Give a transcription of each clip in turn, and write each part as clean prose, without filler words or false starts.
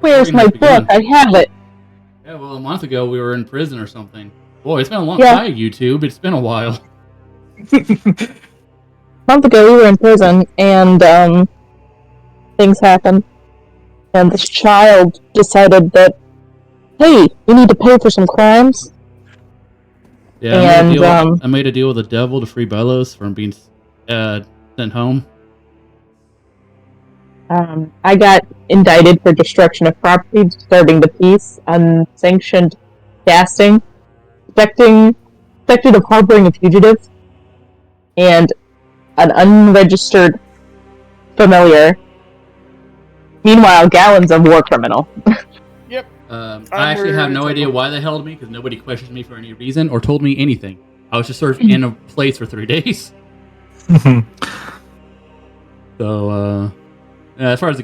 Where's my book? I have it. Yeah, well, a month ago we were in prison or something. Boy, it's been a long time, YouTube. It's been a while. A month ago we were in prison, and things happened. And this child decided that, hey, you need to pay for some crimes. Yeah, I made a deal with the devil to free Bellows from being sent home. I got indicted for destruction of property, disturbing the peace, unsanctioned casting, suspected of harboring a fugitive, and an unregistered familiar. Meanwhile, Gallon's a war criminal. Yep. I actually have no idea why they held me, because nobody questioned me for any reason or told me anything. I was just sort of in a place for 3 days. So, as far as the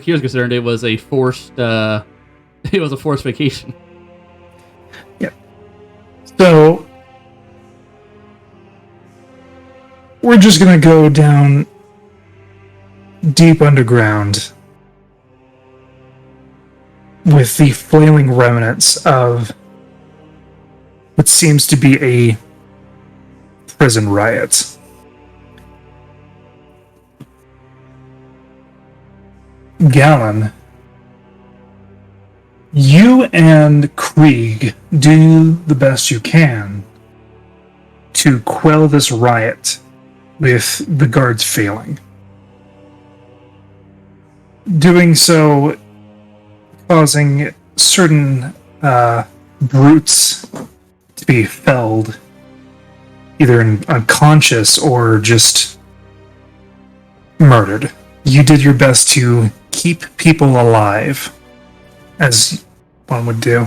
cure is concerned, it was a forced vacation. Yeah. So we're just gonna go down deep underground with the flailing remnants of what seems to be a prison riot. Gallon, you and Krieg do the best you can to quell this riot with the guards failing. Doing so, causing certain brutes to be felled, either unconscious or just murdered. You did your best to keep people alive, as one would do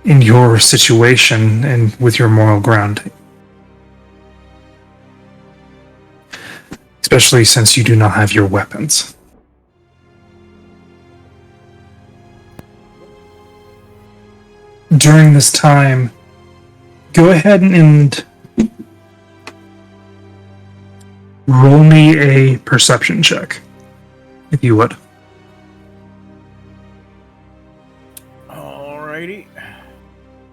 in your situation and with your moral grounding. Especially since you do not have your weapons. During this time, go ahead and roll me a perception check, if you would. Alrighty.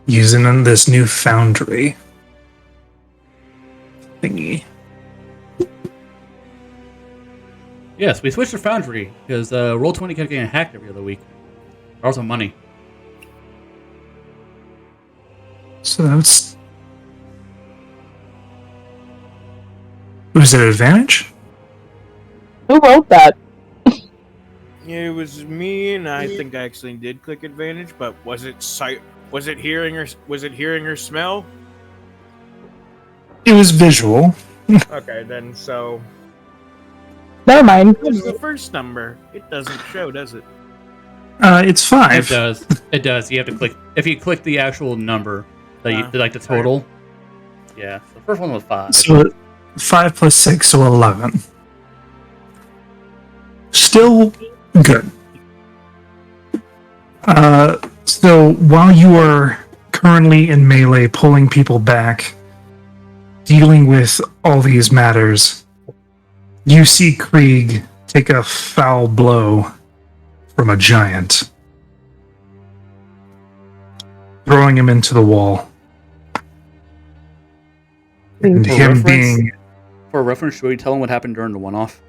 Using this new foundry thingy. Yes, we switched to Foundry because Roll20 kept getting hacked every other week. Also money. So that's... Was it an advantage? Who wrote that? It was me, and I think I actually did click advantage. But was it sight? Was it hearing or smell? It was visual. Okay, then so. Never mind. What was the first number? It doesn't show, does it? It's 5. It does. It does. You have to click. If you click the actual number, like the total. Yeah. So the first one was 5. So 5 plus 6, so 11. Still good. So while you are currently in melee, pulling people back, dealing with all these matters, you see Krieg take a foul blow from a giant, throwing him into the wall. And him being... For reference, should we tell him what happened during the one-off?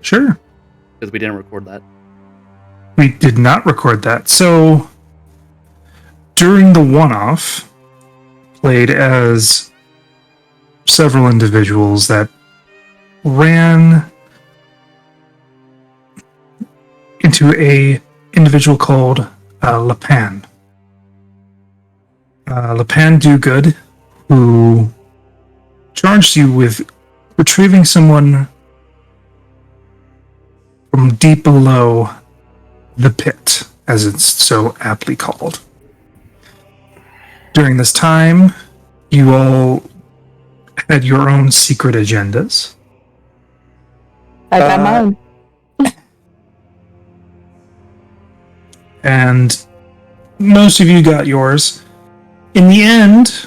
Sure. Because we didn't record that. We did not record that. So, during the one-off, played as several individuals that ran into a individual called Lepan. Lepan Do-Good, who charged you with retrieving someone from deep below the pit, as it's so aptly called. During this time, you all had your own secret agendas. I got mine. And most of you got yours. In the end,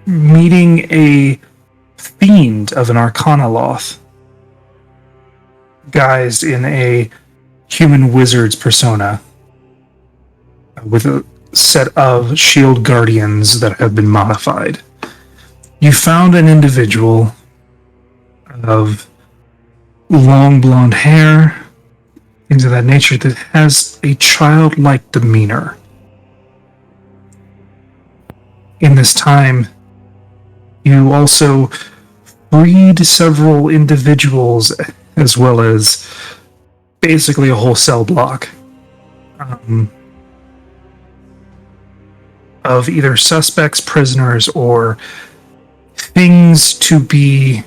meeting a fiend of an Arcana Loth guised in a human wizard's persona with a set of shield guardians that have been modified. You found an individual of long blonde hair, things of that nature, that has a childlike demeanor. In this time, you also freed several individuals as well as basically a whole cell block of either suspects, prisoners, or things to be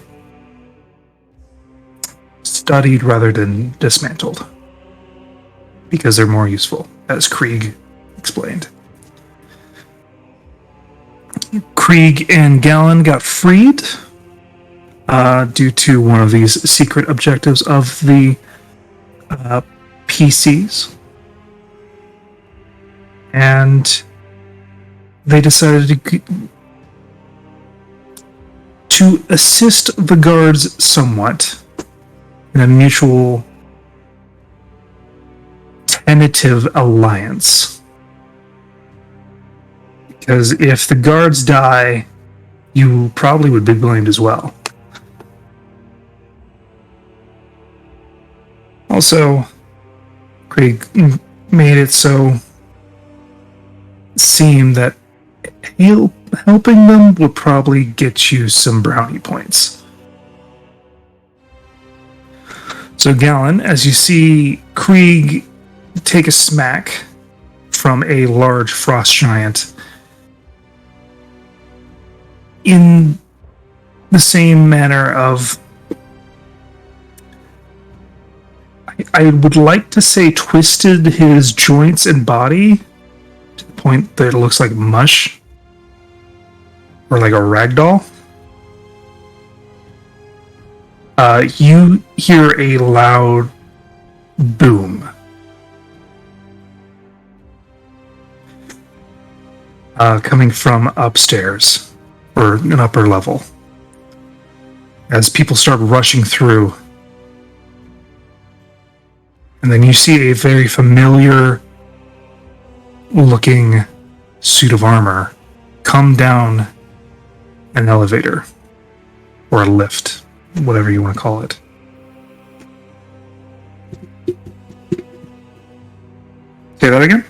studied rather than dismantled, because they're more useful, as Krieg explained. Krieg and Gallon got freed due to one of these secret objectives of the PCs. And they decided to assist the guards somewhat in a mutual tentative alliance. Because if the guards die, you probably would be blamed as well. Also, Krieg made it so seem that helping them would probably get you some brownie points. So Gallon, as you see Krieg take a smack from a large frost giant, in the same manner of, I would like to say, twisted his joints and body to the point that it looks like mush or like a rag doll. You hear a loud boom. Coming from upstairs, or an upper level, as people start rushing through. And then you see a very familiar looking suit of armor come down an elevator, or a lift, whatever you want to call it. Say that again?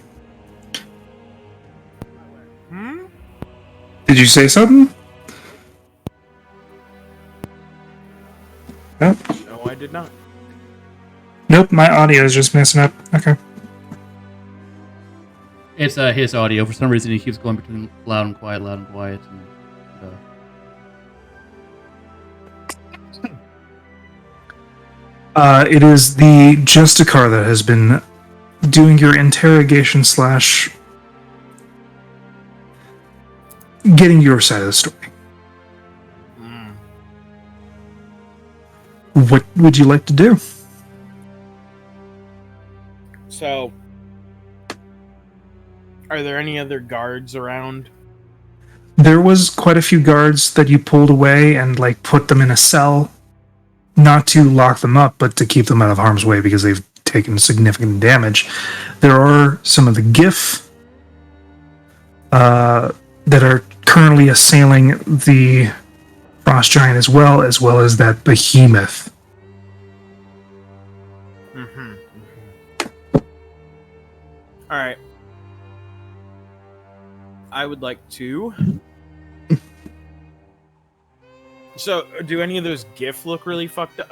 Did you say something? Nope. No, I did not. Nope, my audio is just messing up. Okay. It's his audio. For some reason, he keeps going between loud and quiet, loud and quiet. It is the Justicar that has been doing your interrogation / getting your side of the story. What would you like to do? So, are there any other guards around? There was quite a few guards that you pulled away and put them in a cell, not to lock them up, but to keep them out of harm's way because they've taken significant damage. There are some of the GIF that are currently assailing the frost giant as well as that behemoth. All right. I would like to. So, do any of those GIF look really fucked up?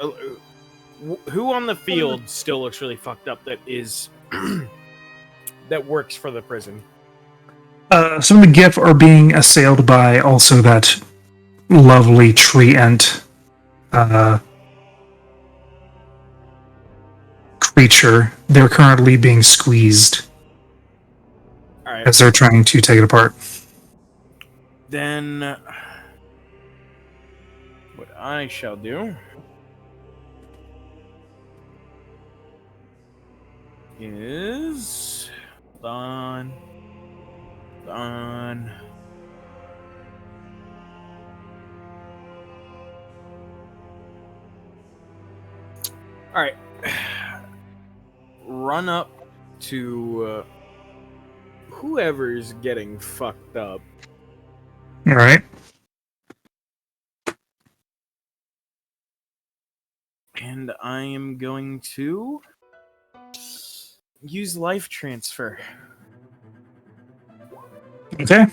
Who on the field still looks really fucked up that is that works for the prison? Some of the GIF are being assailed by also that lovely tree ant creature. They're currently being squeezed as they're trying to take it apart. Then, what I shall do is... Hold on. Alright, run up to whoever's getting fucked up. All right. And I am going to use life transfer. Okay.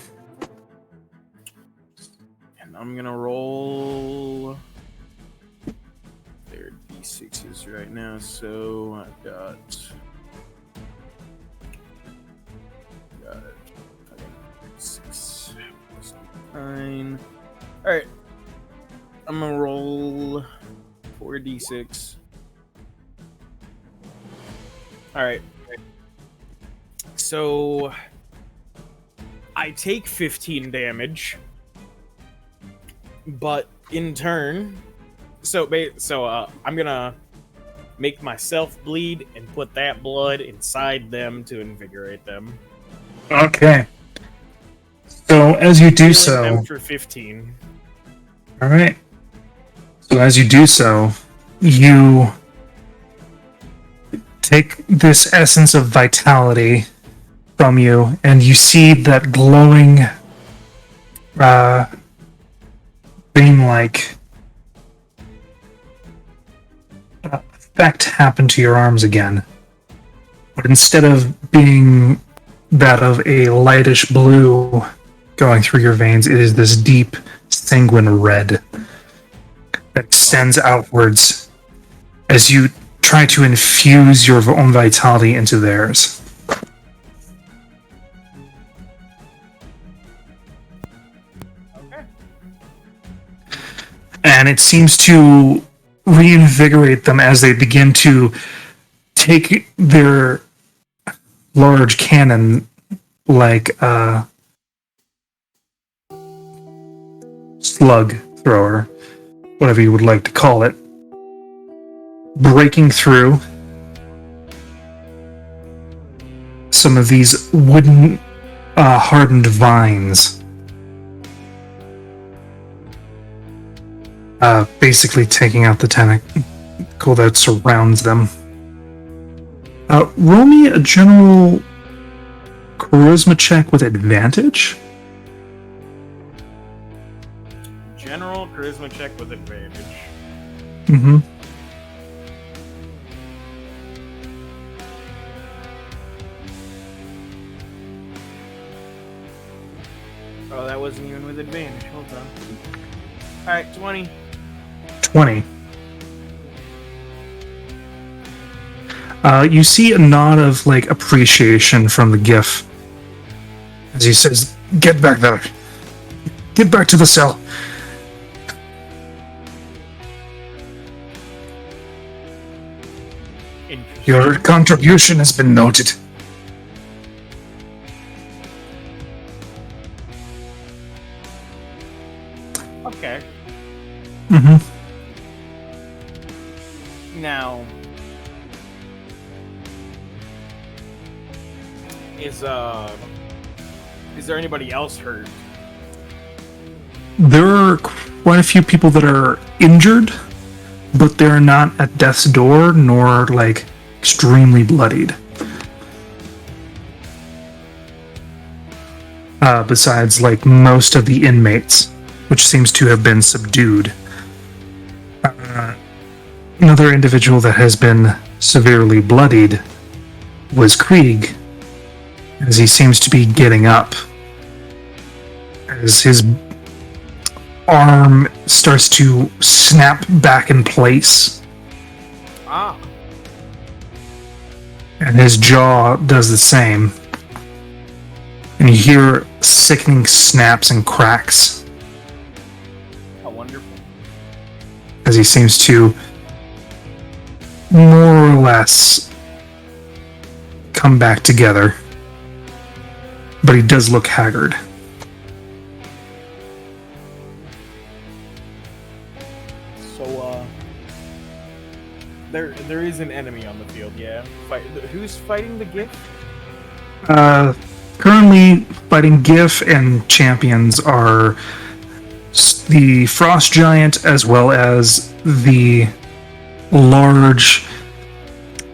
And I'm gonna roll their d6s right now, so I've got okay, 6 plus 9. Alright. I'm gonna roll 4d6. Alright. So I take 15 damage. But in turn, I'm gonna make myself bleed and put that blood inside them to invigorate them. Okay. So as you do Healing so, them for 15. all right. So as you do so, you take this essence of vitality from you, and you see that glowing, beam-like effect happen to your arms again. But instead of being that of a lightish blue going through your veins, it is this deep sanguine red that extends outwards as you try to infuse your own vitality into theirs. Okay. And it seems to reinvigorate them as they begin to take their large cannon, like slug thrower, whatever you would like to call it, breaking through some of these wooden hardened vines, basically taking out the tentacle that surrounds them. Roll me a general charisma check with advantage. General charisma check with advantage. Mm-hmm. Oh, that wasn't even with advantage. Hold on. Alright, 20. 20. You see a nod of like appreciation from the GIF as he says, "Get back there. Get back to the cell." Interesting. Your contribution has been noted. Okay. Mm-hmm. Now, is there anybody else hurt? There are quite a few people that are injured, but they're not at death's door nor like extremely bloodied. Besides, like most of the inmates, which seems to have been subdued. Another individual that has been severely bloodied was Krieg, as he seems to be getting up. As his arm starts to snap back in place, Ah. and his jaw does the same. And you hear sickening snaps and cracks How wonderful. as he seems to more or less come back together. But he does look haggard. So, there is an enemy on the field, yeah? Who's fighting the gift? Currently fighting GIF and champions are the Frost Giant as well as the large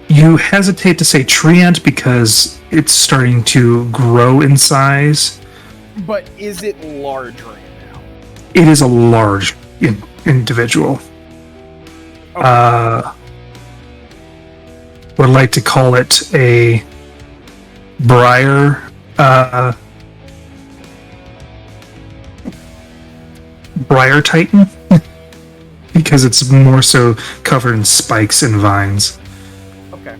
You hesitate to say treant because it's starting to grow in size. But is it large right now? It is a large individual. Okay. Would like to call it a briar titan because it's more so covered in spikes and vines. Okay.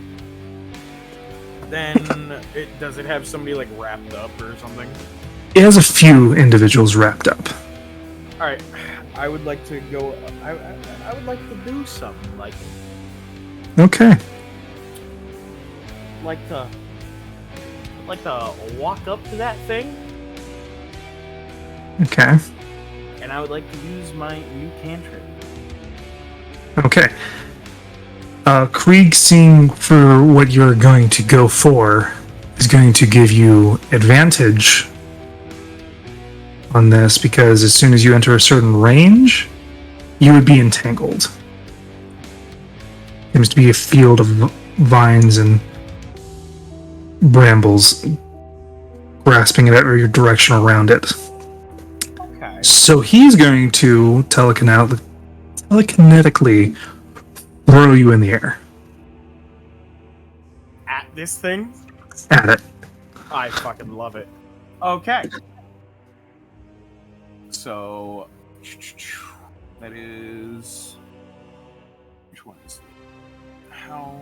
Then does it have somebody like wrapped up or something? It has a few individuals wrapped up. All right. I would like to go. I would like to do something like Okay. like to walk up to that thing, Okay. and I would like to use my new cantrip. Okay. Krieg, seeing for what you're going to go for, is going to give you advantage on this because as soon as you enter a certain range, you would be entangled. Seems to be a field of vines and brambles grasping at your direction around it. Okay. So he's going to telekinetically throw you in the air. At this thing? At it. I fucking love it. Okay. So that is which one is it? How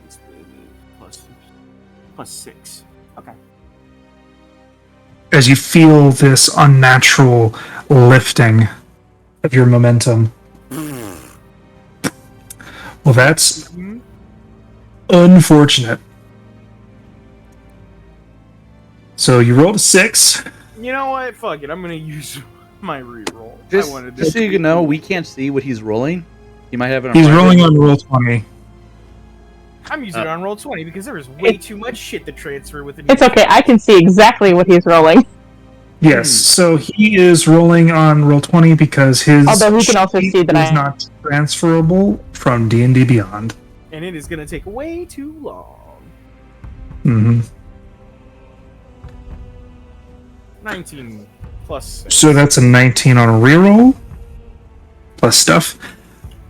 is the plus 6? Okay. As you feel this unnatural lifting of your momentum. Well, that's unfortunate. So you rolled a 6. You know what? Fuck it. I'm gonna use my reroll. Just so you know, we can't see what he's rolling. He might have it on He's private. rolling on roll 20. I'm using it on roll 20 because there is way too much shit to transfer with it. It's okay. I can see exactly what he's rolling. Yes, so he is rolling on roll 20 because his Although he can also sheet see that is I- not transferable from D&D Beyond. And it is gonna take way too long. Mm-hmm. 19 plus 6. So that's a 19 on a reroll plus stuff.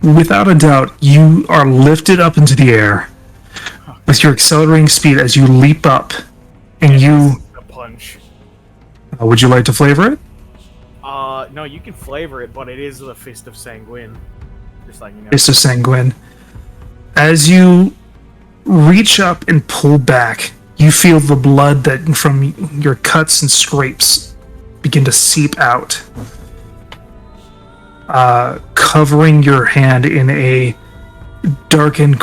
Without a doubt, you are lifted up into the air with your accelerating speed as you leap up, and you. A punch. Would you like to flavor it? No, you can flavor it, but it is the Fist of Sanguine. Just like you know. Fist of Sanguine. As you reach up and pull back, you feel the blood that from your cuts and scrapes begin to seep out, covering your hand in a darkened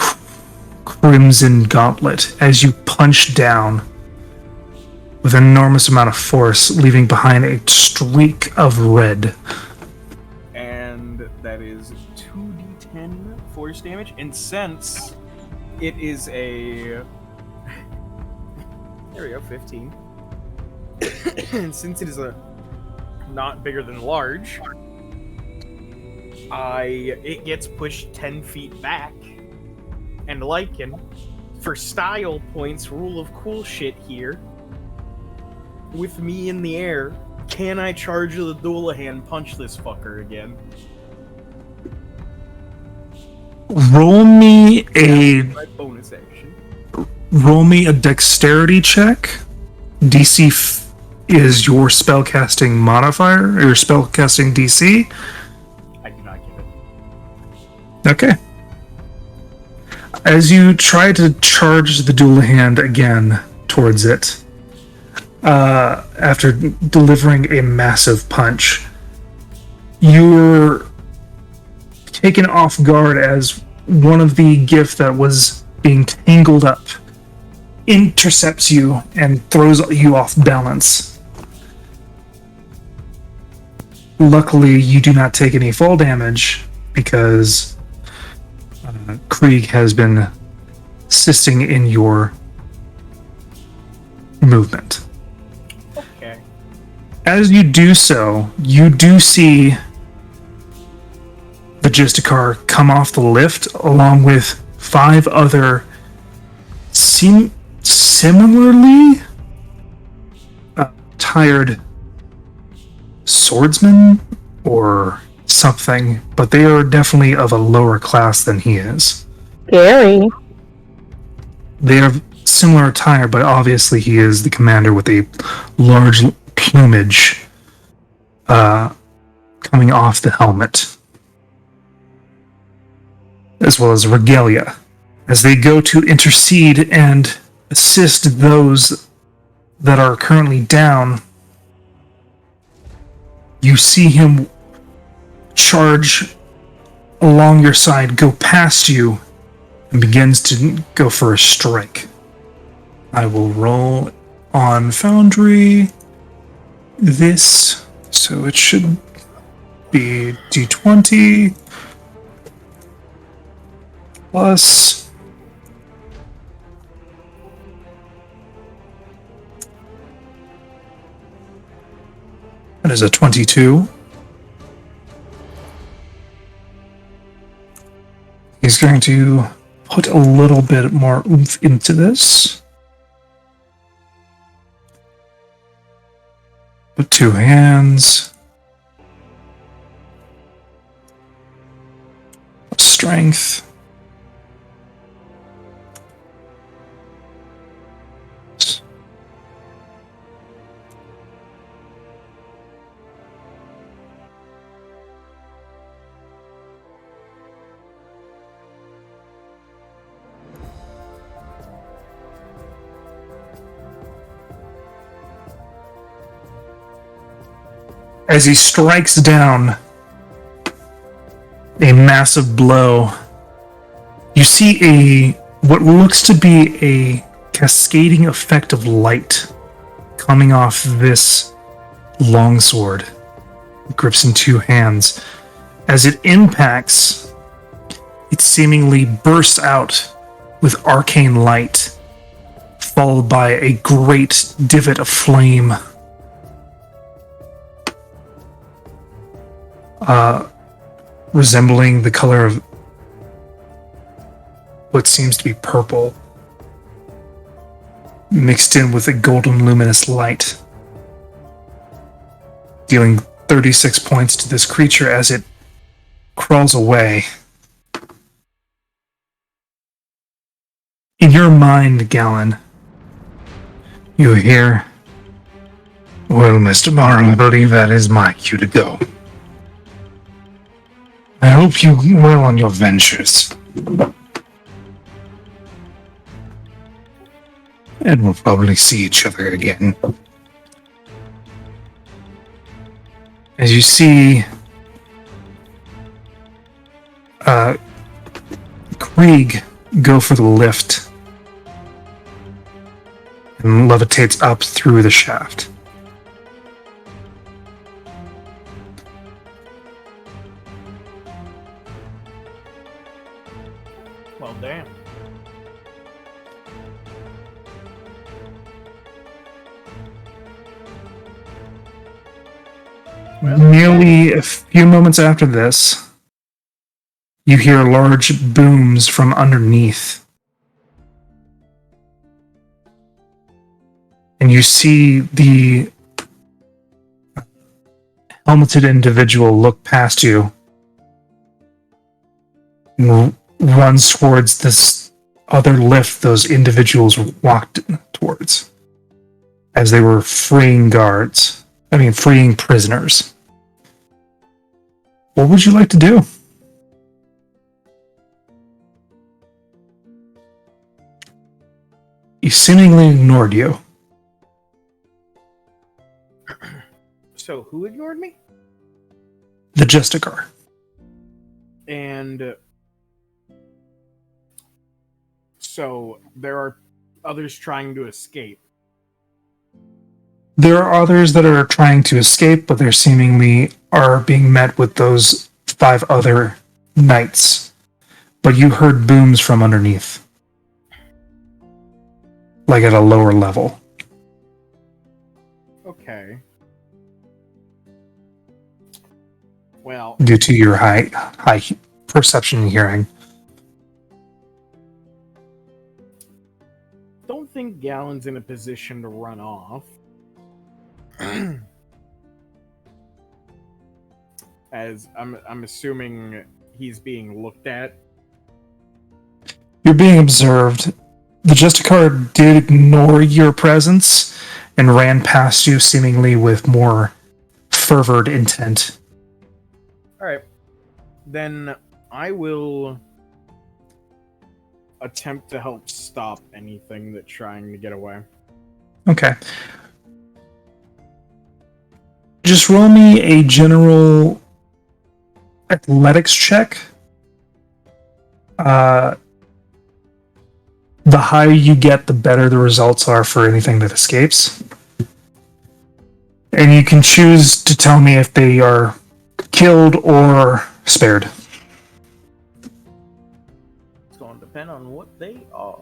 crimson gauntlet as you punch down with an enormous amount of force, leaving behind a streak of red. And that is 2d10 force damage. And since it is a... There we go, 15. And since it is a not bigger than large, it gets pushed 10 feet back. And Lycan, for style points, rule of cool shit here, with me in the air, can I charge the Dualahan punch this fucker again? Roll me My bonus action. a dexterity check. DC is your spellcasting modifier, or your spellcasting DC. I do not get it. Okay. As you try to charge the Dualahan again towards it, after delivering a massive punch, you're taken off guard as one of the gift that was being tangled up intercepts you and throws you off balance. Luckily, you do not take any fall damage because Krieg has been assisting in your movement. Okay. As you do so, you do see the Justicar come off the lift along with 5 other seem similarly tired swordsmen or something, but they are definitely of a lower class than he is. Scary. They have similar attire, but obviously he is the commander with a large plumage coming off the helmet, as well as regalia. As they go to intercede and assist those that are currently down, you see him charge along your side, go past you, and begins to go for a strike. I will roll on Foundry this, so it should be D20 plus that is a 22. He's going to put a little bit more oomph into this. With 2 hands. Strength. As he strikes down a massive blow, you see what looks to be a cascading effect of light coming off this longsword. It grips in 2 hands. As it impacts, it seemingly bursts out with arcane light, followed by a great divot of flame. Resembling the color of what seems to be purple, mixed in with a golden luminous light, dealing 36 points to this creature as it crawls away. In your mind, Gallon, you hear, "Well, Mr. Morrow, I believe that is my cue to go. I hope you well on your ventures. And we'll probably see each other again." As you see Krieg go for the lift and levitates up through the shaft. Well, damn. Nearly a few moments after this, you hear large booms from underneath. And you see the helmeted individual look past you and runs towards this other lift those individuals walked towards as they were freeing prisoners. What would you like to do? He seemingly ignored you. So, who ignored me? The Justicar. And so there are others trying to escape. There are others that are trying to escape, but they're seemingly are being met with those 5 other knights. But you heard booms from underneath. Like at a lower level. Okay. Well, Due to your high perception and hearing. don't think Gallon's in a position to run off. As I'm assuming he's being looked at. You're being observed. The Justicar did ignore your presence and ran past you seemingly with more fervent intent. Alright. Then I will attempt to help stop anything that's trying to get away. Okay. Just roll me a general athletics check. The higher you get, the better the results are for anything that escapes. And you can choose to tell me if they are killed or spared. It's going to depend on what they are.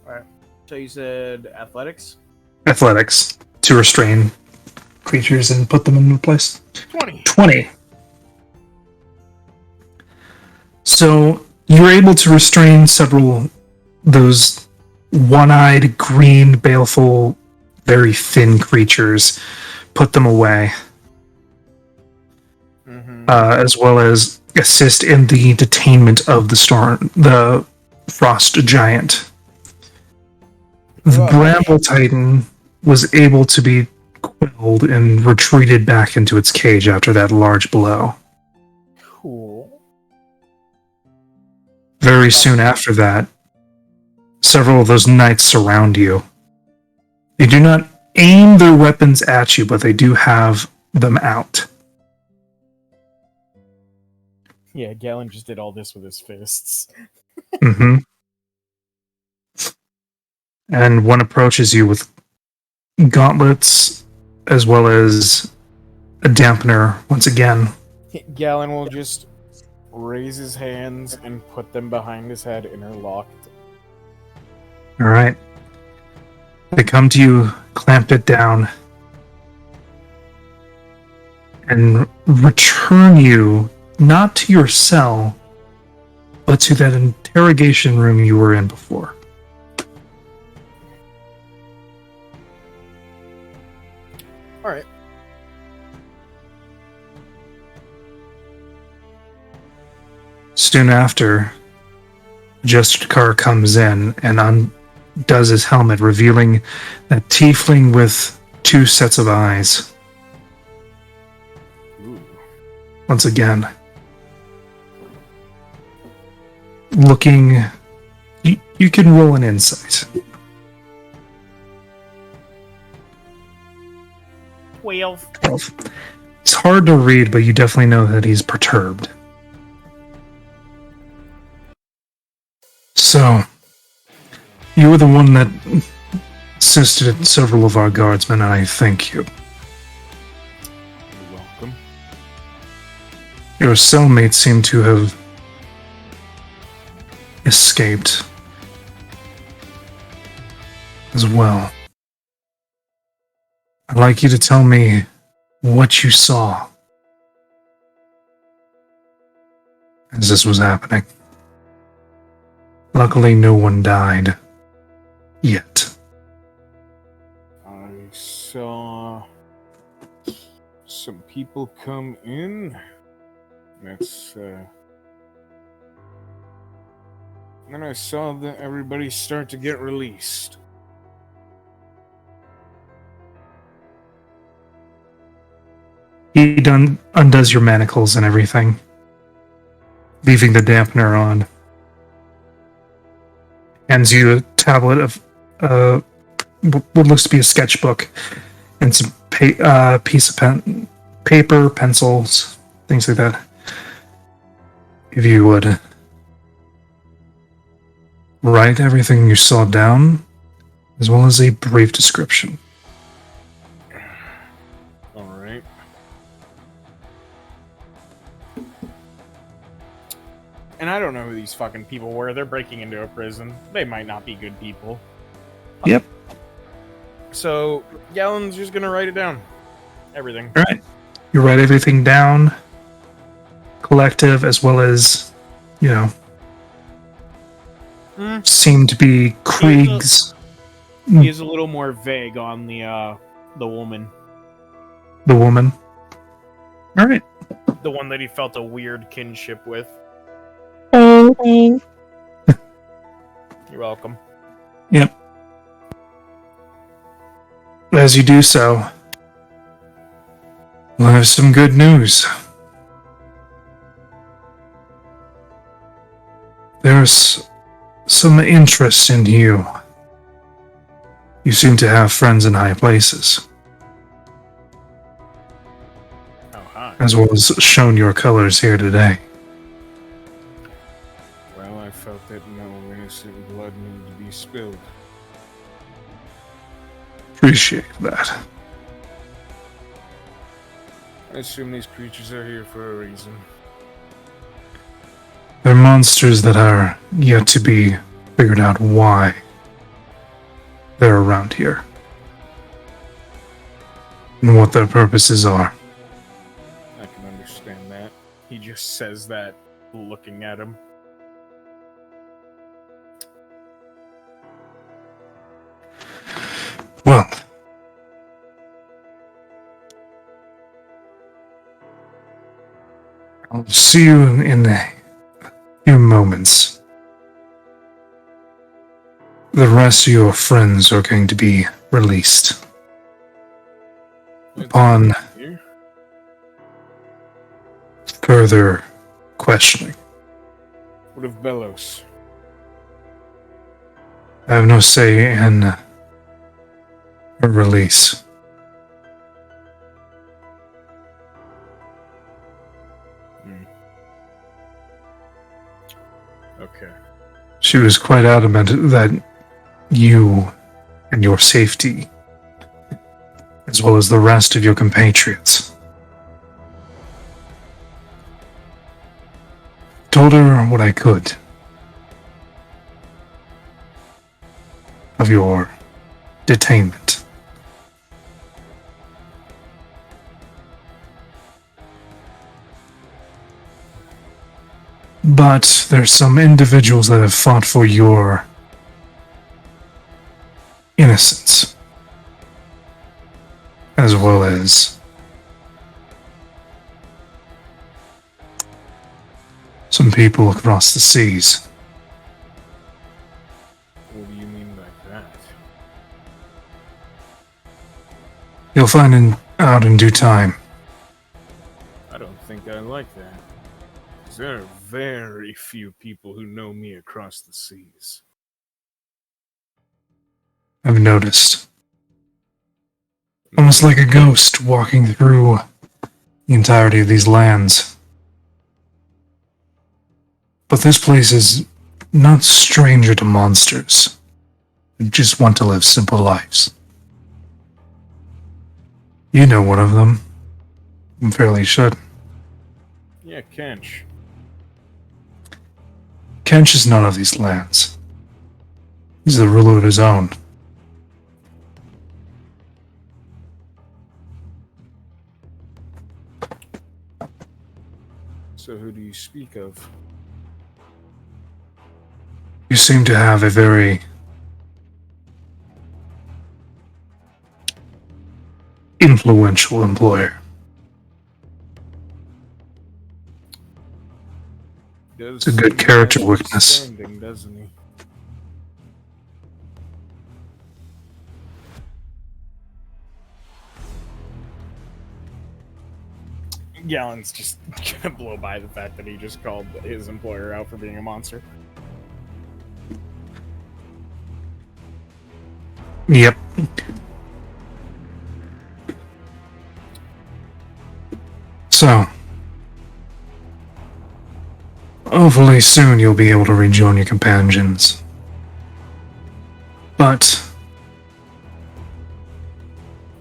Alright. So you said athletics? Athletics. To restrain creatures and put them in place. 20. So you're able to restrain several those one-eyed, green, baleful, very thin creatures, put them away, as well as assist in the detainment of the frost giant. The Bramble Titan was able to be quelled and retreated back into its cage after that large blow. Cool. Very soon after that, several of those knights surround you. They do not aim their weapons at you, but they do have them out. Yeah, Galen just did all this with his fists. Mm-hmm. And one approaches you with gauntlets as well as a dampener once again. Galen will just raise his hands and put them behind his head interlocked. Alright. They come to you, clamp it down, and return you not to your cell, but to that interrogation room you were in before. Alright. Soon after, Justicar comes in and undoes his helmet, revealing a tiefling with 2 sets of eyes. Ooh. Once again, looking... You can roll an insight. 12. It's hard to read, but you definitely know that he's perturbed. So, you were the one that assisted several of our guardsmen, and I thank you. You're welcome. Your cellmates seem to have escaped as well. I'd like you to tell me what you saw as this was happening. Luckily, no one died. Yet. I saw some people come in. Then I saw that everybody start to get released. He undoes your manacles and everything, leaving the dampener on. Hands you a tablet of what looks to be a sketchbook and some piece of paper, pencils, things like that. If you would write everything you saw down, as well as a brief description. Alright. And I don't know who these fucking people were. They're breaking into a prison. They might not be good people. Yep. So, Galen's just gonna write it down. Everything. Alright. You write everything down, collective as well as, seem to be Krieg's. He's a little more vague on the woman. The woman. All right. The one that he felt a weird kinship with. Thanks. You're welcome. Yep. As you do so, we'll have some good news. There's some interest in you. You seem to have friends in high places, Oh, hi. as well as shown your colors here today. Well, I felt that no innocent blood needed to be spilled. Appreciate that. I assume these creatures are here for a reason. They're monsters that are yet to be figured out why they're around here and what their purposes are. I can understand that. He just says that, looking at him. Well, I'll see you in a few moments. The rest of your friends are going to be released upon Here? further questioning. What of Belos? I have no say in her release. Okay. She was quite adamant that you and your safety, as well as the rest of your compatriots, told her what I could of your detainment. But there's some individuals that have fought for your innocence, as well as some people across the seas. What do you mean by that? You'll find out in due time. I don't think I like that. 'Cause there are very few people who know me across the seas. I've noticed. Almost like a ghost walking through the entirety of these lands. But this place is not stranger to monsters who just want to live simple lives. You know one of them. I'm fairly sure. Yeah, Kench. Kench is none of these lands. He's the ruler of his own. So who do you speak of? You seem to have a very influential employer. It's a good character weakness. Doesn't he? Gallen's just gonna blow by the fact that he just called his employer out for being a monster. Yep. So, hopefully soon you'll be able to rejoin your companions. But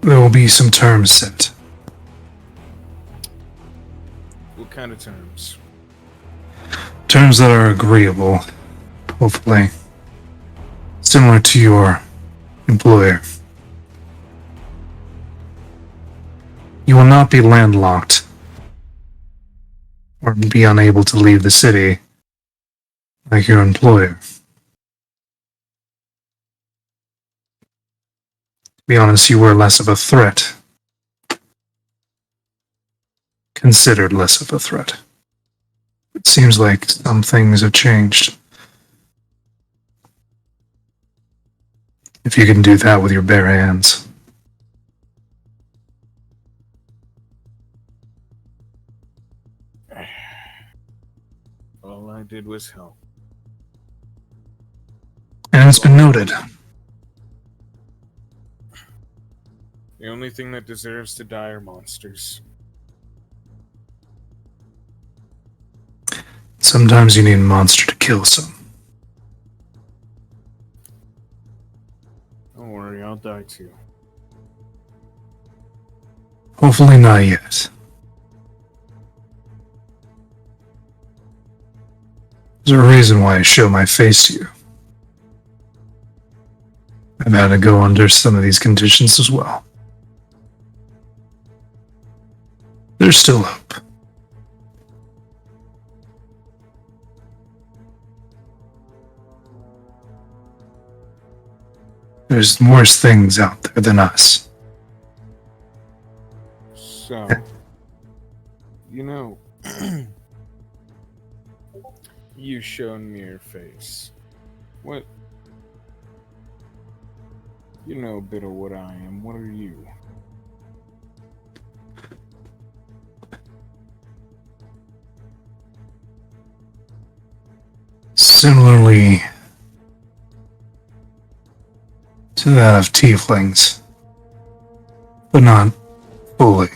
there will be some terms set. What kind of terms? Terms that are agreeable, hopefully. Similar to your employer. You will not be landlocked or be unable to leave the city like your employer. To be honest, you were less of a threat. Considered less of a threat. It seems like some things have changed. If you can do that with your bare hands. All I did was help. And it's been noted. The only thing that deserves to die are monsters. Sometimes you need a monster to kill some. Don't worry, I'll die too. Hopefully not yet. There's a reason why I show my face to you. I've had to go under some of these conditions as well. There's still hope. There's worse things out there than us. So, you shown me your face. What? You know a bit of what I am. What are you? Similarly to that of tieflings, but not fully.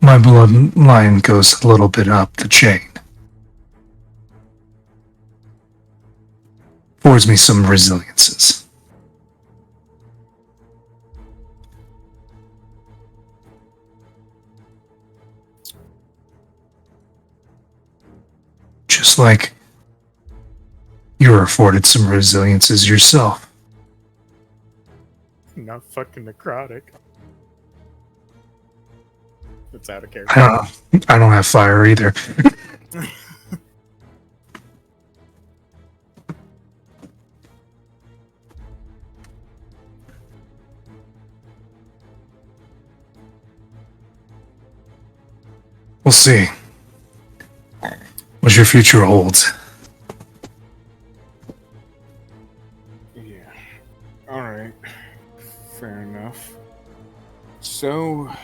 My bloodline goes a little bit up the chain. Affords me some resiliences. Just like you were afforded some resiliences yourself. Not fucking necrotic. That's out of character. I don't have fire either. We'll see what your future holds. Yeah. Alright. Fair enough. So, what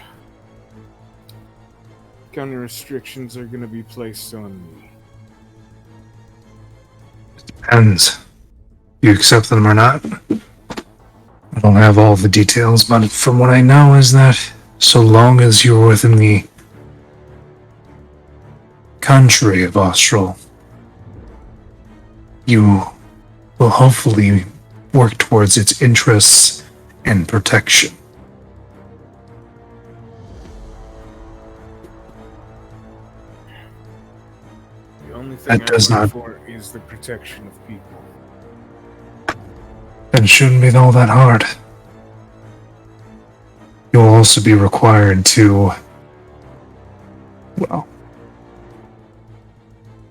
kind of restrictions are going to be placed on me? Depends. You accept them or not. I don't have all the details, but from what I know is that so long as you're within the country of Austral, you will hopefully work towards its interests and protection. The only thing That does I not- work for is the protection of people. It shouldn't be all that hard. You'll also be required to, well,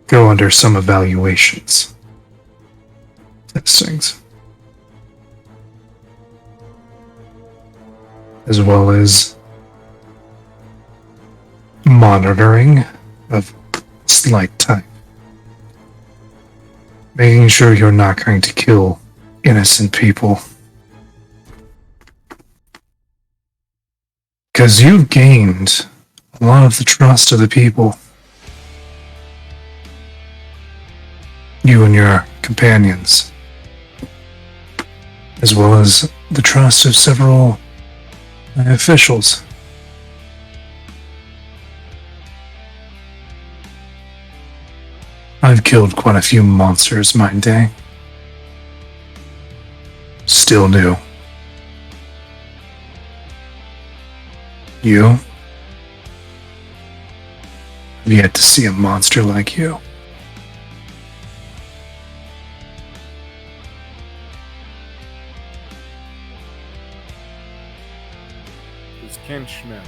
go under some evaluations. Testings. As well as monitoring of slight type. Making sure you're not going to kill innocent people. Because you've gained a lot of the trust of the people. You and your companions. As well as the trust of several officials. I've killed quite a few monsters my day. Still do. You? I've yet to see a monster like you. does Kench know?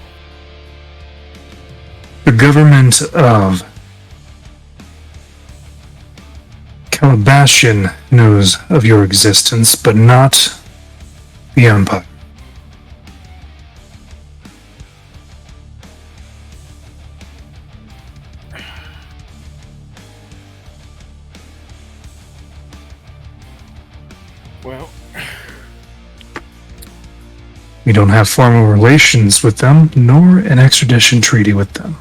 The government of Calabastian knows of your existence, but not the Empire. Well, We don't have formal relations with them, nor an extradition treaty with them.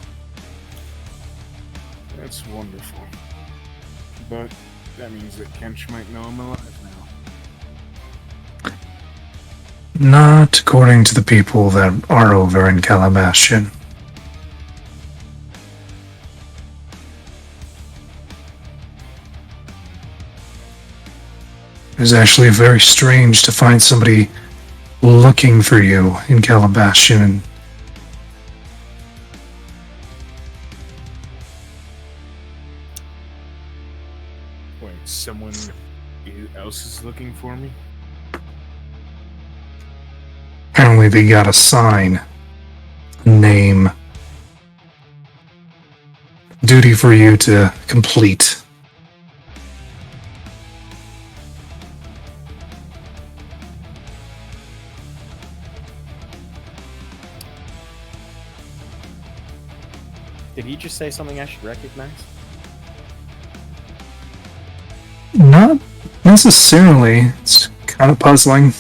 that's wonderful. But that means that Kench might know I'm alive now. Not according to the people that are over in Calabastian. It was actually very strange to find somebody looking for you in Calabastian. Wait, someone else is looking for me? Apparently they got a sign, a name, duty for you to complete. Did he just say something I should recognize? Not necessarily. It's kind of puzzling.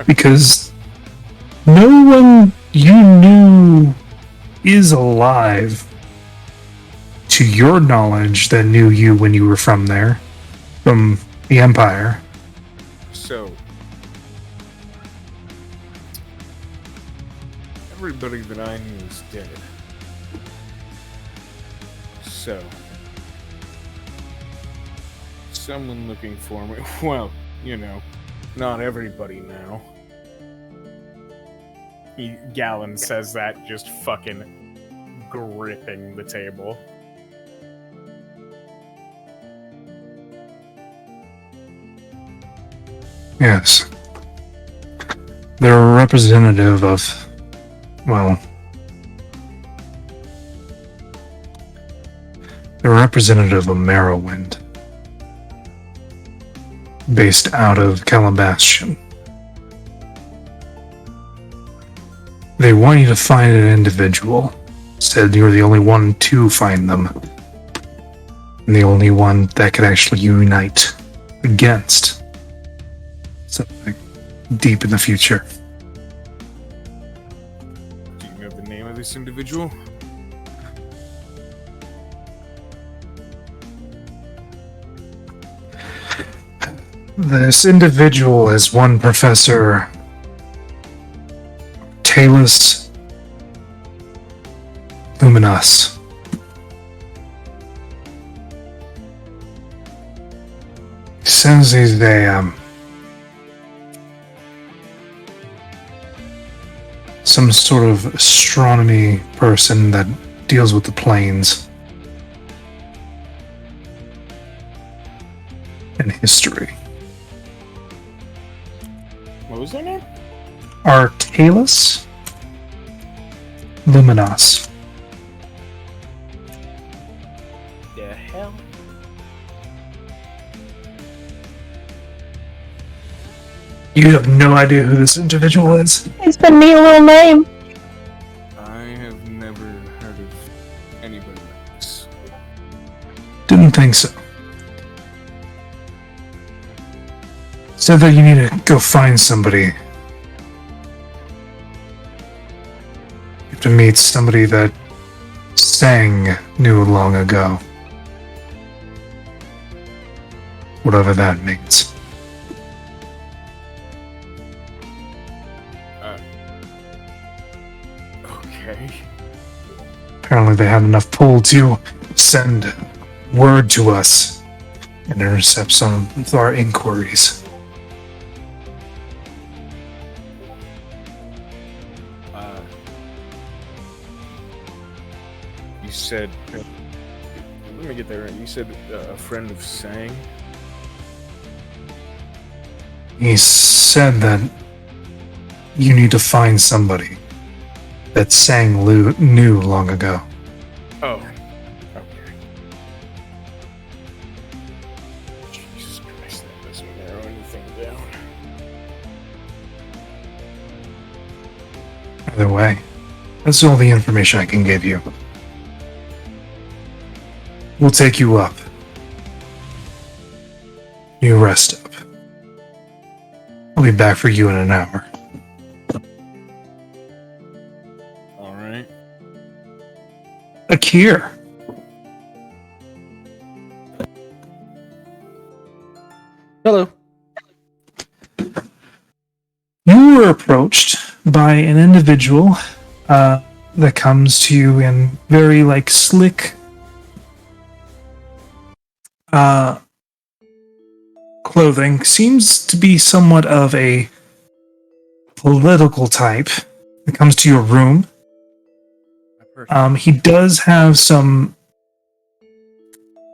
Because no one you knew is alive, to your knowledge, that knew you when you were from there, from the Empire. So, everybody that I knew is dead. So, someone looking for me. Well, you know, not everybody now. Gallon says that, just fucking gripping the table. Yes. They're a representative of, well, they're a representative of Merrowwind, based out of Calabastian. They want you to find an individual. Said you're the only one to find them. And the only one that could actually unite against something deep in the future. Do you know the name of this individual? This individual is one Professor Talus Luminous. He says he's some sort of astronomy person that deals with the planes and history. What was their name? Artalus Luminous. The hell? You have no idea who this individual is? It's been me a little name. I have never heard of anybody like this. Didn't think so. Said that you need to go find somebody. You have to meet somebody that Sang knew long ago. Whatever that means. Okay. Apparently they had enough pull to send word to us and intercept some of our inquiries. You said... Let me get that right. You said a friend of Sang? He said that you need to find somebody that Sang knew long ago. Oh. Okay. Jesus Christ, that doesn't narrow anything down. Either way, that's all the information I can give you. We'll take you up. You rest up. I'll be back for you in an hour. Alright. Akir. Hello. You were approached by an individual that comes to you in very slick clothing. Seems to be somewhat of a political type. That comes to your room. He does have some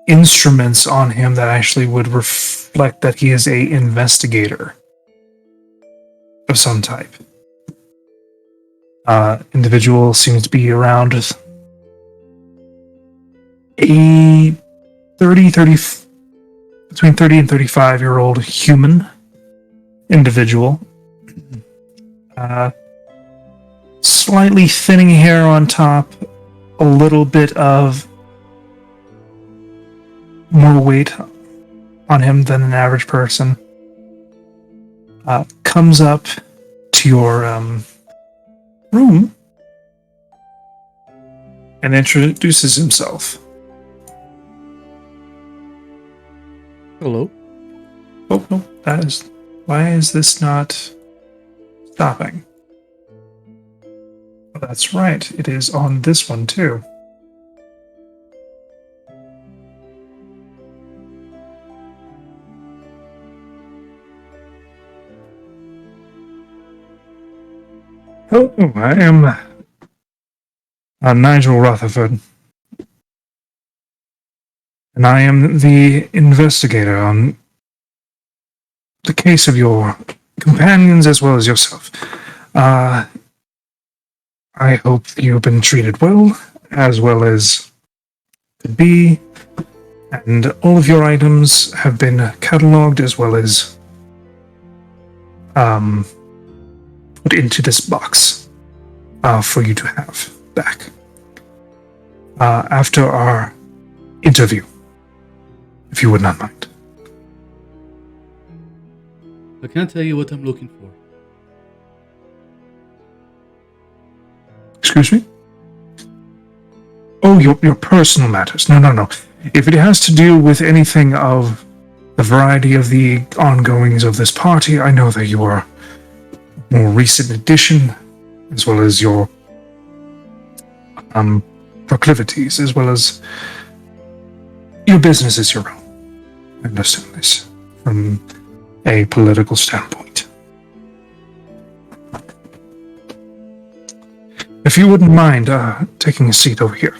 instruments on him that actually would reflect that he is a investigator of some type. Individual seems to be around a 30, between 30 and 35-year-old human individual. Slightly thinning hair on top, a little bit of more weight on him than an average person. Comes up to your room and introduces himself. Hello. Oh no, why is this not stopping? Oh, that's right, it is on this one too. Oh, I am Nigel Rutherford. And I am the investigator on the case of your companions as well as yourself. I hope you've been treated well as could be, and all of your items have been catalogued as well as put into this box for you to have back after our interview, if you would not mind. I can't tell you what I'm looking for. Excuse me? Oh, your personal matters. No. If it has to do with anything of the variety of the ongoings of this party, I know that you are a more recent addition, as well as your proclivities, as well as your business is your own. I understand this from a political standpoint. If you wouldn't mind taking a seat over here.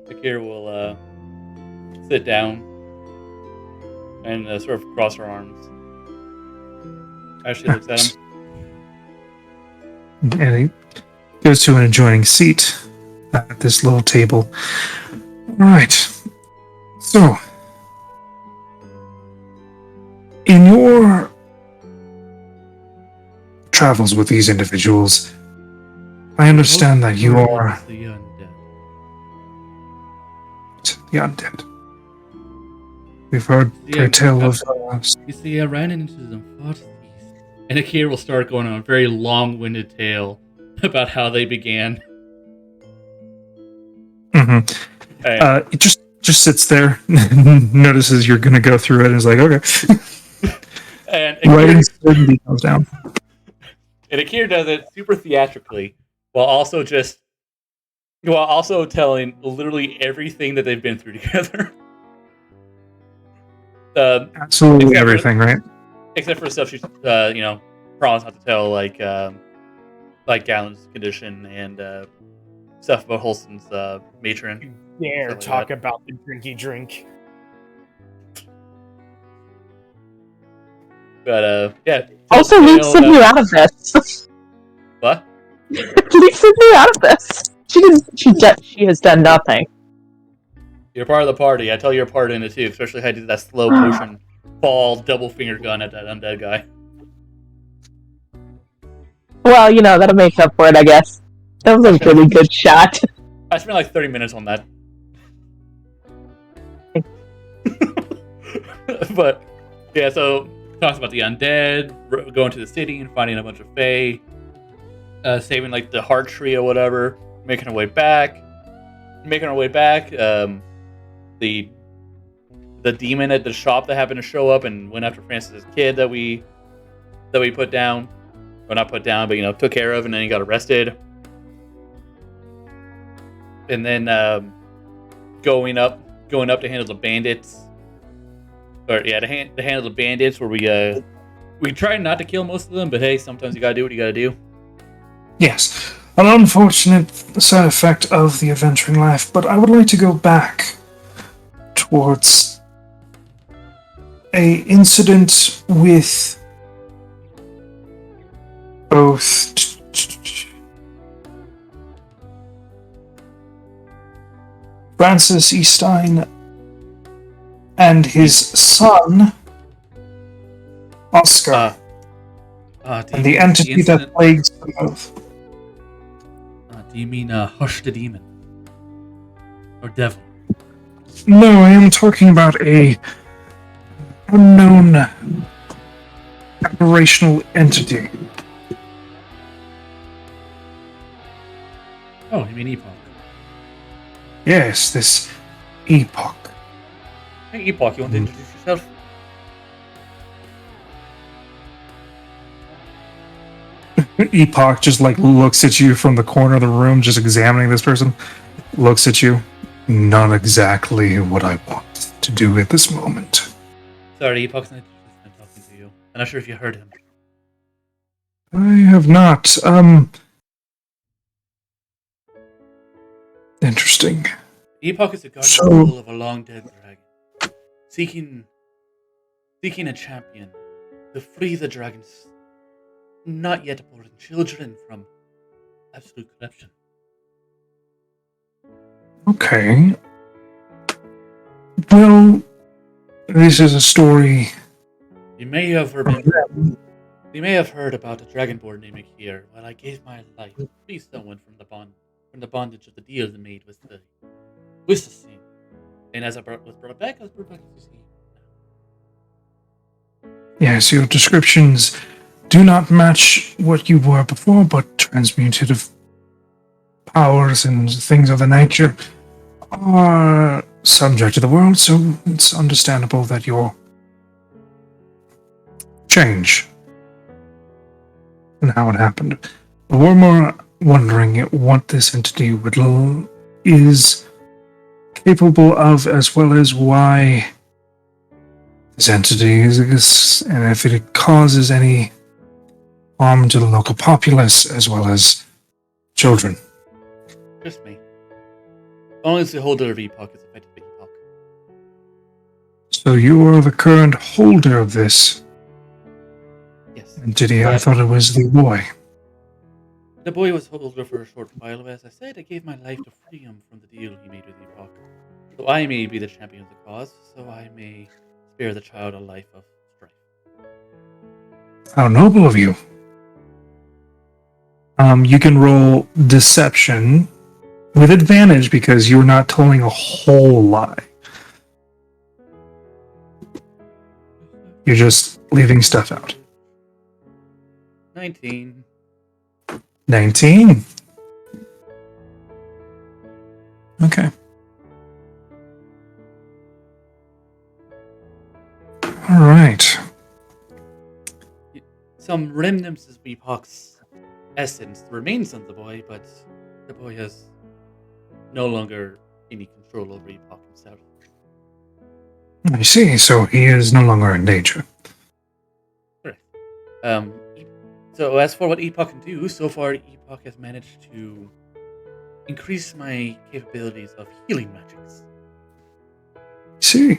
Akira will sit down and sort of cross her arms as she looks at him. And he goes to an adjoining seat at this little table. Right. So, in your travels with these individuals, I understand that you are The undead. the undead. We've heard Yeah, a tale of You see, I ran into them, fought these. And Akira will start going on a very long-winded tale about how they began. mhm. And, It just sits there, notices you're going to go through it, and is like, okay. and Writing certain details down. Akira does it super theatrically, while also telling literally everything that they've been through together. Absolutely except everything, right? Except for stuff she's, promised not to tell, like Gallon's condition and stuff about Holston's matron. Dare Something like talk that. about the drinky drink. But yeah. Also, tell Luke tale sent about- you out of this. What? Please send me out of this. She has done nothing. You're part of the party. I tell you, you're part in it too, especially how you did that slow motion fall double finger gun at that undead guy. Well, that'll make up for it, I guess. That was a really good shot. I spent like 30 minutes on that. But yeah, so talks about the undead going to the city and finding a bunch of fae, saving like the heart tree or whatever, making our way back. The demon at the shop that happened to show up and went after Francis's kid that we put down, or not put down, but took care of, and then he got arrested. And then going up to handle the bandits. To handle the bandits, where we try not to kill most of them, but hey, sometimes you gotta do what you gotta do. Yes, an unfortunate side effect of the adventuring life, but I would like to go back towards a incident with both Francis Eastine and his son, Oscar, and the entity that plagues them both. Do you mean Hush the Demon? Or Devil? No, I am talking about a unknown aberrational entity. Oh, you mean Epoch? Yes, this Epoch. Hey, Epoch, you want to introduce yourself? Epoch just looks at you from the corner of the room, just examining this person. Looks at you. Not exactly what I want to do at this moment. Sorry, Epoch's not interested in talking to you. I'm not sure if you heard him. I have not. Interesting. Epoch is a guardian of a long dead dragon, seeking a champion to free the dragon's not yet born children from absolute corruption. Okay. Well, this is a story. You may have heard about a dragonborn named here. Well, I gave my life to free someone from the bondage of the deal they made with the scene. And as I was brought back, as you see. Yes, your descriptions do not match what you were before, but transmutative powers and things of the nature are subject to the world, so it's understandable that you'll change and how it happened. But we're more wondering what this entity is capable of, as well as why this entity is, and if it causes any harm to the local populace as well as children. Just me. Only the holder of Epoch is affected by Epoch. So you are the current holder of this Yes. entity. I thought it was the boy. The boy was holder for a short while, but as I said, I gave my life to free him from the deal he made with Epoch. So I may be the champion of the cause, so I may spare the child a life of strife. How noble of you. You can roll deception with advantage because you're not telling a whole lie. You're just leaving stuff out. 19. 19. Okay. All right. Some remnants of Epoch's essence remains on the boy, but the boy has no longer any control over Epoch himself. I see. So he is no longer in danger. Correct. So as for what Epoch can do, so far Epoch has managed to increase my capabilities of healing magics. See.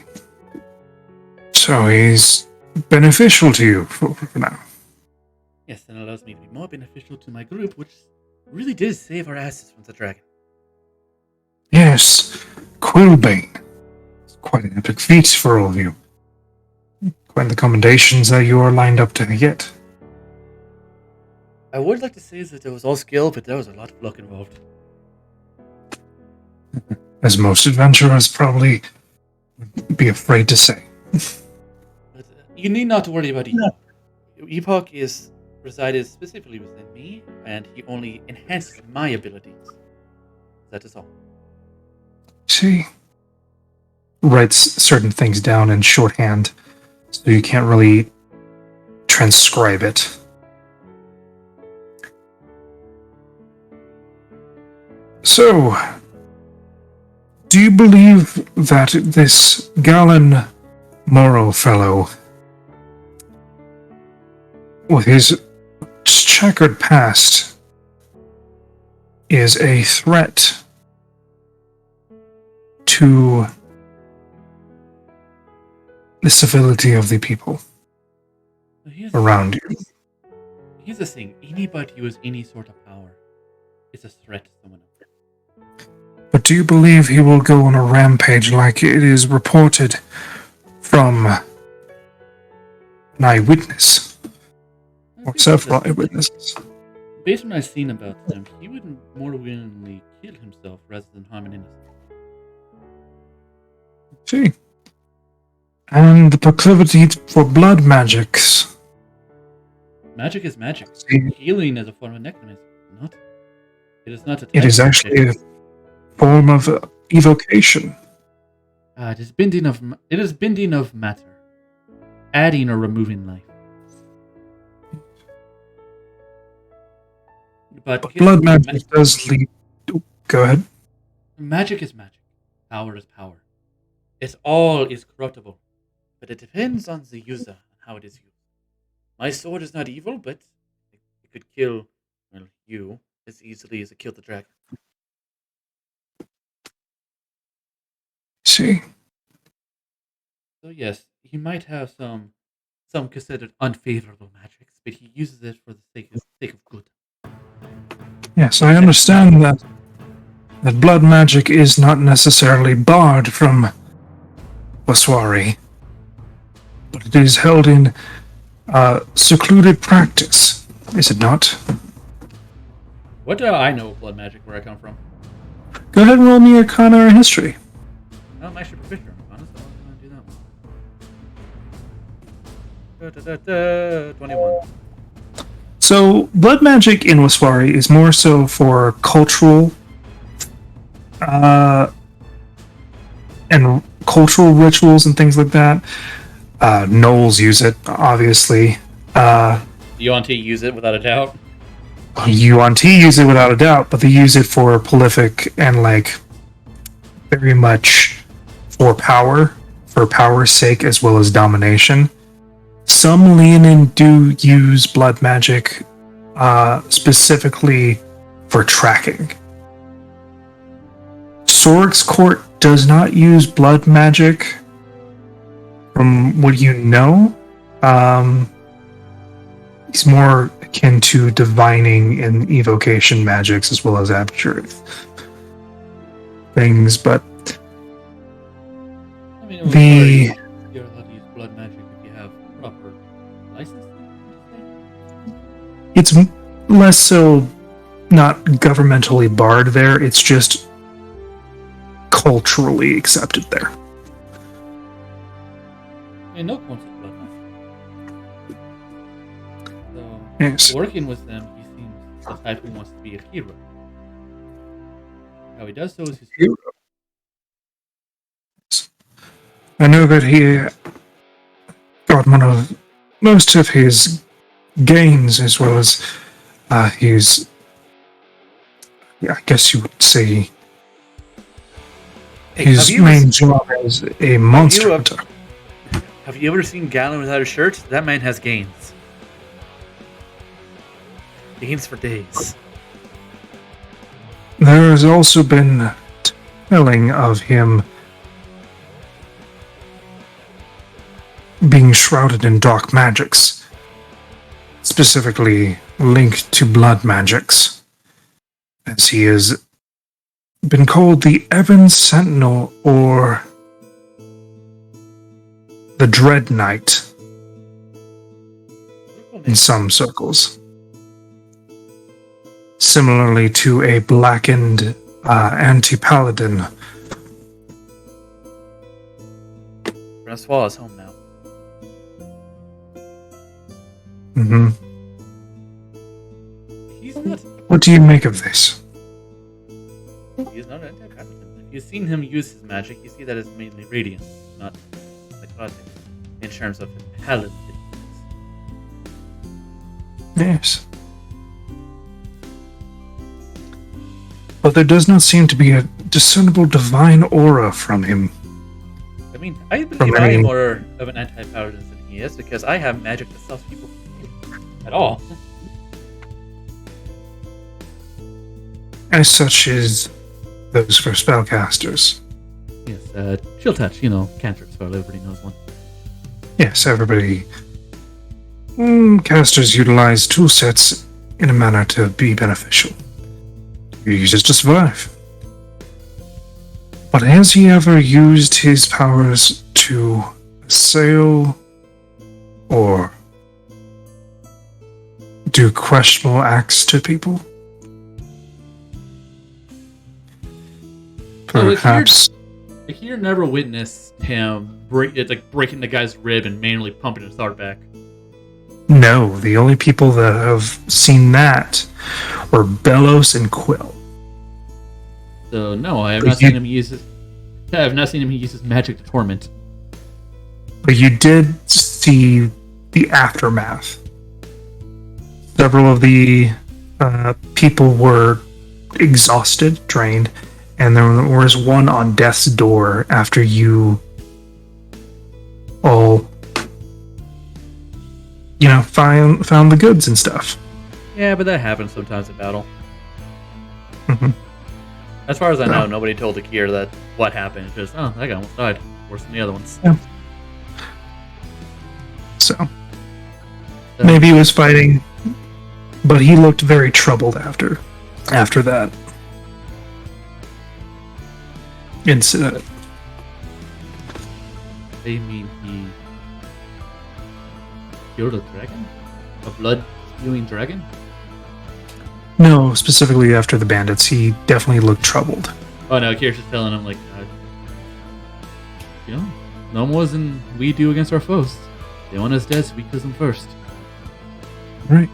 So he's beneficial to you for now. Yes, and allows me to be more beneficial to my group, which really did save our asses from the dragon. Yes, Quillbane. It's quite an epic feat for all of you. Quite the commendations that you are lined up to get. I would like to say that it was all skill, but there was a lot of luck involved. As most adventurers probably would be afraid to say. But you need not to worry about Epoch. Epoch is resided specifically within me, and he only enhances my abilities. That is all. See? Writes certain things down in shorthand, so you can't really transcribe it. So, do you believe that this Galen Morrow fellow, with his checkered past, is a threat to the civility of the people around you? Here's the thing: anybody with any sort of power is a threat to someone else. But do you believe he will go on a rampage like it is reported from an eyewitness? Or several eyewitnesses? Based on what I've seen about him, he would more willingly kill himself rather than harm an innocent. See. And the proclivity for blood magics. Magic is magic. See, Healing is a form of necromancy. It is not a it is actually a form of evocation. it is bending of matter, adding or removing life. But Blood magic does lead. Go ahead. Magic is magic. Power is power. It all is corruptible, but it depends on the user and how it is used. My sword is not evil, but it could kill you as easily as it killed the dragon. See. So yes, he might have some considered unfavorable magics, but he uses it for the sake of good. Yes, I understand that blood magic is not necessarily barred from Waswari, but it is held in secluded practice, is it not? What do I know of blood magic where I come from? Go ahead and roll me Arcana or History. I'm actually proficient in Arcana, so I'm going to do that one. 21. So, blood magic in Waswari is more so for cultural and cultural rituals and things like that. Gnolls use it, obviously. Yuan-Ti use it without a doubt. Yuan-Ti use it without a doubt, but they use it for prolific and, like, very much for power's sake, as well as domination. Some Leonin do use blood magic specifically for tracking. Sorg's Court does not use blood magic, from what you know. It's more akin to divining and evocation magics, as well as aperture things, but I mean, you're allowed to use blood magic if you have proper license. it's less so not governmentally barred there, it's just culturally accepted there. I mean, no concept of blood magic. So, Yes. working with them, he seems the type who wants to be a hero. How he does so is his I know that he got one of most of his gains, as well as his, I guess you would say, his main job as a monster hunter. Have you ever seen Galen without a shirt? That man has gains. Gains for days. There has also been telling of him being shrouded in dark magics, specifically linked to blood magics. as he has been called the Evans Sentinel or the Dread Knight in some circles. Similarly to a blackened anti-paladin. Francois is home now. Hmm. He's not. What do you make of this? He's not an anti-paladin. If you've seen him use his magic, you see that it's mainly radiant, not necrotic, in terms of paladin. Yes. But there does not seem to be a discernible divine aura from him. I mean, I believe From I am any- more of an anti-paladin than he is because I have magic that stops people at all. As such is those for spellcasters. Yes, chill touch, cantrip spell, everybody knows one. Yes, everybody. Casters utilize tool sets in a manner to be beneficial. You use it to survive. But has he ever used his powers to assail or do questionable acts to people? Oh, it's Perhaps. Like, you never witnessed him breaking the guy's rib and manually pumping his heart back. No, the only people that have seen that were Bellows and Quill. So no, I have But not seen him use his. I have not seen him use his magic to torment. But you did see the aftermath. Several of the people were exhausted, drained, and there was one on death's door after you all, found the goods and stuff. Yeah, but that happens sometimes in battle. Mhm. As far as I No. know, nobody told Akir that what happened. It's just, oh, that guy almost died. Worse than the other ones. Yeah. So maybe he was fighting, but he looked very troubled after that incident. I mean, he killed a dragon? A blood-spewing dragon? No, specifically after the bandits, he definitely looked troubled. Oh no, Akir's just telling him, like, no more than we do against our foes. They want us dead, so we kill them first. Right.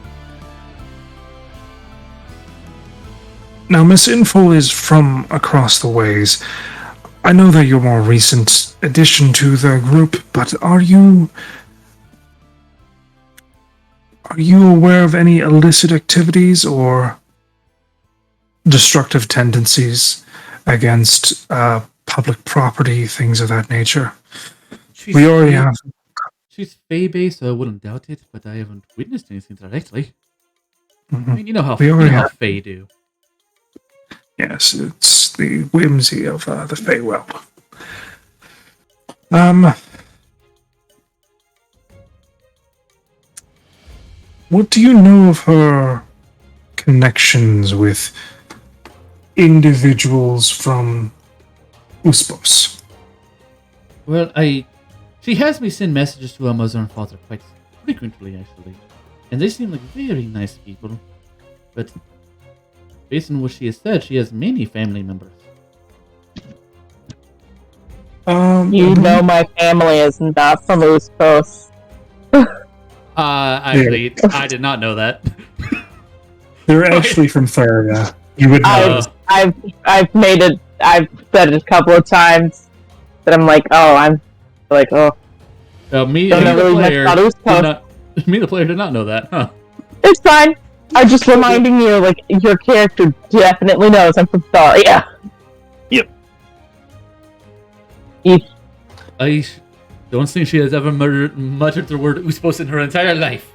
Now, Miss Info is from across the ways. I know that you're a more recent addition to the group, but are you aware of any illicit activities or destructive tendencies against public property, things of that nature? We already have. She's Fey-based, so I wouldn't doubt it, but I haven't witnessed anything directly. I Mhm. mean, you know how We already have. Fey do. Yes, it's the whimsy of the Feywild. What do you know of her connections with individuals from Uspos? Well, she has me send messages to her mother and father quite frequently, actually. And they seem like very nice people. But based on what she has said, she has many family members. You know my family is not from Uspos. Actually, I did not know that. They're actually from Faria. You would know. I've made it. I've said it a couple of times that I'm like, Me, Don't know the really much player, about Uspos. me, the player, did not know that, huh? It's fine. I'm just reminding you, like, your character definitely knows I'm from Faria. Yep. I don't think she has ever muttered the word Uspos in her entire life.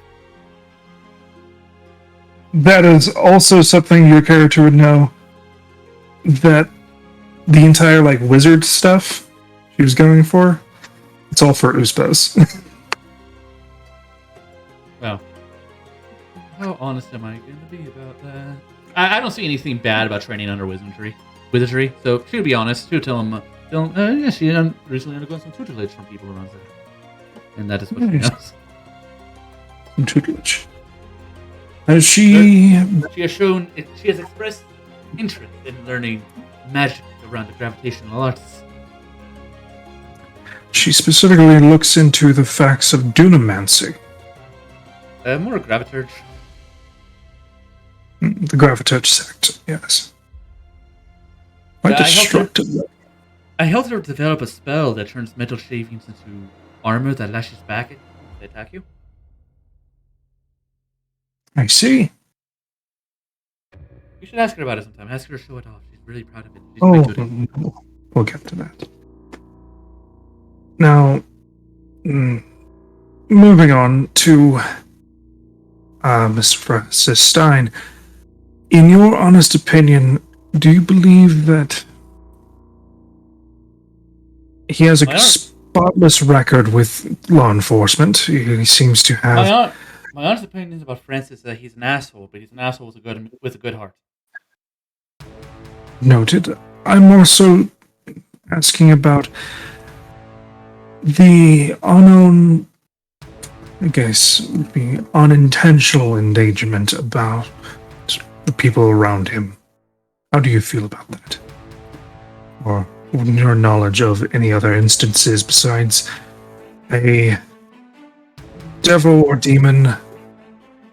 That is also something your character would know. That the entire wizard stuff she was going for, it's all for Uspos. Well, how honest am I going to be about that? I don't see anything bad about training under wizardry. So she'll be honest. She'll tell him, yeah, she recently undergone some tutelage from people around there. And that is what she Nice. knows. Some tutelage. She She has expressed interest in learning magic around the gravitational arts. She specifically looks into the facts of dunamancy. More graviturge. The graviturge sect, yes. Quite I helped her- destructive. I helped her develop a spell that turns metal shavings into armor that lashes back if they attack you. I see. You should ask her about it sometime. Ask her to show it off. She's really proud of it. She's quite good at it. We'll get to that. Now, moving on to Miss Francis Stein. In your honest opinion, do you believe that he has a spotless record with law enforcement? He seems to have... My honest opinion is about Francis that he's an asshole, but he's an asshole with a good heart. Noted. I'm more so asking about the unknown, I guess, the unintentional endangerment about the people around him. How do you feel about that? Or your knowledge of any other instances besides a devil or demon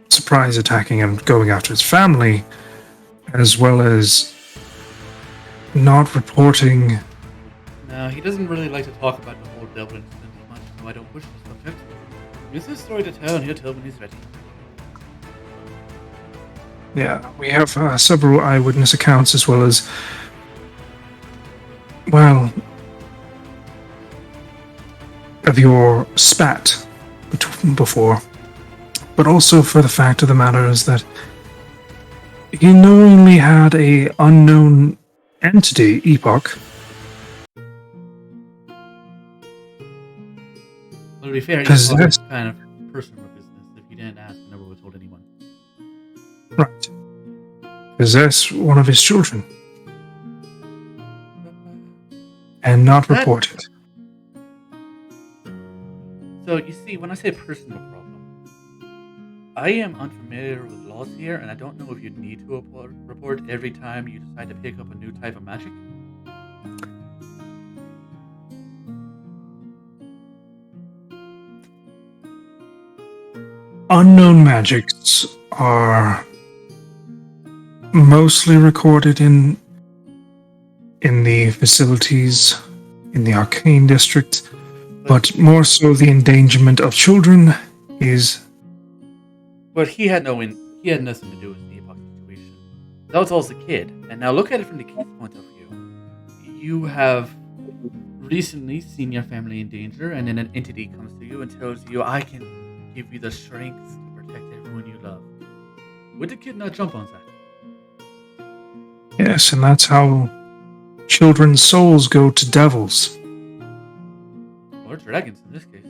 surprise attacking and going after his family, as well as not reporting... No, he doesn't really like to talk about the whole devil incident much, so I don't push the subject. Use his story to tell, and he'll tell when he's ready. Yeah, we have several eyewitness accounts as well as, well, of your spat before, but also for the fact of the matter is that he knowingly had a unknown entity, Epoch. Well, to be fair, he's Possessed. the kind of person with business. If you didn't ask, I never would have told anyone. Right. Possess one of his children and not report it. So, you see, when I say personal problem, I am unfamiliar with laws here, and I don't know if you need to report every time you decide to pick up a new type of magic. Unknown magics are mostly recorded in the facilities in the Arcane District, but more so the endangerment of children is... But he had nothing to do with the Epoch situation. That was also a kid, and now look at it from the kid's point of view. You have recently seen your family in danger, and then an entity comes to you and tells you, I can give you the strength to protect everyone you love. Would the kid not jump on that? Yes, and that's how children's souls go to devils. Or dragons, in this case.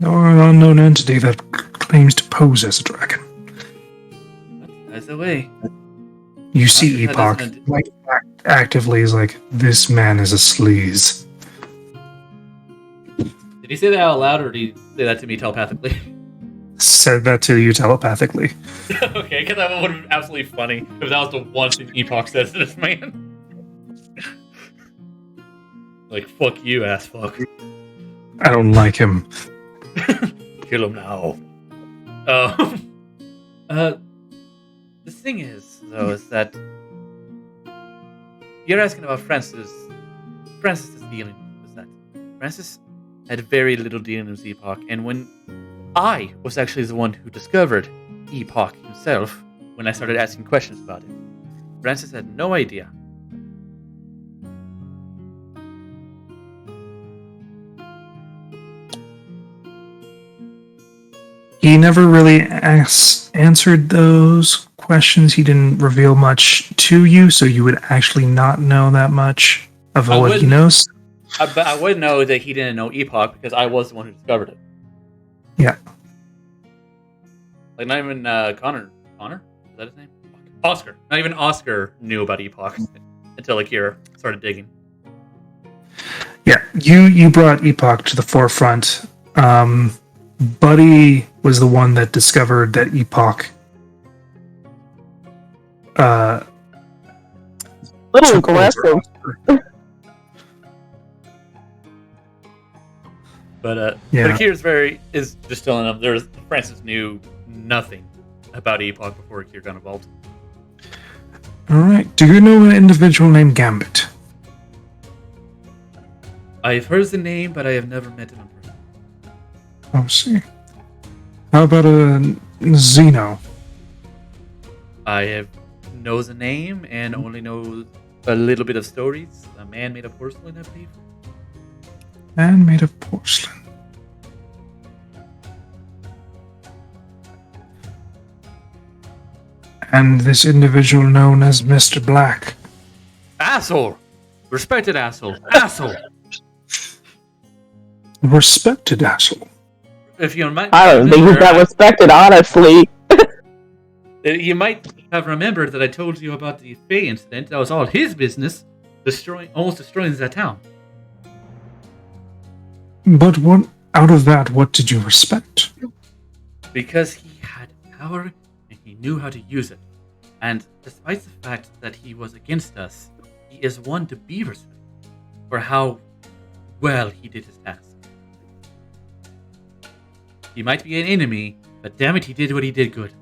Or an unknown entity that claims to pose as a dragon. That's the way. You see That Epoch doesn't- like actively is like, this man is a sleaze. Did he say that out loud, or did he say that to me telepathically? Said that to you telepathically. Okay, because that would have been absolutely funny if that was the one thing Epoch says to this man. Like, fuck you, ass fuck. I don't like him. Kill him now. The thing is, though, is that you're asking about Francis. Francis's dealing with that. Francis had very little dealing with Epoch, and when I was actually the one who discovered Epoch himself, when I started asking questions about it, Francis had no idea. He never really answered those questions. He didn't reveal much to you, so you would actually not know that much of I what he wouldn't- knows. But I would know that he didn't know Epoch because I was the one who discovered it. Yeah. Like, not even Connor. Connor? Is that his name? Fuck. Oscar. Not even Oscar knew about Epoch until Akira started digging. Yeah, you brought Epoch to the forefront. Buddy was the one that discovered that Epoch Little took over aggressive. Oscar. But Yeah. Akira's is just telling him Francis knew nothing about Epoch before Akira got involved. Alright, do you know an individual named Gambit? I've heard the name, but I have never met him in person. Oh, see. How about a Zeno? I know the name and only know a little bit of stories. A man made of porcelain, I believe. Man made of porcelain. And this individual known as Mr. Black. Asshole! Respected asshole. Asshole! Respected asshole. If you might, I don't think he got respected, honestly. You might have remembered that I told you about the Faye incident. That was all his business, almost destroying that town. But what out of that, what did you respect? Because he had power and he knew how to use it. And despite the fact that he was against us, he is one to be respected for how well he did his task. He might be an enemy, but damn it, he did what he did good.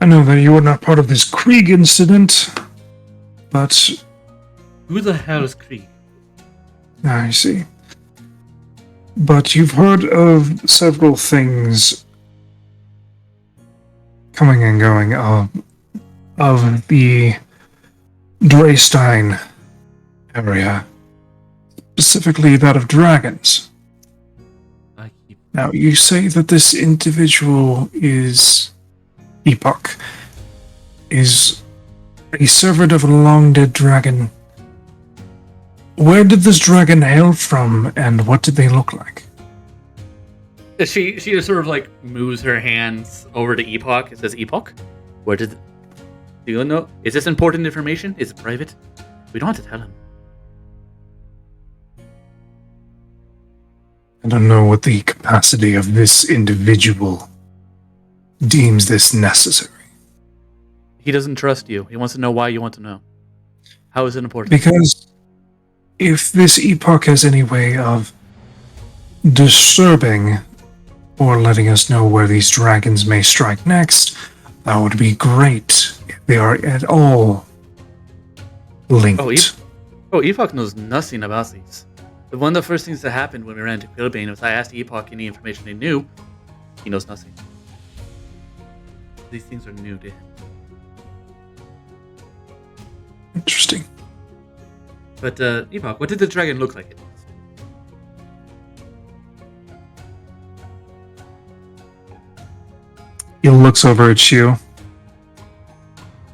I know that you were not part of this Krieg incident, but Who the hell is Krieg? I see. But you've heard of several things coming and going of the Dreystein area, specifically that of dragons. I keep Now, you say that this individual is Epoch, is a servant of a long-dead dragon. Where did this dragon hail from, and what did they look like? She just sort of like moves her hands over to Epoch. It says, Epoch? Do you know? Is this important information? Is it private? We don't have to tell him. I don't know what the capacity of this individual deems this necessary. He doesn't trust you. He wants to know why you want to know. How is it important? Because if this Epoch has any way of disturbing or letting us know where these dragons may strike next, that would be great if they are at all linked. Epoch knows nothing about these. One of the first things that happened when we ran into Quillbane was I asked Epoch any information they knew. He knows nothing. These things are new to him. Interesting. But, Epoch, what did the dragon look like? He looks over at you.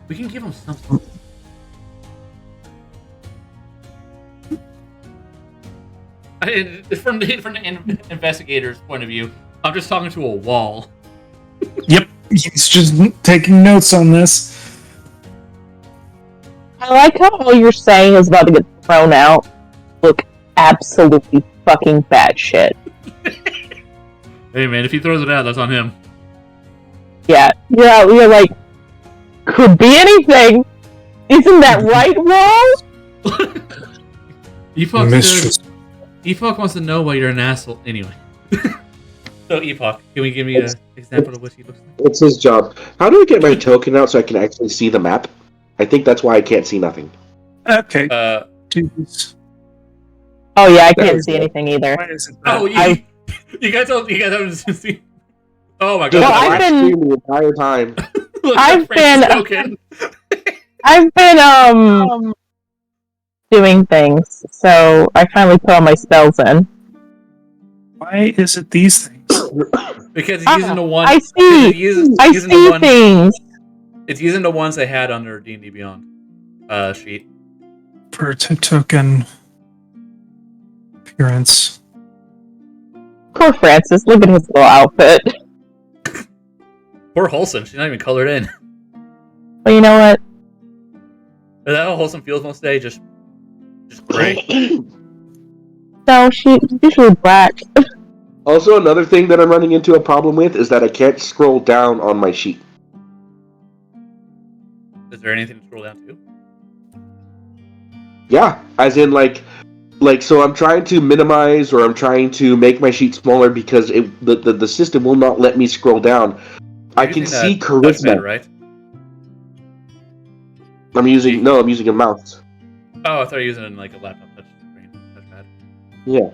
We can give him something. From the investigator's point of view, I'm just talking to a wall. Yep, he's just taking notes on this. I like how all you're saying is about to get thrown out. Look absolutely fucking batshit. Hey man, if he throws it out, that's on him. Yeah, you're like, could be anything. Isn't that right, Wall? Epoch wants to know why you're an asshole. Anyway. So Epoch, can we give me an example of what he looks like? It's his job. How do I get my token out so I can actually see the map? I think that's why I can't see nothing. Okay. Oh yeah, I can't see anything either. Why is it Oh, that? you guys haven't seen. Oh my god! Just Well, watch stream the entire time. Look, I've Frank's been- token. I've been doing things, so I finally put all my spells in. Why is it these things? Because he's using the one. I see. I using the see one. things. It's using the ones they had on their D&D Beyond sheet. For token appearance. Cool. Poor Francis, look at his little outfit. Poor Wholesome, she's not even colored in. But you know what? Is that how Wholesome feels most days? Just gray. No, she's usually black. Also, another thing that I'm running into a problem with is that I can't scroll down on my sheet. Is there anything to scroll down to? Yeah, as in so I'm trying to minimize or I'm trying to make my sheet smaller because the system will not let me scroll down. I can see charisma. Touchpad, right? I'm using a mouse. Oh, I thought you were using it in like a laptop touchpad. Yeah.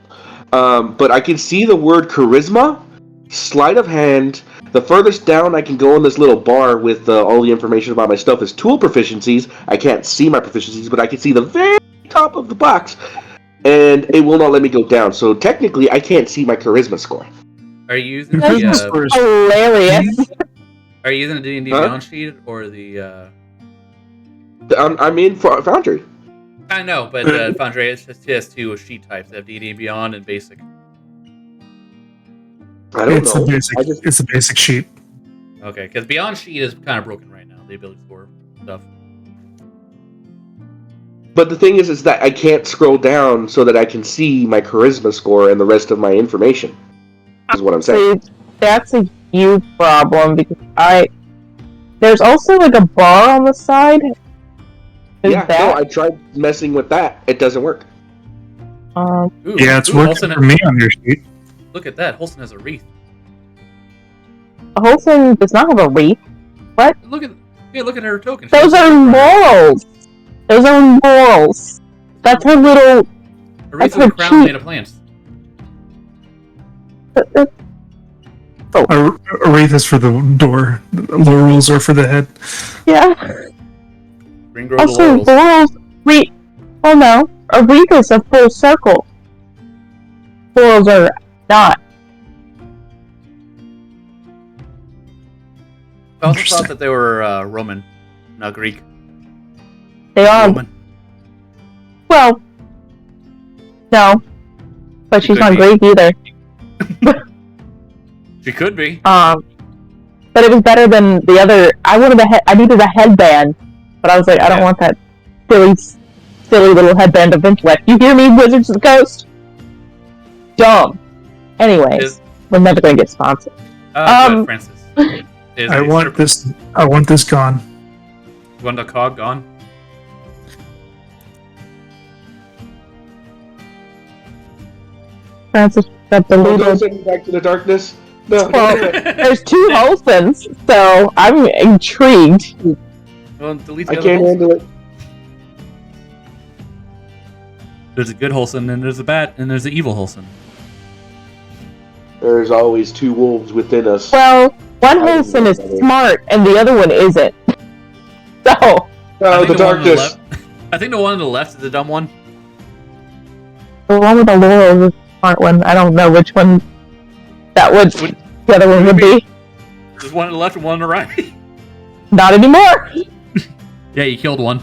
But I can see the word charisma, sleight of hand. The furthest down I can go in this little bar with all the information about my stuff is tool proficiencies. I can't see my proficiencies, but I can see the very top of the box, and it will not let me go down. So technically, I can't see my charisma score. Are you using That's the hilarious. Are you using the D&D Beyond sheet or the? I'm in Foundry. I know, but Foundry has two sheet types. They have D&D Beyond and Basic. I don't know. It's a basic sheet. Okay, because Beyond sheet is kind of broken right now. The ability for stuff. But the thing is that I can't scroll down so that I can see my charisma score and the rest of my information. Is what I'm saying. That's a huge problem because there's also like a bar on the side. I tried messing with that. It doesn't work. It's working for me on your sheet. Look at that. Holston has a wreath. Holston does not have a wreath. What? Look at her token. Those are morals. Those are morals. That's her little. A wreath with a crown made of plants. A wreath is for the door. Laurels are for the head. Yeah. Green grow Also, laurels. laurels. Wait. Oh no. A wreath is a full circle. Laurels are not. I also thought that they were Roman, not Greek. They are. Roman. Well, no. But she's not Greek either. She could be. But it was better than the other. I needed a headband, but I was like, I don't want that silly little headband of intellect. You hear me, Wizards of the Coast? Dumb. Anyways, we're never gonna get sponsored. Good, Francis. I want this gone. You want the cog gone? Francis got deleted. Back to the darkness. No. Well, there's two Holstons, so I'm intrigued. Well, delete the I other can't Holston. handle it. There's a good Holston, and there's a bad, and there's the evil Holston. There's always two wolves within us. Well, one Holston is smart, and the other one isn't. So. Oh, the darkness. I think the one on the left is the dumb one. The one with the laurels is the smart one. I don't know which one the other one would be. There's one on the left and one on the right. Not anymore. Yeah, you killed one.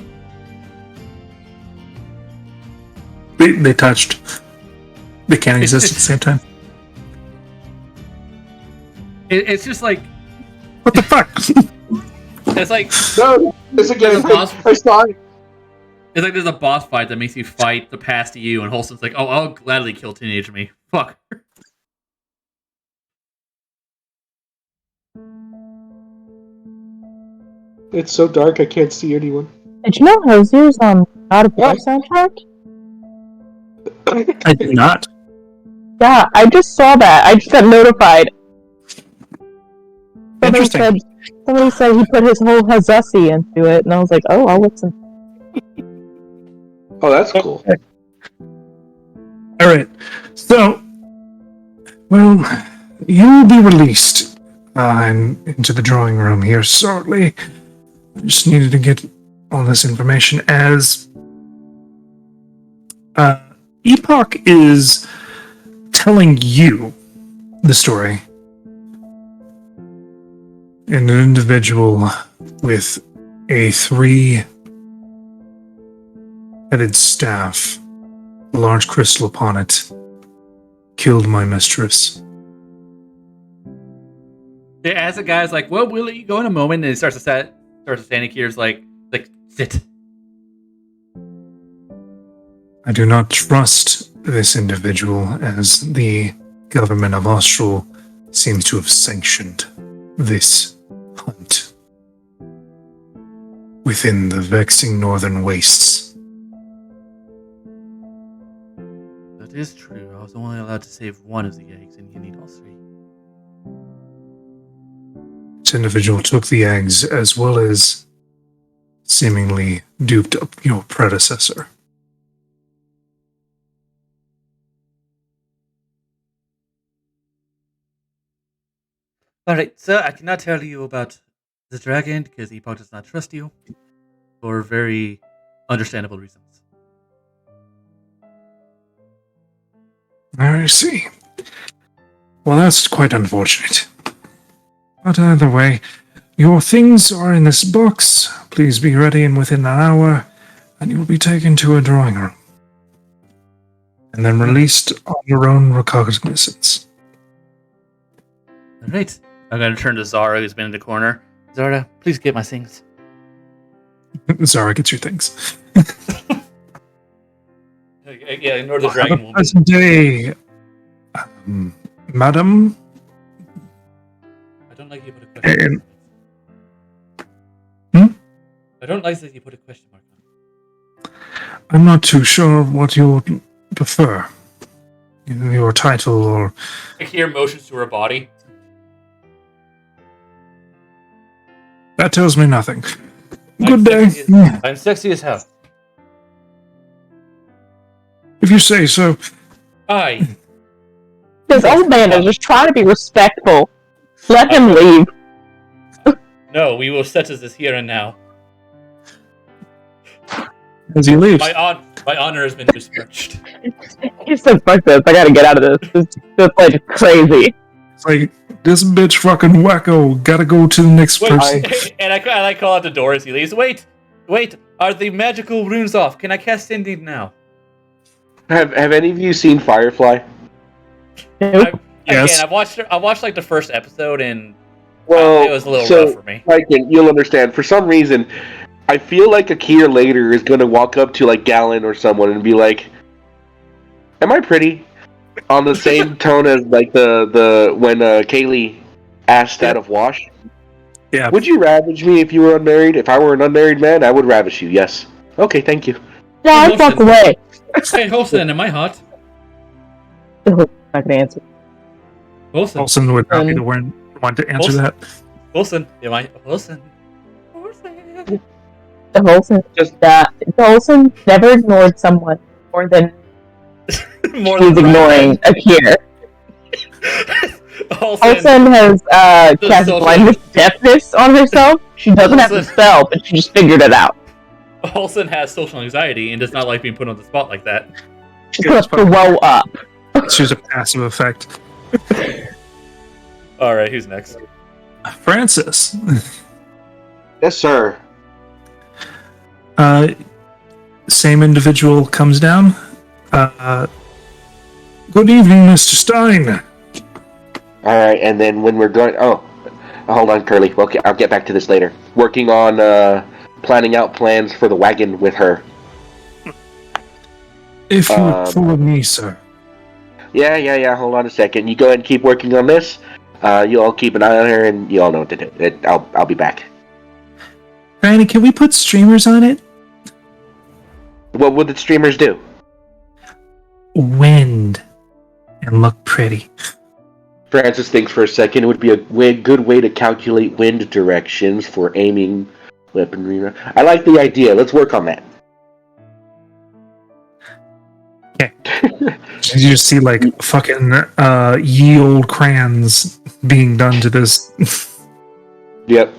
They touched. They can't exist at the same time. It's just like... What the fuck? It's like... No, this again. I saw it. It's like there's a boss fight that makes you fight the pass to you, and Holston's like, oh, I'll gladly kill teenage me. Fuck. It's so dark I can't see anyone. Did you know Hosier's on God of War soundtrack? I did not. Yeah, I just saw that. I just got notified. Interesting. Somebody said he put his whole Hazussi into it, and I was like, oh, I'll listen. Oh, that's cool. Alright. So, well, you'll be released into the drawing room here shortly. I just needed to get all this information as Epoch is telling you the story. And an individual with a 3-headed staff, a large crystal upon it, killed my mistress As the guy's like, well, we'll let you go in a moment, and he starts to standing here, like, sit. I do not trust this individual, as the government of Austral seems to have sanctioned this hunt within the vexing northern wastes. That is true. I was only allowed to save one of the eggs, and you need all three. This individual took the eggs as well as seemingly duped up your predecessor. Alright, sir, I cannot tell you about the dragon because Epoch does not trust you for very understandable reasons. I see. Well, that's quite unfortunate. But either way, your things are in this box. Please be ready in within an hour, and you will be taken to a drawing room. And then released on your own recognizance. Alright, I'm going to turn to Zara, who's been in the corner. Zara, please get my things. Zara gets your things. Yeah, ignore the Have dragon a woman. pleasant day, madam. I don't like you put a question And I don't like that you put a question mark on. I'm not too sure what you prefer. Your title or... I hear motions to her body. That tells me nothing. I'm Good day. sexy as- I'm sexy as hell. If you say so. Aye. This old man is just trying to be respectful. Let him leave. No, we will settle this here and now. As he leaves. My honor has been besmirched. He said, fuck this, I gotta get out of this. This place is crazy. It's like, this bitch fucking wacko. Gotta go to the next person. And I call out the door as he leaves. Wait, are the magical runes off? Can I cast Sending now? Have any of you seen Firefly? Nope. Yes. Again, I watched like the first episode, and Well, it was a little so, rough for me. Like, you'll understand. For some reason, I feel like Akira later is going to walk up to like Galen or someone and be like, "Am I pretty?" On the same tone as like the when Kaylee asked that of Wash. Yeah. Would you ravage me if you were unmarried? If I were an unmarried man, I would ravish you. Yes. Okay, thank you. No, I fuck away. Hey, Holston, am I hot? Not gonna answer. Holston, Olsen would not be the one to answer Olsen. that. Holston, am I Holston? Olsen never ignored someone more than More he's than ignoring Akira. Olsen has cast social- blindness deafness on herself. She doesn't have to Olsen- spell, but she just figured it out. Holston has social anxiety and does not like being put on the spot like that. She's gonna throw up. It's just a passive effect. All right, who's next? Francis. Yes, sir. Same individual comes down. Good evening, Mr. Stein. All right, and then when we're going, hold on, Curly. Okay, I'll get back to this later. Working on planning out plans for the wagon with her. If you would follow me, sir. Yeah. Hold on a second. You go ahead and keep working on this. You all keep an eye on her, and you all know what to do. I'll be back. Granny, can we put streamers on it? What would the streamers do? Wind. And look pretty. Francis thinks for a second. It would be a good way to calculate wind directions for aiming weaponry. I like the idea. Let's work on that. Okay. You just see like fucking ye old crayons being done to this. Yep.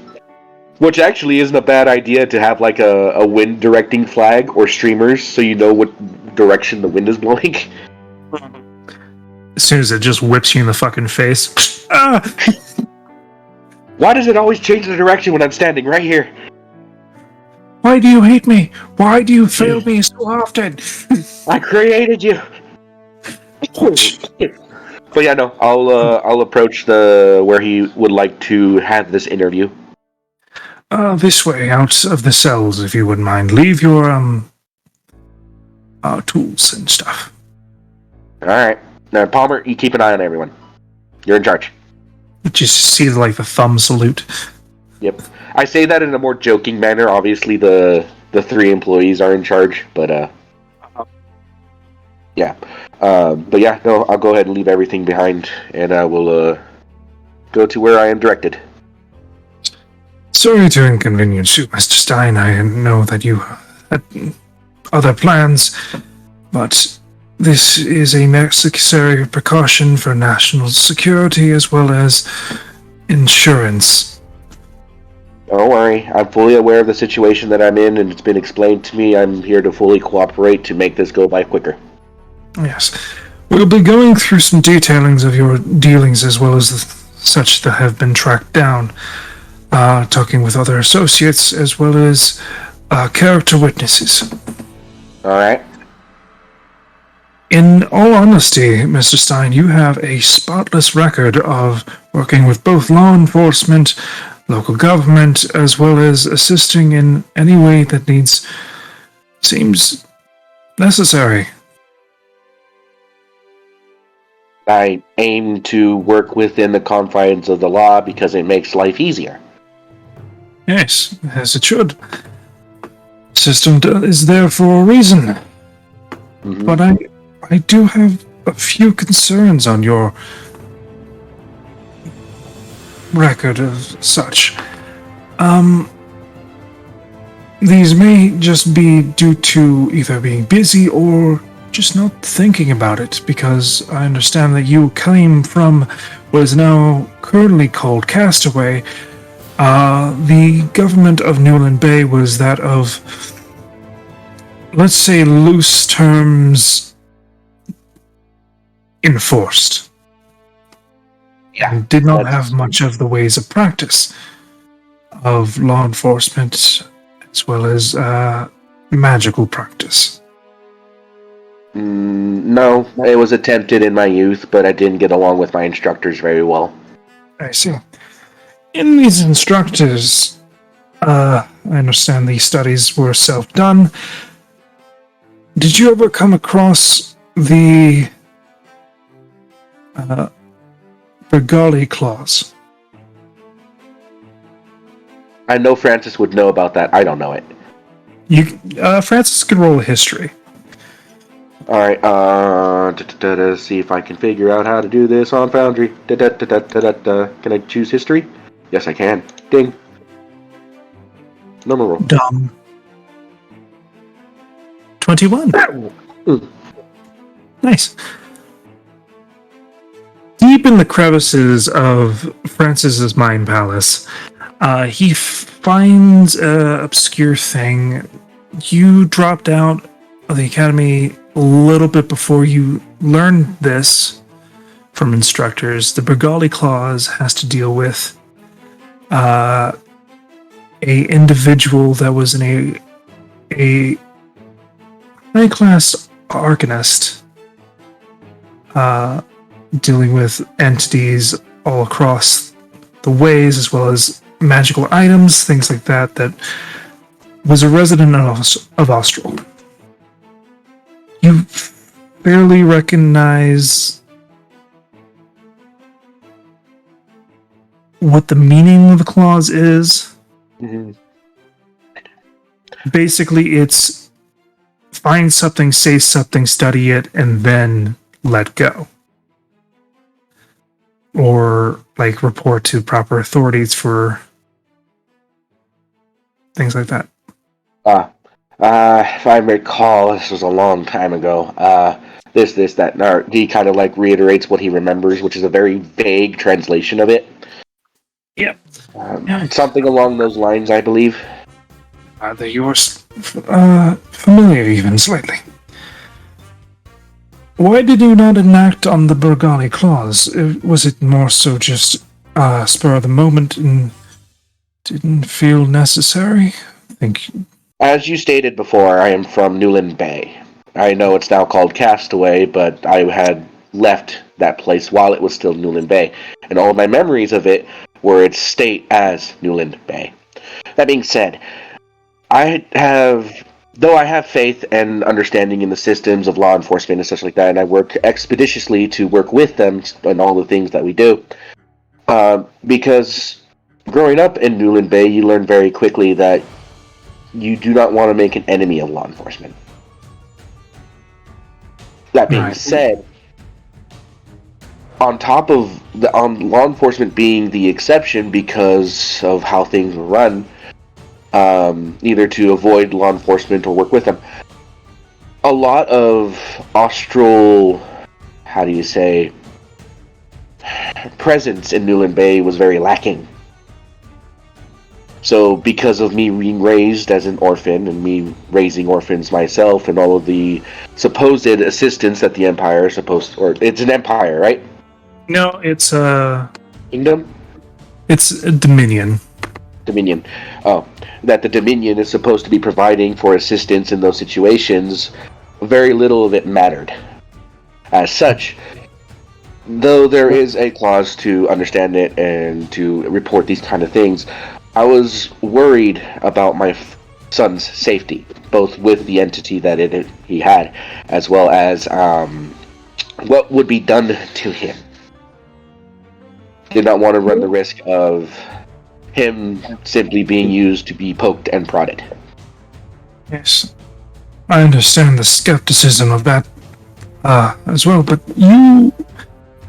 Which actually isn't a bad idea to have like a wind directing flag or streamers so you know what direction the wind is blowing. As soon as it just whips you in the fucking face. Ah! Why does it always change the direction when I'm standing right here? Why do you hate me? Why do you fail me so often? I created you. But yeah, no, I'll approach the where he would like to have this interview. This way, out of the cells, if you wouldn't mind. Leave your tools and stuff. All right. Now, Palmer, you keep an eye on everyone. You're in charge. Just see like the thumb salute. Yep. I say that in a more joking manner. Obviously, the 3 employees are in charge, but yeah. But yeah, no, I'll go ahead and leave everything behind, and I will go to where I am directed. Sorry to inconvenience you, Mr. Stein. I know that you had other plans, but this is a necessary precaution for national security as well as insurance. Don't worry, I'm fully aware of the situation that I'm in, and it's been explained to me. I'm here to fully cooperate to make this go by quicker. Yes. We'll be going through some detailings of your dealings as well as such that have been tracked down. Talking with other associates as well as character witnesses. Alright. In all honesty, Mr. Stein, you have a spotless record of working with both law enforcement, local government, as well as assisting in any way that seems necessary. I aim to work within the confines of the law because it makes life easier. Yes, as it should. System is there for a reason. Mm-hmm. But I do have a few concerns on your record of such. These may just be due to either being busy or just not thinking about it, because I understand that you came from what is now currently called Castaway. The government of Newland Bay was that of, let's say, loose terms, enforced. Yeah, and did not have much of the ways of practice of law enforcement as well as magical practice. No, it was attempted in my youth, but I didn't get along with my instructors very well. I see. In these instructors, I understand these studies were self-done. Did you ever come across the Bergali clause? I know Francis would know about that. I don't know it. Francis can roll a history. Alright, see if I can figure out how to do this on Foundry. Can I choose history? Yes, I can. Ding. Normal roll. Dumb. 21. Nice. Deep in the crevices of Francis's mind palace, he finds an obscure thing. You dropped out of the academy a little bit before you learned this from instructors. The Bergali clause has to deal with a individual that was a high-class arcanist, dealing with entities all across the ways, as well as magical items, things like that, that was a resident of Austral. You barely recognize what the meaning of the clause is. Mm-hmm. Basically, it's find something, say something, study it, and then let go. Or, like, report to proper authorities for things like that. If I recall, this was a long time ago. This, that. He kind of like reiterates what he remembers, which is a very vague translation of it. Yep. Something along those lines, I believe. They're yours. Familiar, even slightly. Why did you not enact on the Bergali clause? Was it more so just spur of the moment and didn't feel necessary? I think. As you stated before, I am from Newland Bay. I know it's now called Castaway, but I had left that place while it was still Newland Bay. And all of my memories of it were its state as Newland Bay. That being said, though I have faith and understanding in the systems of law enforcement and such like that, and I work expeditiously to work with them and all the things that we do, because growing up in Newland Bay, you learn very quickly that you do not want to make an enemy of law enforcement. That being said, on top of law enforcement being the exception because of how things run, either to avoid law enforcement or work with them, a lot of austral, presence in Newland Bay was very lacking. So because of me being raised as an orphan and me raising orphans myself and all of the supposed assistance that the Empire is it's an empire, right? No, it's a kingdom? It's a Dominion. Dominion. Oh, that the Dominion is supposed to be providing for assistance in those situations, very little of it mattered. As such, though there is a clause to understand it and to report these kind of things, I was worried about my son's safety, both with the entity that he had, as well as what would be done to him. Did not want to run the risk of him simply being used to be poked and prodded. Yes, I understand the skepticism of that as well, but you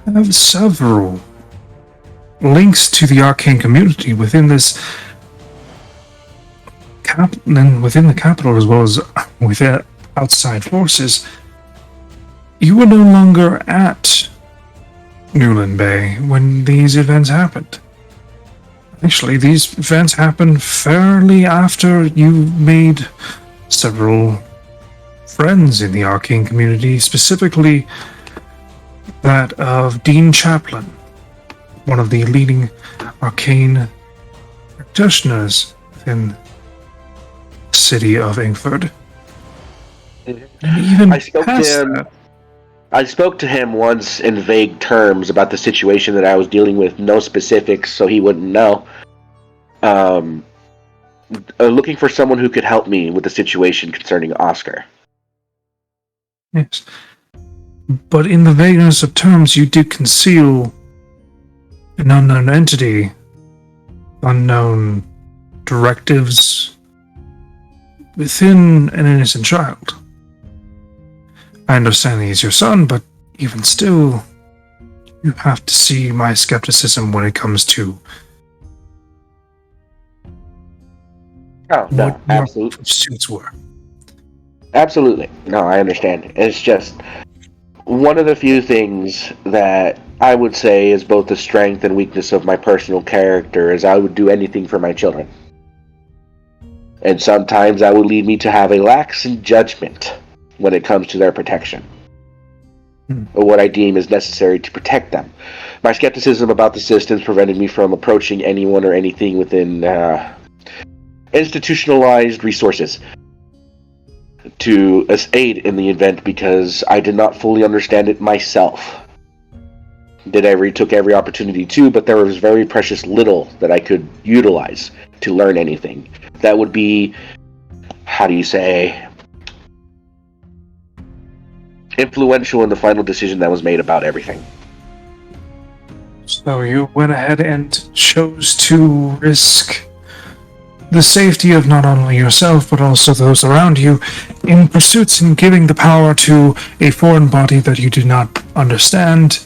have several links to the arcane community within this and within the capital, as well as with outside forces. You were no longer at Newland Bay when these events happened. Actually, these events happened fairly after you made several friends in the arcane community, specifically that of Dean Chaplin, one of the leading arcane practitioners within the city of Ingford. Even I spoke to him once in vague terms about the situation that I was dealing with, no specifics, so he wouldn't know. Looking for someone who could help me with the situation concerning Oscar. Yes. But in the vagueness of terms, you did conceal an unknown entity, unknown directives within an innocent child. I understand he's your son, but even still, you have to see my skepticism when it comes to what your pursuits were. Absolutely. No, I understand. It's just one of the few things that I would say is both the strength and weakness of my personal character is I would do anything for my children. And sometimes that would lead me to have a lax in judgment when it comes to their protection. Or what I deem is necessary to protect them. My skepticism about the systems prevented me from approaching anyone or anything within institutionalized resources to aid in the event because I did not fully understand it myself. Took every opportunity to, but there was very precious little that I could utilize to learn anything. That would be, influential in the final decision that was made about everything. So you went ahead and chose to risk the safety of not only yourself, but also those around you in pursuits and giving the power to a foreign body that you do not understand,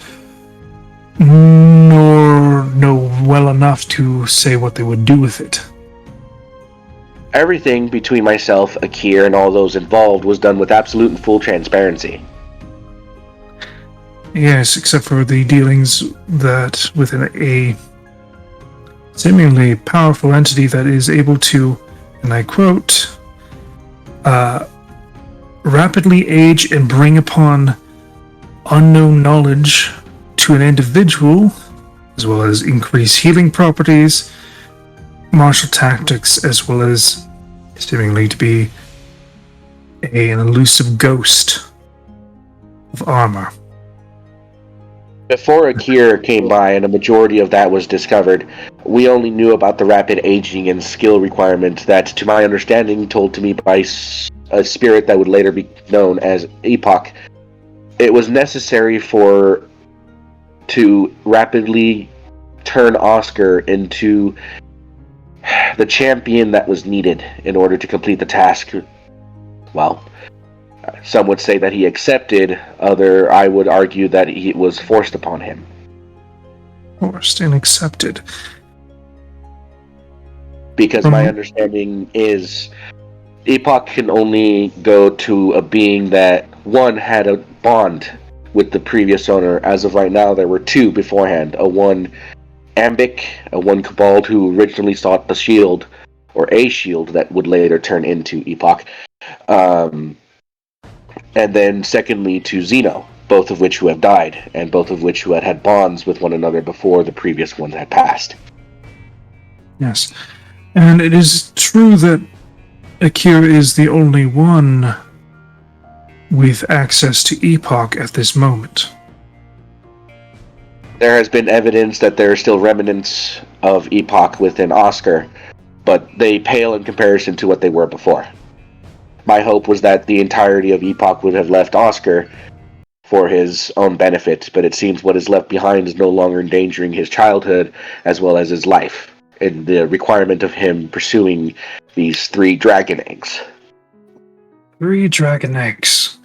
nor know well enough to say what they would do with it. Everything between myself, Akir, and all those involved was done with absolute and full transparency. Yes, except for the dealings that within a seemingly powerful entity that is able to, and I quote, rapidly age and bring upon unknown knowledge to an individual, as well as increase healing properties, martial tactics, as well as seemingly to be an elusive ghost of armor. Before Akir came by and a majority of that was discovered, we only knew about the rapid aging and skill requirement that, to my understanding, told to me by a spirit that would later be known as Epoch. It was necessary to rapidly turn Oscar into the champion that was needed in order to complete the task. Well, some would say that he accepted, I would argue that it was forced upon him. Forced and accepted. Because my understanding is Epoch can only go to a being that, one, had a bond with the previous owner. As of right now, there were two beforehand. A one Ambic, a one Cabal who originally sought the shield, or a shield that would later turn into Epoch. And then secondly to Xeno, both of which who have died, and both of which who had bonds with one another before the previous ones had passed. Yes. And it is true that Akira is the only one with access to Epoch at this moment. There has been evidence that there are still remnants of Epoch within Oscar, but they pale in comparison to what they were before. My hope was that the entirety of Epoch would have left Oscar for his own benefit, but it seems what is left behind is no longer endangering his childhood as well as his life, and the requirement of him pursuing these 3 dragon eggs. 3 dragon eggs.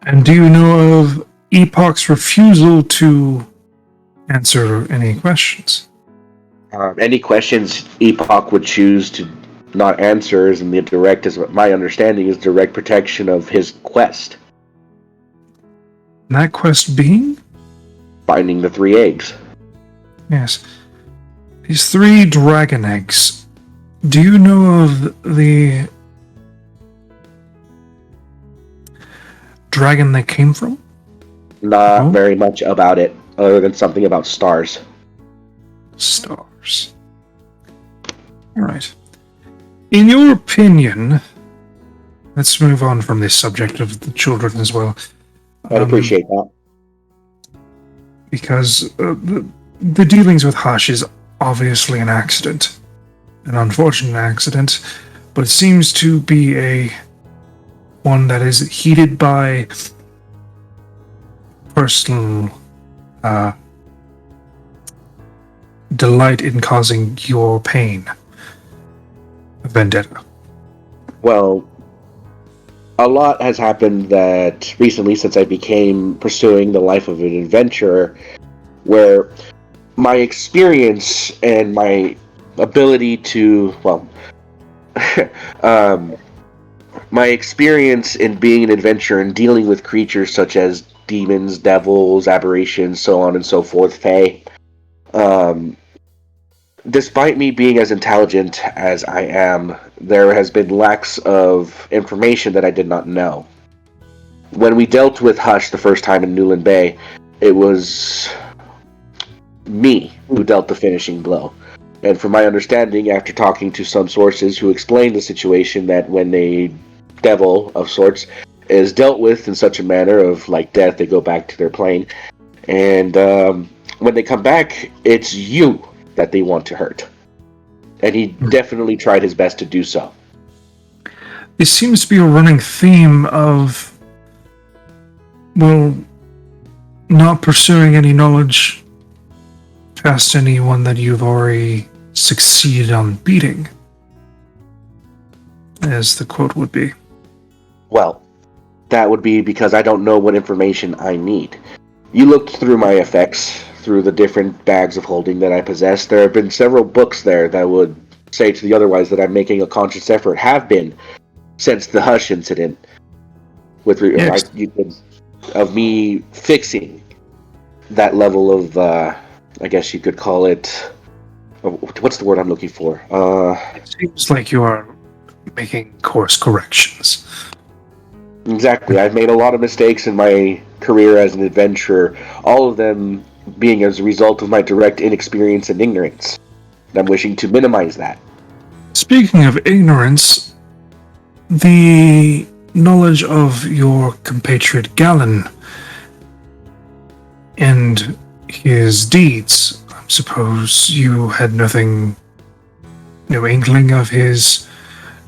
And do you know of Epoch's refusal to answer any questions? Any questions Epoch would choose to not answer is in the direct, as my understanding is, direct protection of his quest. And that quest being? Finding the 3 eggs. Yes. These 3 dragon eggs. Do you know of the dragon they came from? Not very much about it, other than something about stars. Stars. Alright. In your opinion, let's move on from this subject of the children as well. I'd appreciate that. Because the dealings with Hush is obviously an accident. An unfortunate accident, but it seems to be one that is heated by personal delight in causing your pain. A vendetta. Well, a lot has happened that recently since I became pursuing the life of an adventurer, where my experience and my ability to, my experience in being an adventurer and dealing with creatures such as demons, devils, aberrations, so on and so forth, fae, despite me being as intelligent as I am, there has been lacks of information that I did not know. When we dealt with Hush the first time in Newland Bay, it was me who dealt the finishing blow. And from my understanding, after talking to some sources who explained the situation, that when a devil of sorts is dealt with in such a manner of like death, they go back to their plane. And when they come back, it's you that they want to hurt. And he definitely tried his best to do so. It seems to be a running theme of, not pursuing any knowledge past anyone that you've already succeeded on beating, as the quote would be. Well, that would be because I don't know what information I need. You looked through my effects, through the different bags of holding that I possess. There have been several books there that would say to the otherwise that I'm making a conscious effort, have been, since the Hush incident, of me fixing that level of, I guess you could call it, what's the word I'm looking for? It seems like you are making course corrections. Exactly. I've made a lot of mistakes in my career as an adventurer, all of them being as a result of my direct inexperience and ignorance. And I'm wishing to minimize that. Speaking of ignorance, the knowledge of your compatriot Galen and his deeds, I suppose you had no inkling of his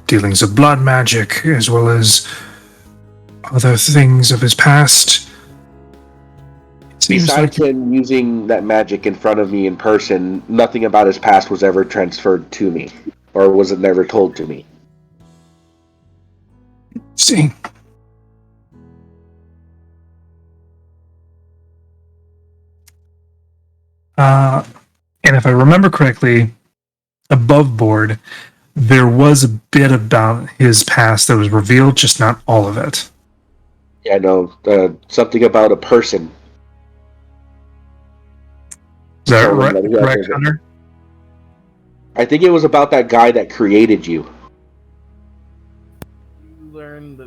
dealings of blood magic, as well as other things of his past. It seems Besides like him using that magic in front of me in person, nothing about his past was ever transferred to me, or was it never told to me. see. And if I remember correctly, above board, there was a bit about his past that was revealed, just not all of it. Yeah, no, something about a person. Is that Told him right, that he had correct, to- Hunter? I think it was about that guy that created you. You learn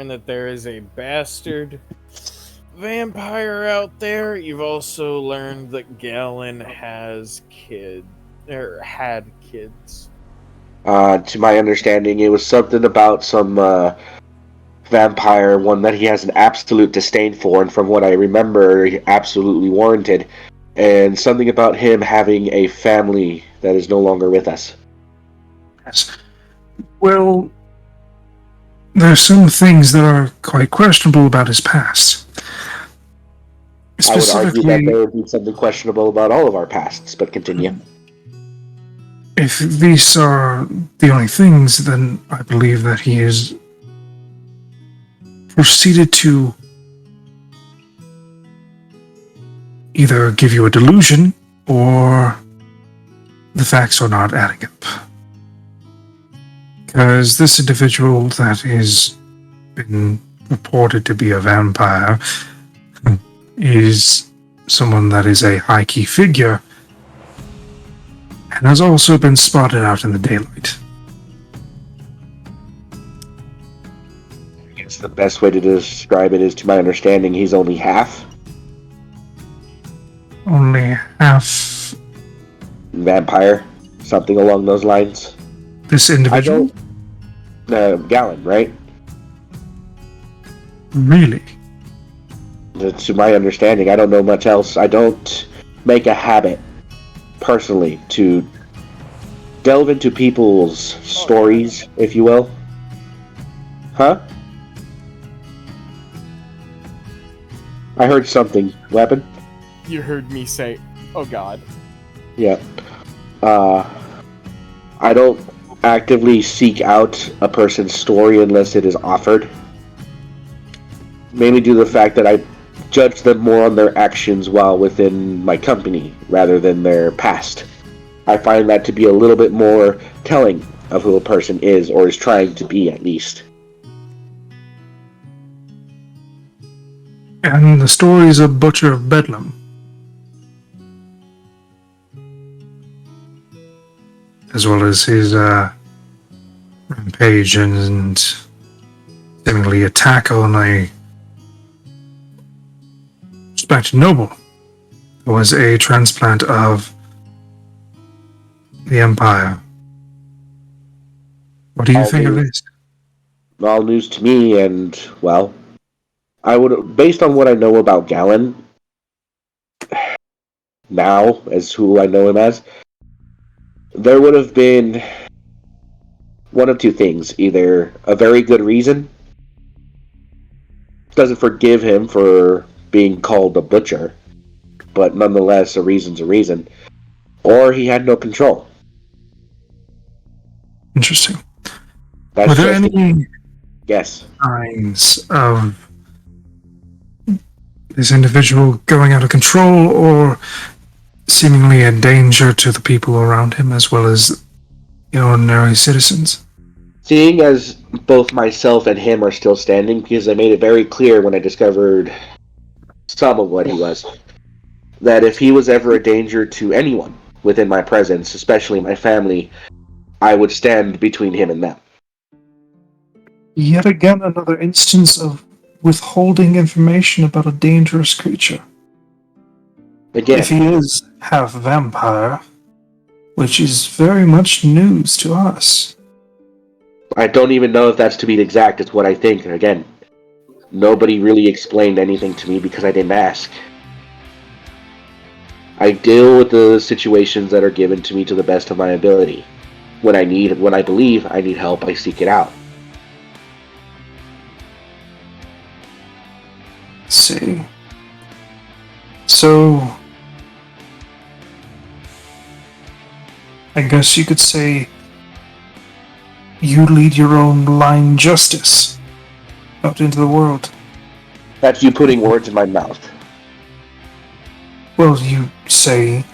that there is a bastard vampire out there. You've also learned that Galen has had kids. To my understanding, it was something about some vampire, one that he has an absolute disdain for, and from what I remember, he absolutely warranted. And something about him having a family that is no longer with us. Yes. Well, there's some things that are quite questionable about his past. I would argue that Specifically, there would be something questionable about all of our pasts, but continue. if these are the only things, then I believe that he is proceeded to either give you a delusion or the facts are not adding up. Because this individual that is been reported to be a vampire is someone that is a high key figure and has also been spotted out in the daylight. I guess the best way to describe it is, to my understanding, he's only half Only half vampire, something along those lines. this individual? Galen, right? Really? To my understanding, I don't know much else. I don't make a habit, personally, to delve into people's stories, if you will. Huh? I heard something. Weapon? You heard me say, "Oh God." Yeah. I don't actively seek out a person's story unless it is offered. Mainly due to the fact that I judge them more on their actions while within my company rather than their past. I find that to be a little bit more telling of who a person is, or is trying to be at least. And the stories of Butcher of Bedlam. As well as his rampage and seemingly attack on a respected noble who was a transplant of the Empire. What do you think of this? All news to me, and, well, I would, based on what I know about Galen, now, as who I know him as, there would have been one of two things. Either a very good reason, doesn't forgive him for being called a butcher, but nonetheless, a reason's a reason, or he had no control. Interesting. That's Were there just any yes. signs of this individual going out of control or seemingly a danger to the people around him as well as the ordinary citizens? Seeing as both myself and him are still standing, because I made it very clear when I discovered some of what he was, that if he was ever a danger to anyone within my presence, especially my family, I would stand between him and them. Yet again, another instance of withholding information about a dangerous creature. Again, If he is half vampire, which is very much news to us. I don't even know if that's to be exact. It's what I think. Again, nobody really explained anything to me because I didn't ask. I deal with the situations that are given to me to the best of my ability. When I believe I need help, I seek it out. See. So, I guess you could say you lead your own blind justice out into the world. That's you putting words in my mouth. Well, you say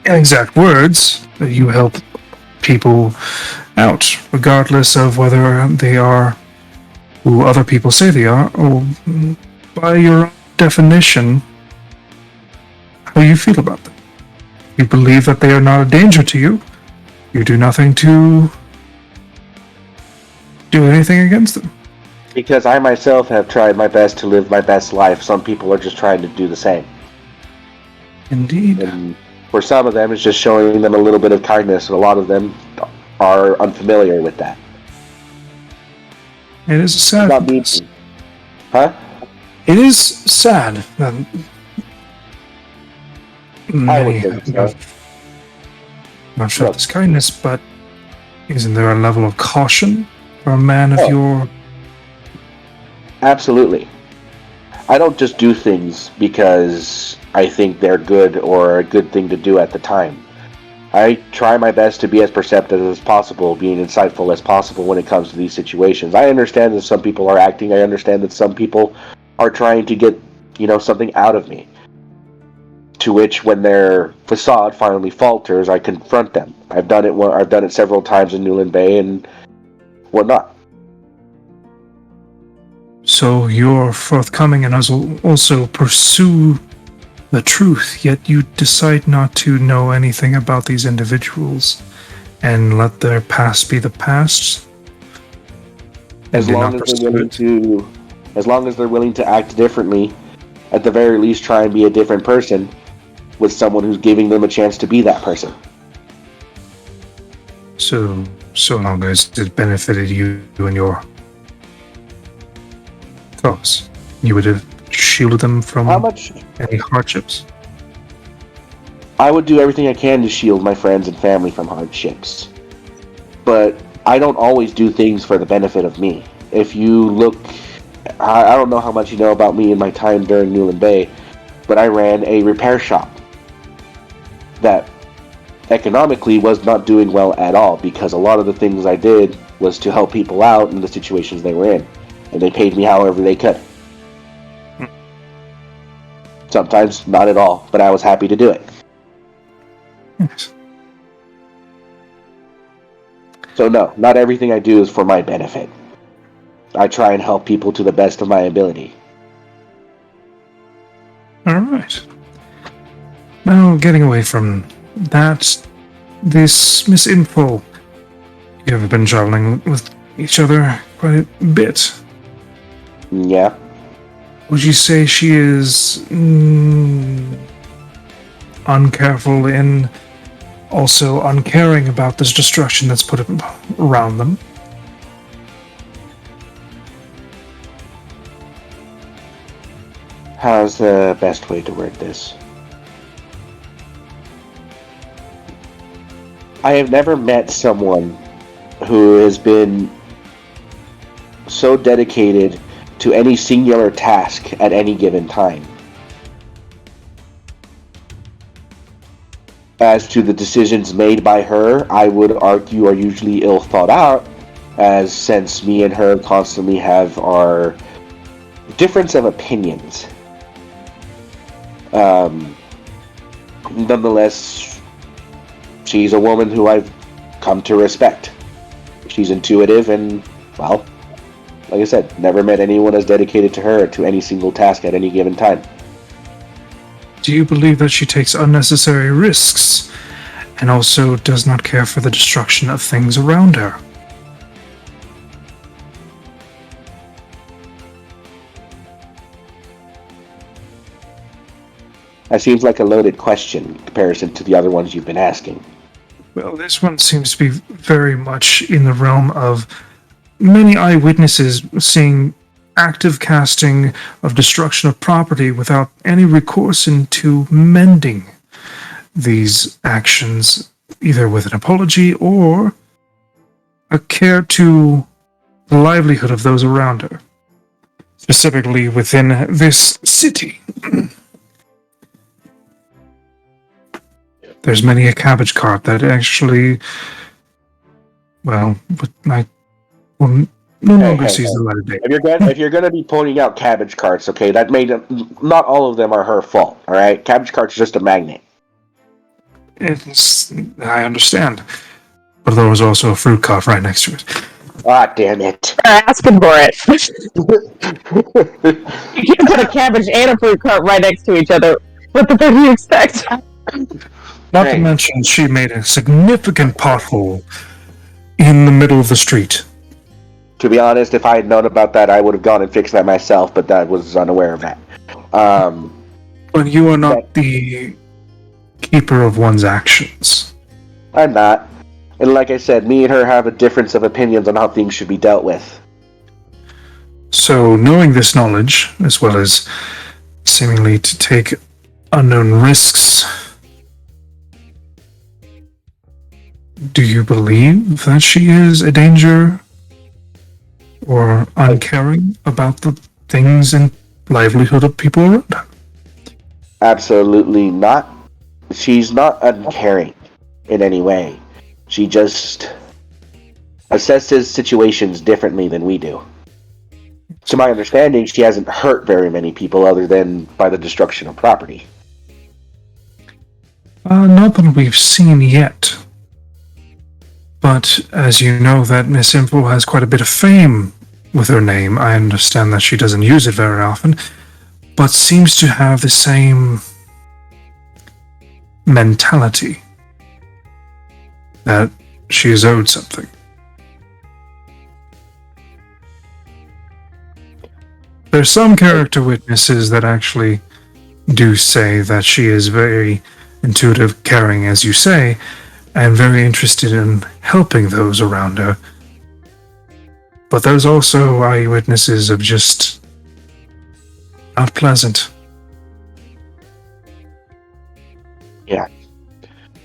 in exact words that you help people out, regardless of whether they are who other people say they are, or by your definition, how you feel about them. You believe that they are not a danger to you. You do nothing to do anything against them. Because I myself have tried my best to live my best life. Some people are just trying to do the same. Indeed. And for some of them, it's just showing them a little bit of kindness, and a lot of them are unfamiliar with that. It is sad. Not me. Huh? It is sad that many think have so. not shown this kindness, but isn't there a level of caution for a man of your... Absolutely. I don't just do things because I think they're good or a good thing to do at the time. I try my best to be as perceptive as possible, being insightful as possible when it comes to these situations. I understand that some people are acting. I understand that some people are trying to get, something out of me. To which, when their facade finally falters, I confront them. I've done it several times in Newland Bay and whatnot. So you're forthcoming and also pursue the truth, yet you decide not to know anything about these individuals and let their past be the past. As long as they're willing to act differently, at the very least try and be a different person with someone who's giving them a chance to be that person. So long as it benefited you and your cause, you would have shielded them from any hardships? I would do everything I can to shield my friends and family from hardships. But I don't always do things for the benefit of me. If you look, I don't know how much you know about me in my time during Newland Bay, but I ran a repair shop that economically was not doing well at all, because a lot of the things I did was to help people out in the situations they were in, and they paid me however they could. Sometimes not at all, but I was happy to do it. Yes. So no, not everything I do is for my benefit. I try and help people to the best of my ability. Alright. Now, getting away from that, this misinfo, you have been traveling with each other quite a bit. Yeah. Would you say she is uncareful and also uncaring about this destruction that's put around them? How's the best way to word this? I have never met someone who has been so dedicated to any singular task at any given time. As to the decisions made by her, I would argue are usually ill thought out, as since me and her constantly have our difference of opinions. Nonetheless, she's a woman who I've come to respect. She's intuitive and, well, like I said, never met anyone as dedicated to her to any single task at any given time. Do you believe that she takes unnecessary risks and also does not care for the destruction of things around her? That seems like a loaded question in comparison to the other ones you've been asking. Well, this one seems to be very much in the realm of many eyewitnesses seeing active casting of destruction of property without any recourse into mending these actions, either with an apology or a care to the livelihood of those around her, specifically within this city. There's many a cabbage cart that actually, well, no longer sees the light of day. If you're gonna be pointing out cabbage carts, okay, that made not all of them are her fault. All right, cabbage cart's just a magnet. I understand, but there was also a fruit cart right next to it. Ah, damn it! They're asking for it. You can't put a cabbage and a fruit cart right next to each other. What the fuck do you expect? Not to mention, she made a significant pothole in the middle of the street. To be honest, if I had known about that, I would have gone and fixed that myself, but I was unaware of that. But you are not the keeper of one's actions. I'm not. And like I said, me and her have a difference of opinions on how things should be dealt with. So, knowing this knowledge, as well as seemingly to take unknown risks, do you believe that she is a danger or uncaring about the things and livelihood of people around her? Absolutely not. She's not uncaring in any way. She just assesses situations differently than we do. To my understanding, she hasn't hurt very many people other than by the destruction of property. Not that we've seen yet. But as you know, that Miss Info has quite a bit of fame with her name. I understand that she doesn't use it very often, but seems to have the same mentality that she is owed something. There's some character witnesses that actually do say that she is very intuitive, caring, as you say, and very interested in helping those around her. But there's also eyewitnesses of just not pleasant. Yeah.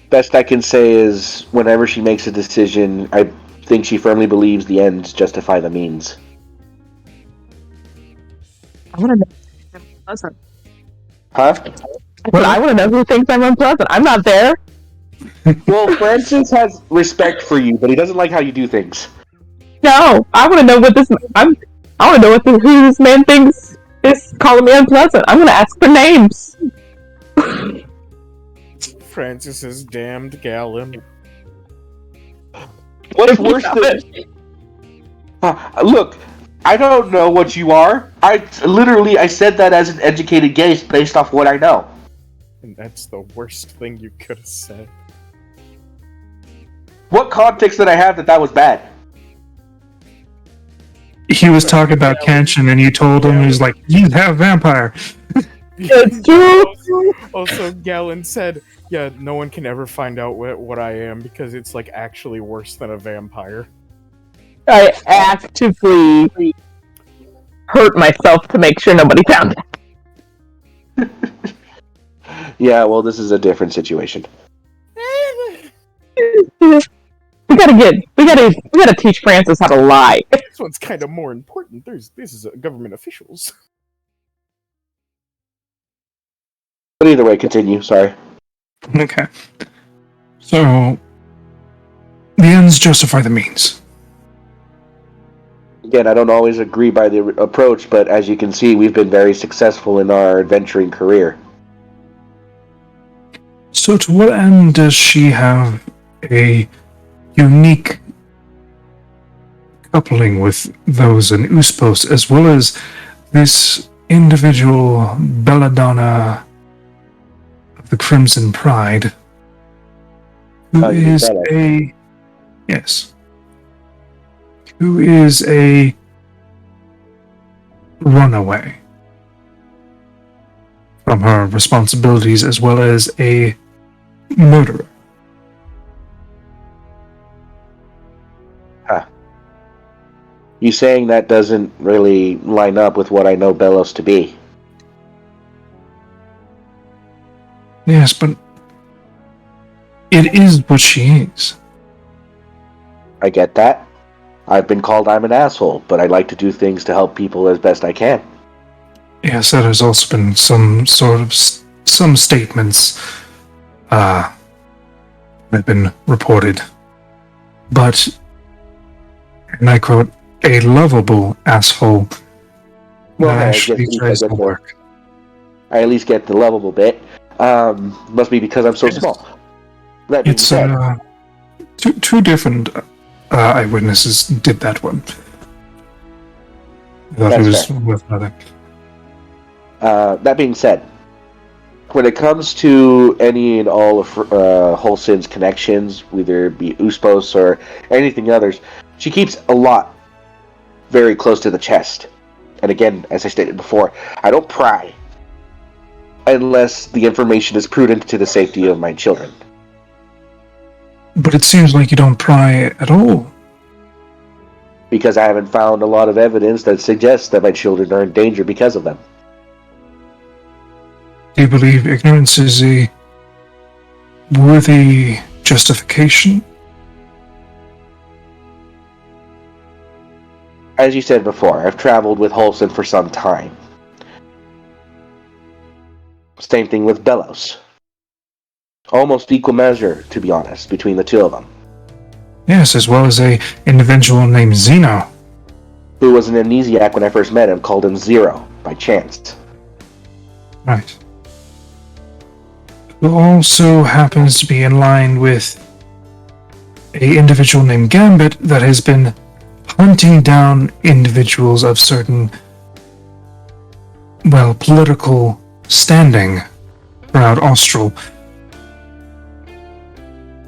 Best I can say is whenever she makes a decision, I think she firmly believes the ends justify the means. I want to know if I'm unpleasant. Huh? I want to know who thinks I'm unpleasant. I'm not there. Well, Francis has respect for you, but he doesn't like how you do things. No, I want to know what I want to know who this man thinks is calling me unpleasant. I'm going to ask for names. Francis's damned Gallon. What's worse than... Look, I don't know what you are. I said that as an educated guess based off what I know. And that's the worst thing you could have said. What context did I have that was bad? He was talking about Kenshin, and you told him, he was like, you have vampire. It's true. Also, Gallon said, yeah, no one can ever find out what I am because it's like actually worse than a vampire. I actively hurt myself to make sure nobody found it. Yeah, well, this is a different situation. We gotta teach Francis how to lie. This one's kind of more important. This is government officials. But either way, continue. Sorry. Okay. So, the ends justify the means. Again, I don't always agree by the approach, but as you can see, we've been very successful in our adventuring career. So to what end does she have a unique coupling with those in Uspos, as well as this individual belladonna of the Crimson Pride, who is a... Yes. Who is a runaway from her responsibilities, as well as a murderer. You saying that doesn't really line up with what I know Belos to be. Yes, but it is what she is. I get that. I've been called I'm an asshole, but I like to do things to help people as best I can. Yes, there has also been some statements have been reported. But, and I quote, a lovable asshole Well, that I actually guess tries to work. I at least get the lovable bit. Must be because I'm so Yes. small. That being It's said, two different eyewitnesses did that one. I thought That's it was fair. worth nothing. that being said, when it comes to any and all of Holson's connections, whether it be Uspos or anything others, she keeps a lot very close to the chest. And again, as I stated before, I don't pry unless the information is prudent to the safety of my children. But it seems like you don't pry at all. Because I haven't found a lot of evidence that suggests that my children are in danger because of them. Do you believe ignorance is a worthy justification? As you said before, I've traveled with Holson for some time. Same thing with Belos. Almost equal measure, to be honest, between the two of them. Yes, as well as a individual named Zeno. Who was an amnesiac when I first met him, called him Zero, by chance. Right. Who also happens to be in line with a individual named Gambit that has been hunting down individuals of certain, well, political standing throughout Austral,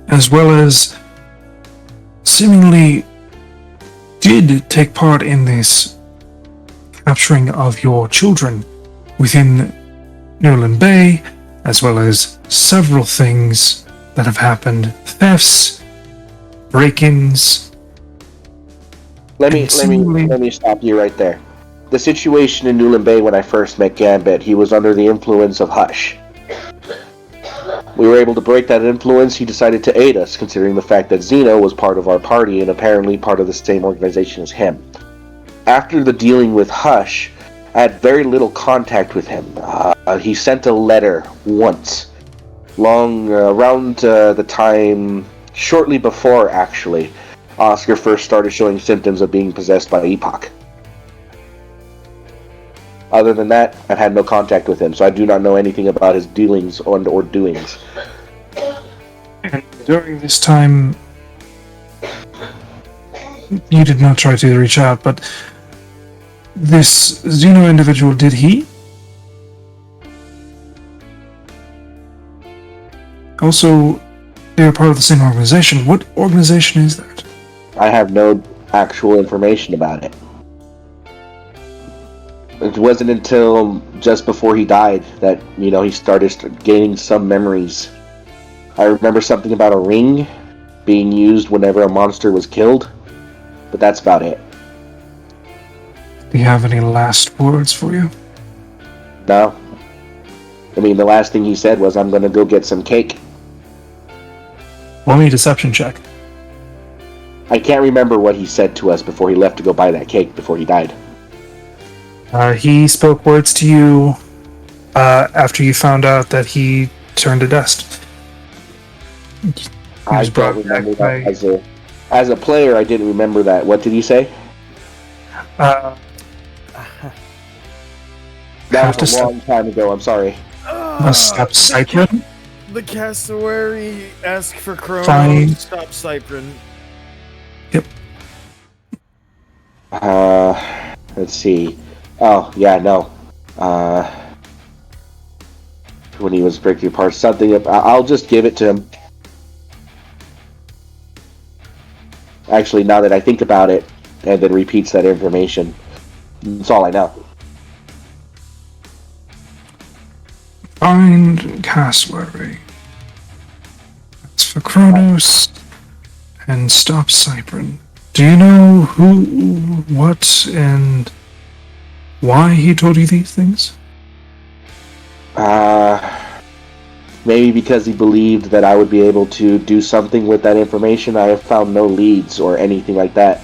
as well as seemingly did take part in this capturing of your children within Newland Bay, as well as several things that have happened: thefts, break-ins. Let me stop you right there. The situation in Newland Bay when I first met Gambit, he was under the influence of Hush. We were able to break that influence. He decided to aid us, considering the fact that Zeno was part of our party and apparently part of the same organization as him. After the dealing with Hush, I had very little contact with him. He sent a letter once, around the time, shortly before actually, Oscar first started showing symptoms of being possessed by Epoch. Other than that, I've had no contact with him, so I do not know anything about his dealings or doings. And during this time, you did not try to reach out, but this Zeno individual, did he? Also, they are part of the same organization. What organization is that? I have no actual information about it. It wasn't until just before he died that, he started gaining some memories. I remember something about a ring being used whenever a monster was killed, but that's about it. Do you have any last words for you? No. The last thing he said was, I'm gonna go get some cake. Roll me a deception check. I can't remember what he said to us before he left to go buy that cake before he died. He spoke words to you after you found out that he turned to dust. I don't remember that. As a player, I didn't remember that. What did he say? That was a long time ago, I'm sorry. Stop Cyprin? The cassowary ask for Chronos. Fine. Stop Cyprin. Yep. Let's see. Oh, yeah, no. When he was breaking apart something, I'll just give it to him. Actually, now that I think about it, and then repeats that information, that's all I know. Find cassowary. That's for Chronos. And stop Cyprin. Do you know who, what, and why he told you these things? Maybe because he believed that I would be able to do something with that information. I have found no leads or anything like that,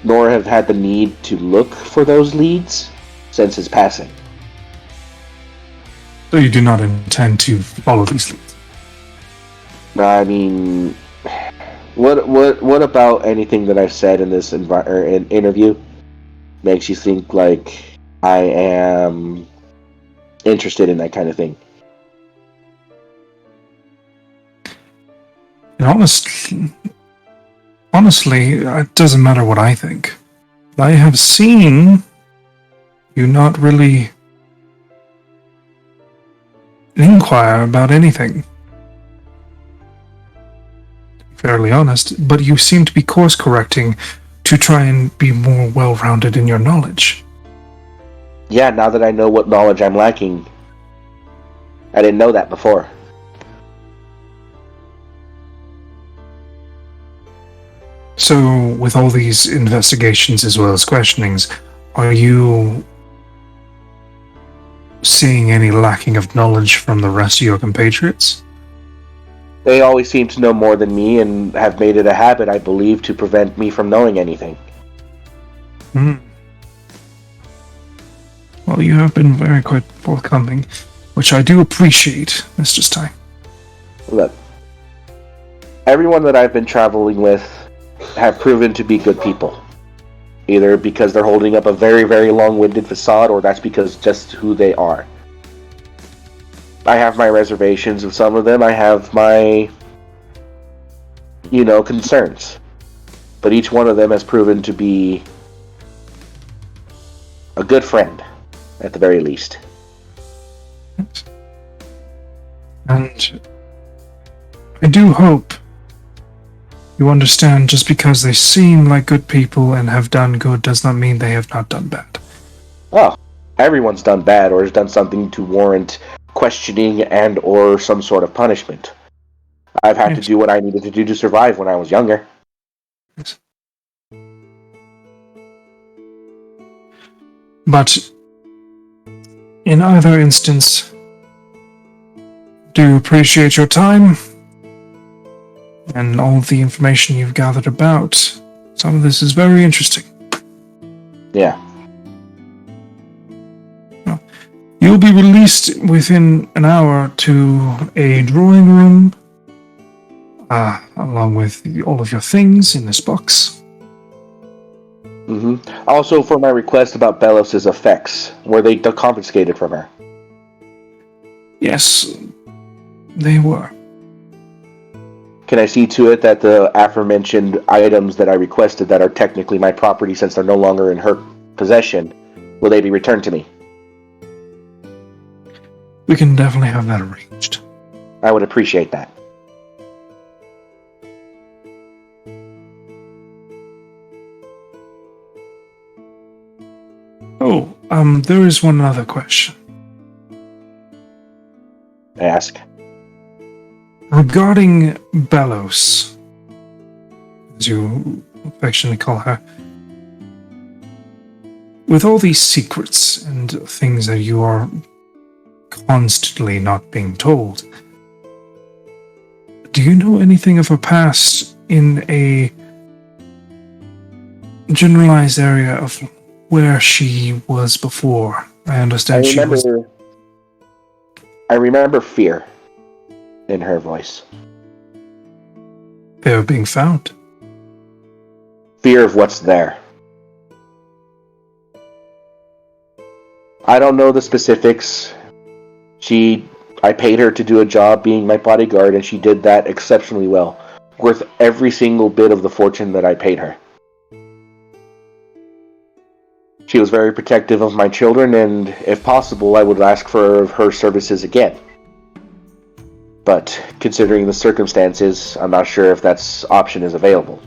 nor have had the need to look for those leads since his passing. So you do not intend to follow these leads? I mean, what about anything that I've said in this interview makes you think like I am interested in that kind of thing? And honestly, it doesn't matter what I think. I have seen you not really inquire about anything. To be fairly honest, but you seem to be course correcting to try and be more well-rounded in your knowledge. Yeah, now that I know what knowledge I'm lacking, I didn't know that before. So, with all these investigations as well as questionings, are you seeing any lacking of knowledge from the rest of your compatriots? They always seem to know more than me and have made it a habit, I believe, to prevent me from knowing anything. Well, you have been very quite forthcoming, which I do appreciate, Mr. Stein. Look, everyone that I've been traveling with have proven to be good people. Either because they're holding up a very, very long-winded facade, or that's because just who they are. I have my reservations with some of them. I have my, concerns. But each one of them has proven to be a good friend, at the very least. And I do hope you understand, just because they seem like good people and have done good does not mean they have not done bad. Oh, everyone's done bad or has done something to warrant questioning and or some sort of punishment. I've had to do what I needed to do to survive when I was younger. Yes. But in either instance, do appreciate your time and all the information you've gathered about. Some of this is very interesting. Yeah. Well, you'll be released within an hour to a drawing room, along with all of your things in this box. Also, for my request about Belos' effects, were they confiscated from her? Yes, they were. Can I see to it that the aforementioned items that I requested that are technically my property since they're no longer in her possession, will they be returned to me? We can definitely have that arranged. I would appreciate that. Oh, there is one other question. Ask. Regarding Belos, as you affectionately call her, with all these secrets and things that you are constantly not being told, do you know anything of her past in a generalized area of where she was before? I understand she was... I remember fear in her voice. They were being found. Fear of what's there. I don't know the specifics. I paid her to do a job being my bodyguard, and she did that exceptionally well. Worth every single bit of the fortune that I paid her. She was very protective of my children, and if possible, I would ask for her services again. But considering the circumstances, I'm not sure if that option is available.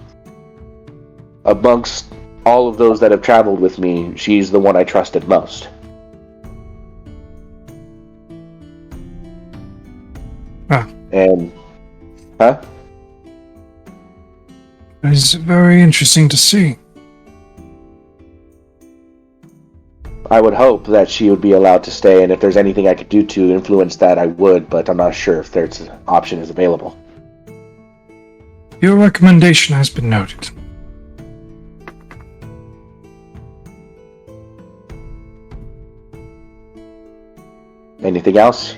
Amongst all of those that have traveled with me, she's the one I trusted most. Ah. And... Huh? It's very interesting to see. I would hope that she would be allowed to stay, and if there's anything I could do to influence that, I would, but I'm not sure if there's an option is available. Your recommendation has been noted. Anything else?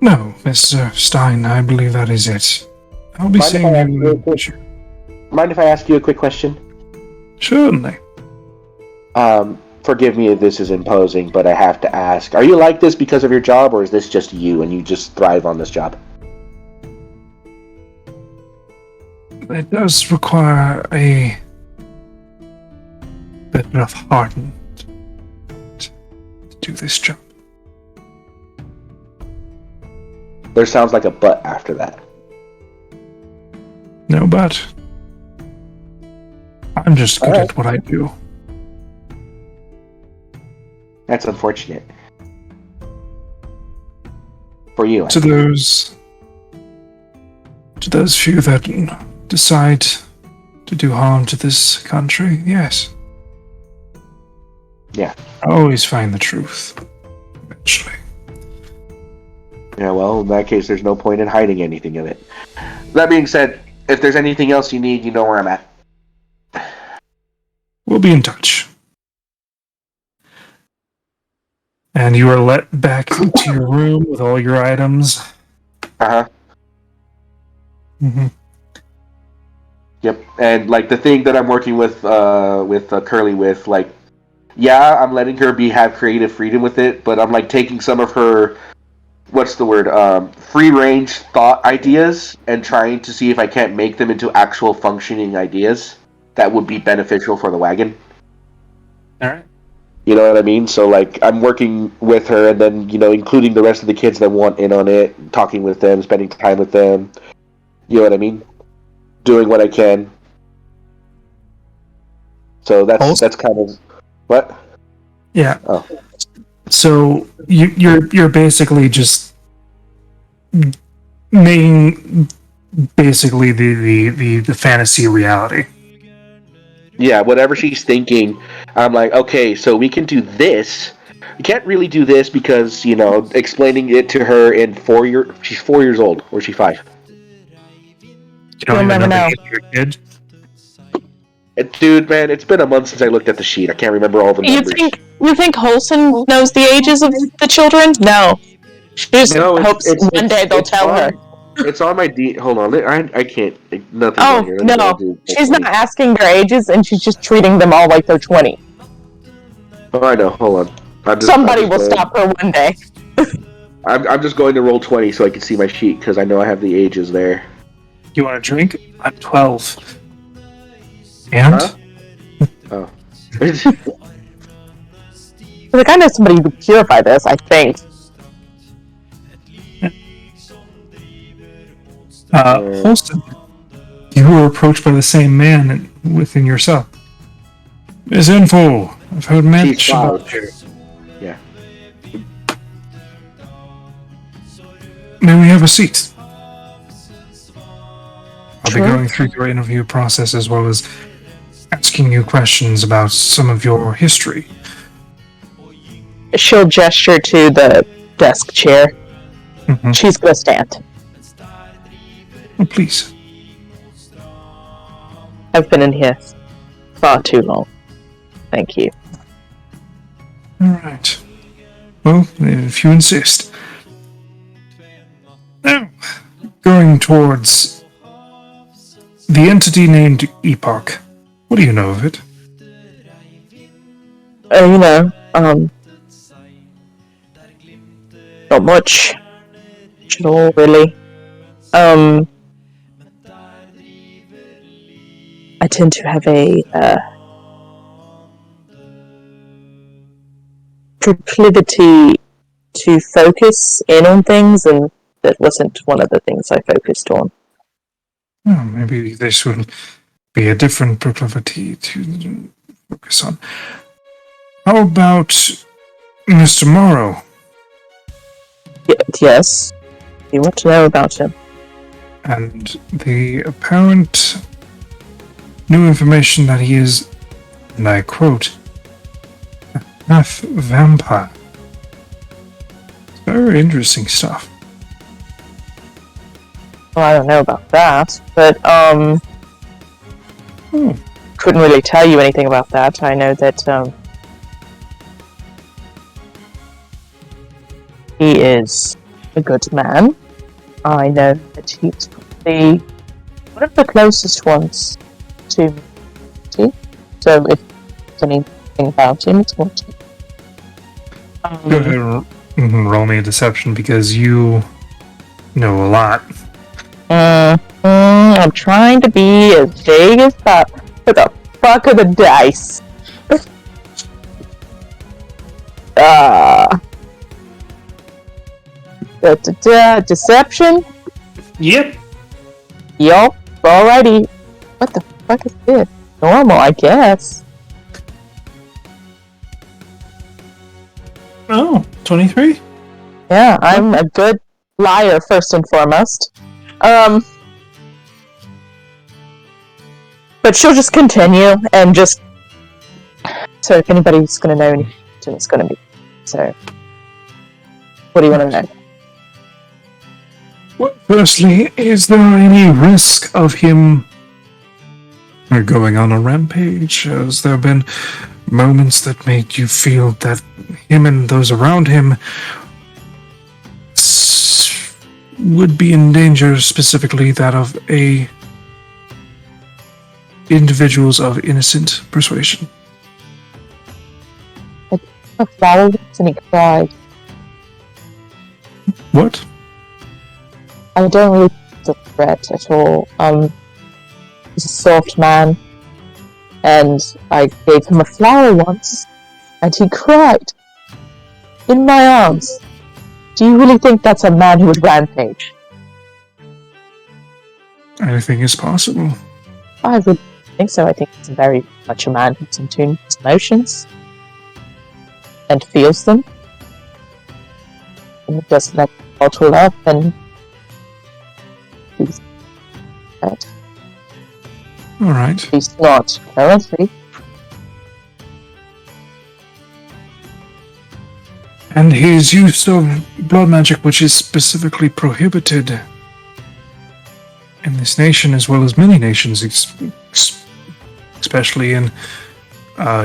No, Mr. Stein, I believe that is it. I'll be Mind if I ask seeing you a you. quick- Mind if I ask you a quick question? Certainly. Forgive me if this is imposing, but I have to ask. Are you like this because of your job, or is this just you and you just thrive on this job? It does require a bit of heart to do this job. There sounds like a but after that. No, but I'm just good Alright. at what I do. That's unfortunate. For you. To those few that decide to do harm to this country, yes. Yeah. I always find the truth. Eventually. Yeah, well, in that case, there's no point in hiding anything of it. That being said, if there's anything else you need, you know where I'm at. We'll be in touch. And you are let back to your room with all your items. Uh-huh. Mm-hmm. Yep. And, like, the thing that I'm working with Curly with, like, yeah, I'm letting her have creative freedom with it, but I'm, like, taking some of her, free-range thought ideas and trying to see if I can't make them into actual functioning ideas that would be beneficial for the wagon. Alright. You know what I mean? So, like, I'm working with her and then, including the rest of the kids that want in on it, talking with them, spending time with them. You know what I mean? Doing what I can. So that's kind of... What? Yeah. Oh. So you're basically just making basically the fantasy reality. Yeah, whatever she's thinking, I'm like, okay, so we can do this. We can't really do this because, explaining it to her in she's 4 years old, or is she 5? You don't You'll even never know know. the age of your kid. Dude, man, it's been a month since I looked at the sheet. I can't remember all the You numbers. think Holson knows the ages of the children? No. She just No, hopes one day they'll tell her. It's on my Hold on, I can't. Nothing's Oh, on here. Let me no. go do- She's not asking their ages, and she's just treating them all like they're 20. Oh, I know. Hold on. Somebody will stop her one day. I'm just going to roll 20 so I can see my sheet because I know I have the ages there. You want a drink? I'm 12. And? Huh? Oh. Like, I know somebody who would purify this, I think. Holston, you were approached by the same man within yourself. Ms. Info, I've heard much She's about 5. you. Yeah. May we have a seat? I'll be Sure. going through your interview process as well as asking you questions about some of your history. She'll gesture to the desk chair. Mhm. She's gonna stand. Oh, please. I've been in here far too long. Thank you. Alright. Well, if you insist. Now, going towards the entity named Epoch. What do you know of it? Not much. At all, really. I tend to have a, proclivity to focus in on things, and that wasn't one of the things I focused on. Oh, maybe this would be a different proclivity to focus on. How about Mr. Morrow? Yes. you want to know about him? And the apparent new information that he is, and I quote, a half vampire. It's very interesting stuff. Well, I don't know about that, but, couldn't really tell you anything about that. I know that, he is a good man. I know that he's probably one of the closest ones to me. So if there's anything about him, it's going to be. Go ahead and roll me a deception because you know a lot. I'm trying to be as vague as that. What the fuck are the dice? Deception? Yep. Yup, alrighty. What the fuck is this? Normal, I guess. Oh, 23? Yeah, I'm a good liar, first and foremost. But she'll just continue, and just... So if anybody's gonna know anything, it's gonna be... So... What do you want to know? Well, firstly, is there any risk of him going on a rampage? Has there been moments that made you feel that him and those around him would be in danger, specifically that of individuals of innocent persuasion? A flower and he cried. What? I don't really think it's a threat at all. He's a soft man, and I gave him a flower once, and he cried in my arms. Do you really think that's a man who would rampage? Anything is possible. I would think so. I think he's very much a man who's in tune with his emotions and feels them, and doesn't let them bottle up and he's right. Alright. He's not currently. And his use of blood magic, which is specifically prohibited in this nation as well as many nations, especially in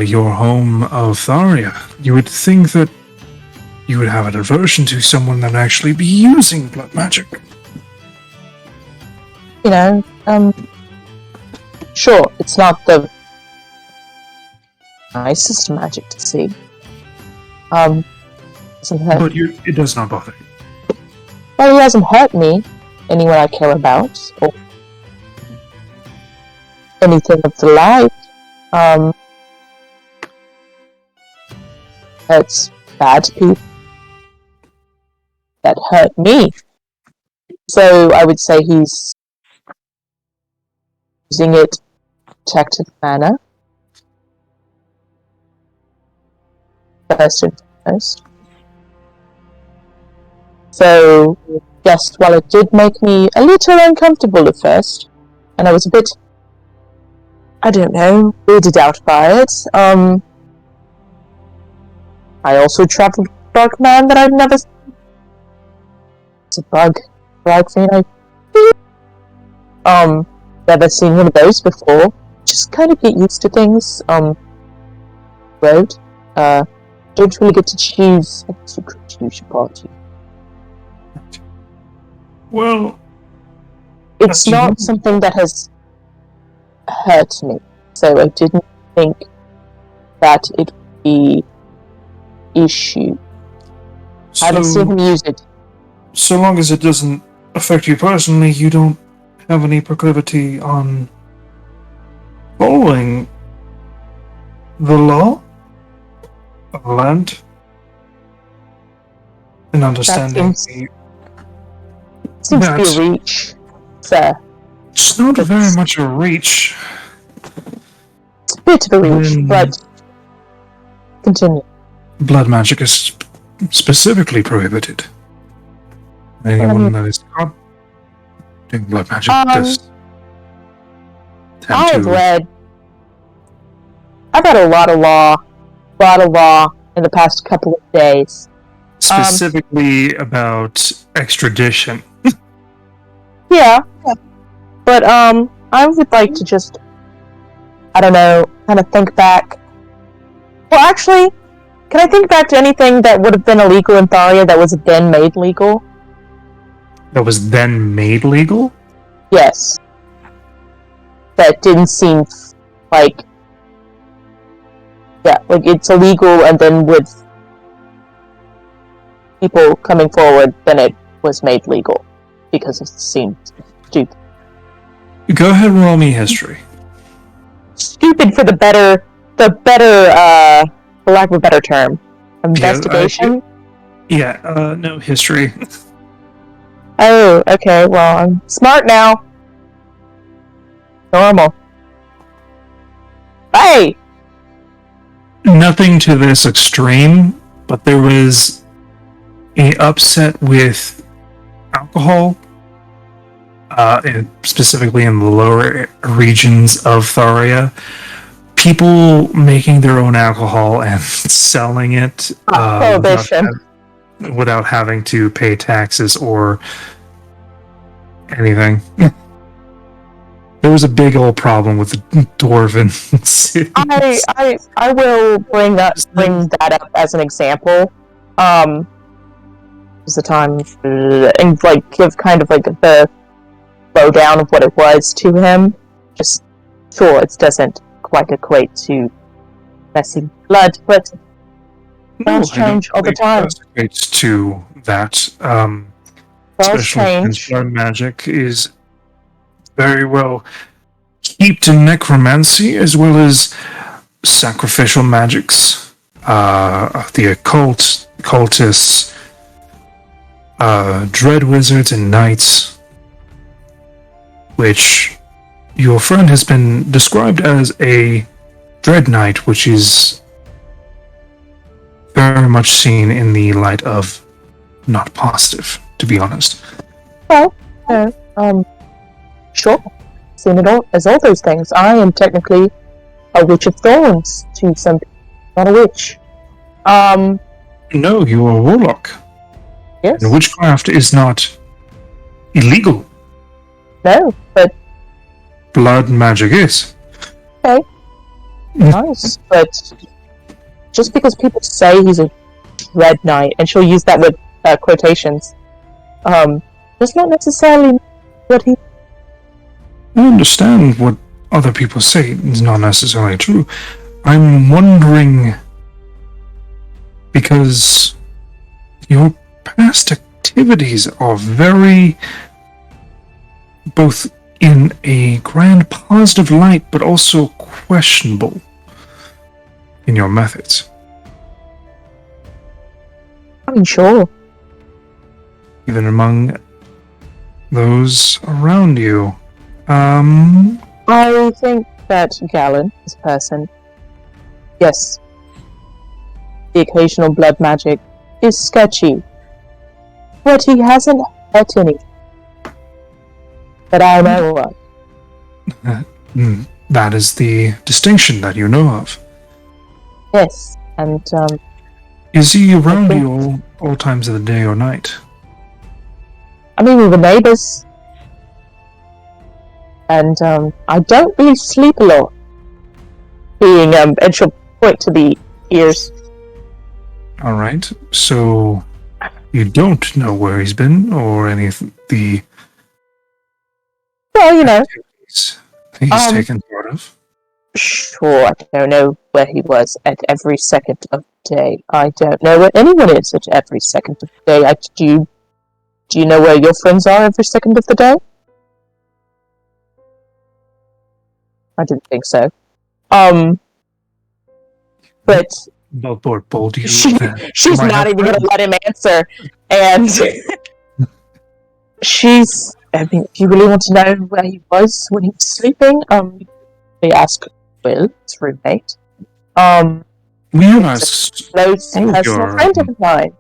your home of Tharia. You would think that you would have an aversion to someone that would actually be using blood magic. You know, sure, it's not the nicest magic to see. But it does not bother you. Well, he hasn't hurt me, anyone I care about, or anything of the like. Hurts bad people that hurt me. So I would say he's using it in a protective manner. First and foremost. So, yes, while it did make me a little uncomfortable at first, and I was a bit, I don't know, weirded out by it, I also traveled with a bug man that I'd never seen. It's a bug, right, Fina? Never seen one of those before. Just kind of get used to things, road. Don't really get to choose, I guess you could choose your party. Well, It's not something that has hurt me, so I didn't think that it would be issue. I haven't seen him use it. So long as it doesn't affect you personally, you don't have any proclivity on following the law of the land and understanding Seems to be a reach, sir. It's not very much a reach. It's a bit of a reach, but continue. Blood magic is specifically prohibited. Anyone that is caught doing blood magic Um, does tend I've to... read a lot of law in the past couple of days. Specifically about extradition. Yeah, but I would like to just, I don't know, kind of think back. Well, actually, can I think back to anything that would have been illegal in Tharia that was then made legal? That was then made legal? Yes. That didn't seem like, yeah, like it's illegal, and then with people coming forward, then it was made legal because it seemed stupid. Go ahead and roll me history. Stupid for for lack of a better term. Investigation? No, history. Oh, okay, well, I'm smart now. Normal. Hey! Nothing to this extreme, but there was a upset with alcohol, and specifically in the lower regions of Tharia. People making their own alcohol and selling it Prohibition. without having to pay taxes or anything. There was a big old problem with the dwarven cities. I will bring that up as an example. Is the time and like give kind of like the lowdown of what it was to him. Just sure, it doesn't quite equate to messy blood, but things change all the time. It equates to that. Worlds Especially since change. blood magic is very well heaped in necromancy as well as sacrificial magics, the occult, cultists, dread wizards and knights, which your friend has been described as a dread knight, which is very much seen in the light of not positive, to be honest. Well, sure. Seen it all as all those things. I am technically a witch of thorns to some people, not a witch. No, you are a warlock. Yes. And witchcraft is not illegal. No, but Blood magic is. okay. Nice. But just because people say he's a red knight, and she'll use that with quotations, does not necessarily what he. I understand what other people say is not necessarily true. I'm wondering, because your past activities are very, both in a grand positive light, but also questionable in your methods. I mean, sure. Even among those around you. I think that Galen, this person, yes, the occasional blood magic is sketchy, but he hasn't hurt any that I know of. That is the distinction that you know of. Yes, and Is he around you all times of the day or night? I mean, we were neighbours, and I don't really sleep a lot. Being and she'll point to the ears. All right. So you don't know where he's been or any of the Well, you know, activities he's taken part of. sure, I don't know where he was at every second of the day. I don't know where anyone is at every second of the day. Do you know where your friends are every second of the day? I didn't think so. But Not more bold you. she's might not have even going to friends. let him answer. And I mean, if you really want to know where he was when he was sleeping, they ask Will, his roommate. We have He's asked a close all of personal your friend of mine.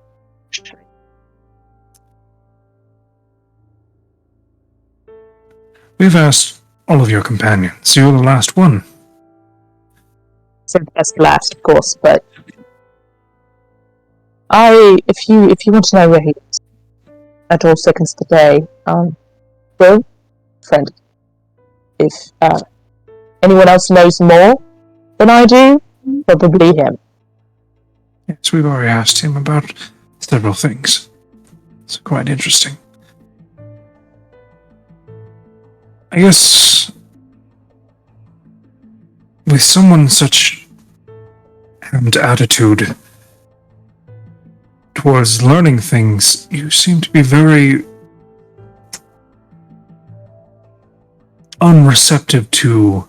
We've asked all of your companions. You're the last one. So that's the last, of course, but if you want to know where he is at all seconds of the day, Will, friend, if anyone else knows more than I do, probably him. Yes, we've already asked him about several things. It's quite interesting. I guess with someone such an attitude towards learning things, you seem to be very unreceptive to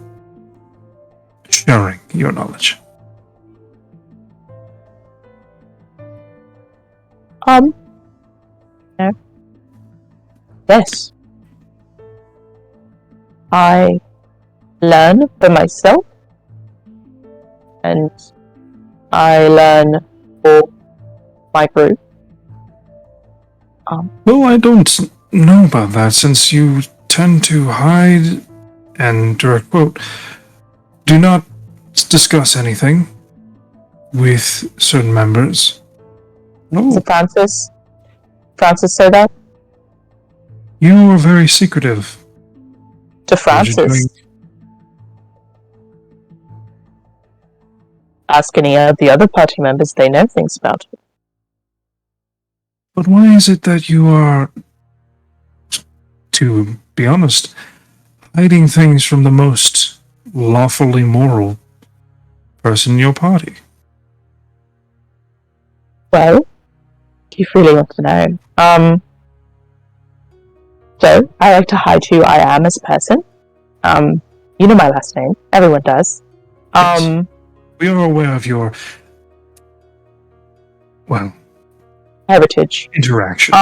sharing your knowledge. No. Yes. I learn for myself, and I learn for my group. Well, I don't know about that, since you tend to hide and, direct quote, do not discuss anything with certain members. Is Oh, it Francis? Francis say that? you are very secretive. To What you're doing. Francis. Ask any of the other party members, they know things about it. But why is it that you are, to be honest, hiding things from the most lawfully moral person in your party? Well, if you really want to know. So, I like to hide who I am as a person. You know my last name. Everyone does. Yes. We are aware of your, well, Heritage. interactions.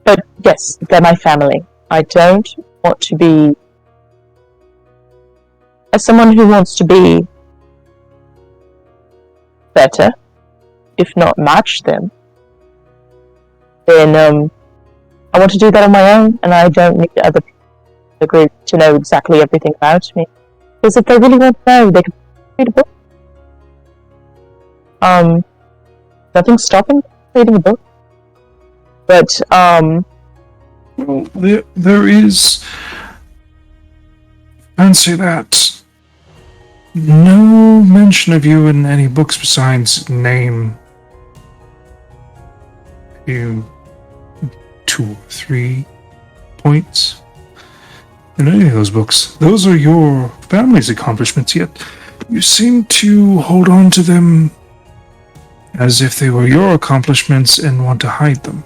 But yes, they're my family. I don't want to be... As someone who wants to be better, if not match them, then I want to do that on my own, and I don't need other people in the group to know exactly everything about me. Because if they really want to know, they can read a book. Nothing's stopping reading a book. But, Well, there is, fancy that, no mention of you in any books besides name you 2 or 3 points in any of those books. Those are your family's accomplishments, yet you seem to hold on to them as if they were your accomplishments and want to hide them.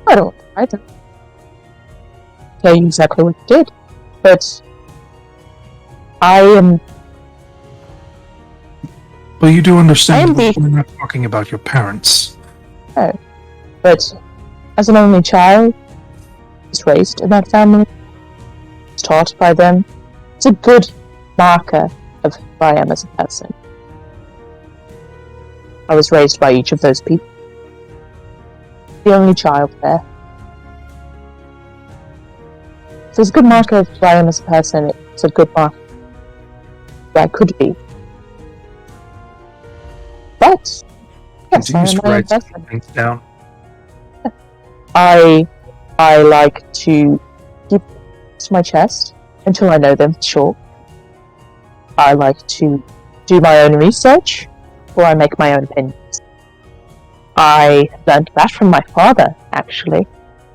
I don't want to hide them. Tell you exactly what you did. But I am... But you do understand I am that we're not talking about your parents. But as an only child, I was raised in that family, was taught by them. It's a good marker of who I am as a person. I was raised by each of those people. The only child there. So it's a good marker of who I am as a person. It's a good marker of who I could be. But yes, I Continues am to my own write person. things down. I like to keep it to my chest until I know them for sure. I like to do my own research before I make my own opinions. I learned that from my father, actually.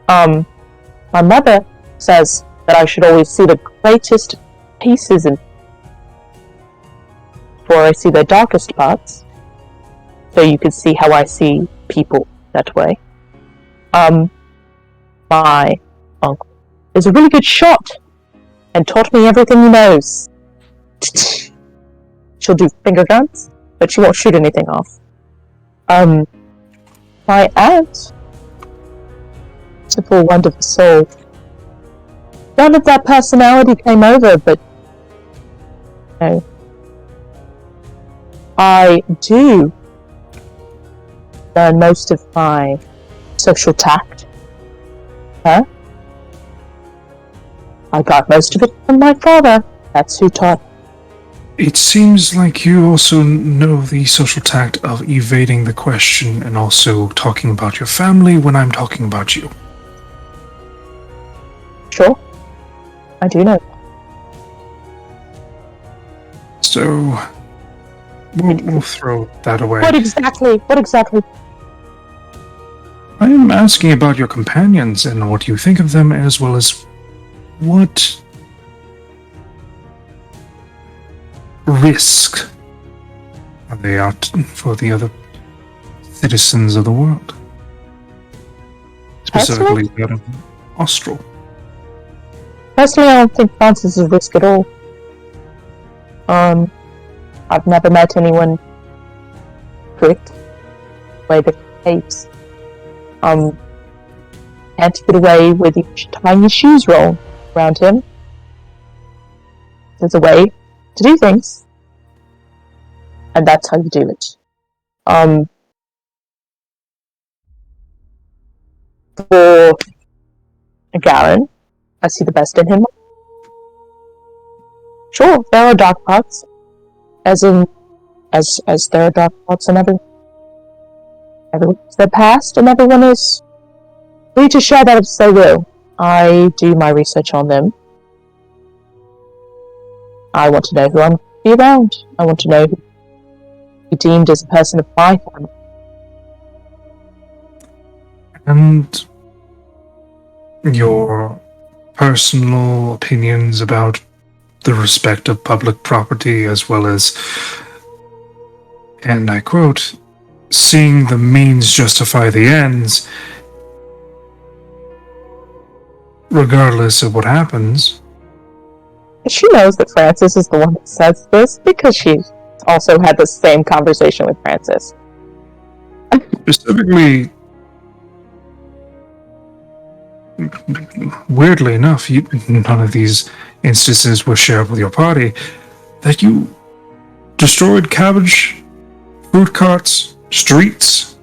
My mother says that I should always see the greatest pieces in before I see their darkest parts, so you can see how I see people that way. My uncle is a really good shot and taught me everything he knows. She'll do finger guns, but she won't shoot anything off. My aunt, to full wonderful soul, none of that personality came over, but no. I do learn most of my social tact. I got most of it from my father. That's who taught. It seems like you also know the social tact of evading the question and also talking about your family when I'm talking about you. Sure. I do know. So, we'll throw that away. What exactly? I am asking about your companions and what you think of them, as well as what risk are they out for the other citizens of the world? Specifically that of Austral. Personally, I don't think Francis is a risk at all. I've never met anyone strict the way that he behaves. Can't get away with tying your shoes roll around him. There's a way to do things. And that's how you do it. For Garen, I see the best in him. Sure, there are dark parts. As there are dark parts in everyone's their past, and everyone is free to share that as they will. I do my research on them. I want to know who I'm going to be around. I want to know who be deemed as a person of my family. And your personal opinions about the respect of public property, as well as, and I quote, seeing the means justify the ends, regardless of what happens. She knows that Francis is the one that says this because she's also had the same conversation with Francis. Specifically, weirdly enough, none of these instances were shared with your party, that you destroyed cabbage, fruit carts, streets,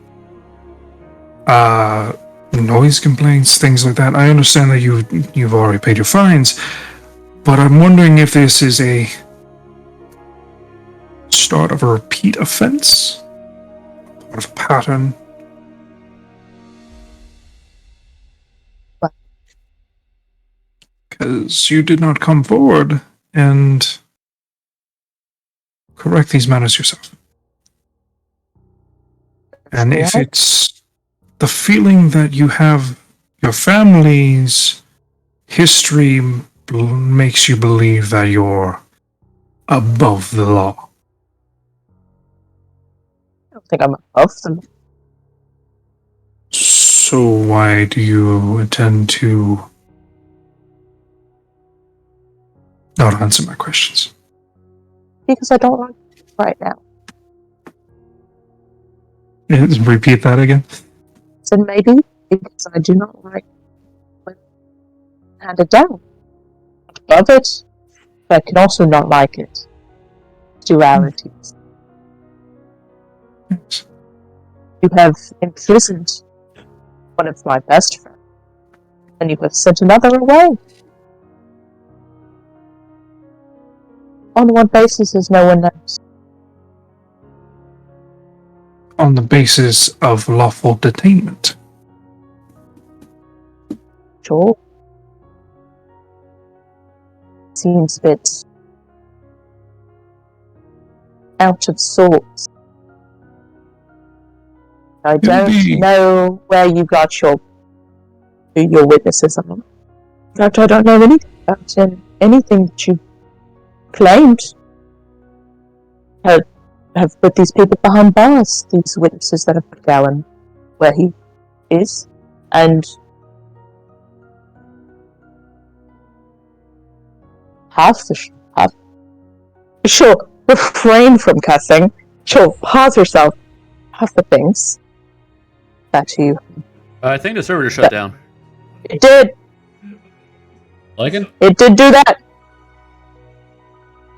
noise complaints, things like that. I understand that you've already paid your fines, but I'm wondering if this is a start of a repeat offense, part of a pattern. Because you did not come forward and correct these matters yourself. And if it's the feeling that you have your family's history makes you believe that you're above the law. I don't think I'm above them. So why do you intend to not answer my questions? Because I don't like it right now. Repeat that again. So maybe because I do not like when handed down. I love it, but I can also not like it. Dualities. Yes. You have imprisoned one of my best friends, and you have sent another away. On what basis is no one knows? On the basis of lawful detainment. Sure. Seems a bit out of sorts. I don't know where you got who your witnesses are. In fact, I don't know anything about anything that you claimed have put these people behind bars, these witnesses that have put Galen where he is, and she'll refrain from cussing, she'll pause herself, half the things that you... I think the server just shut down. It did! Lycan? It did do that!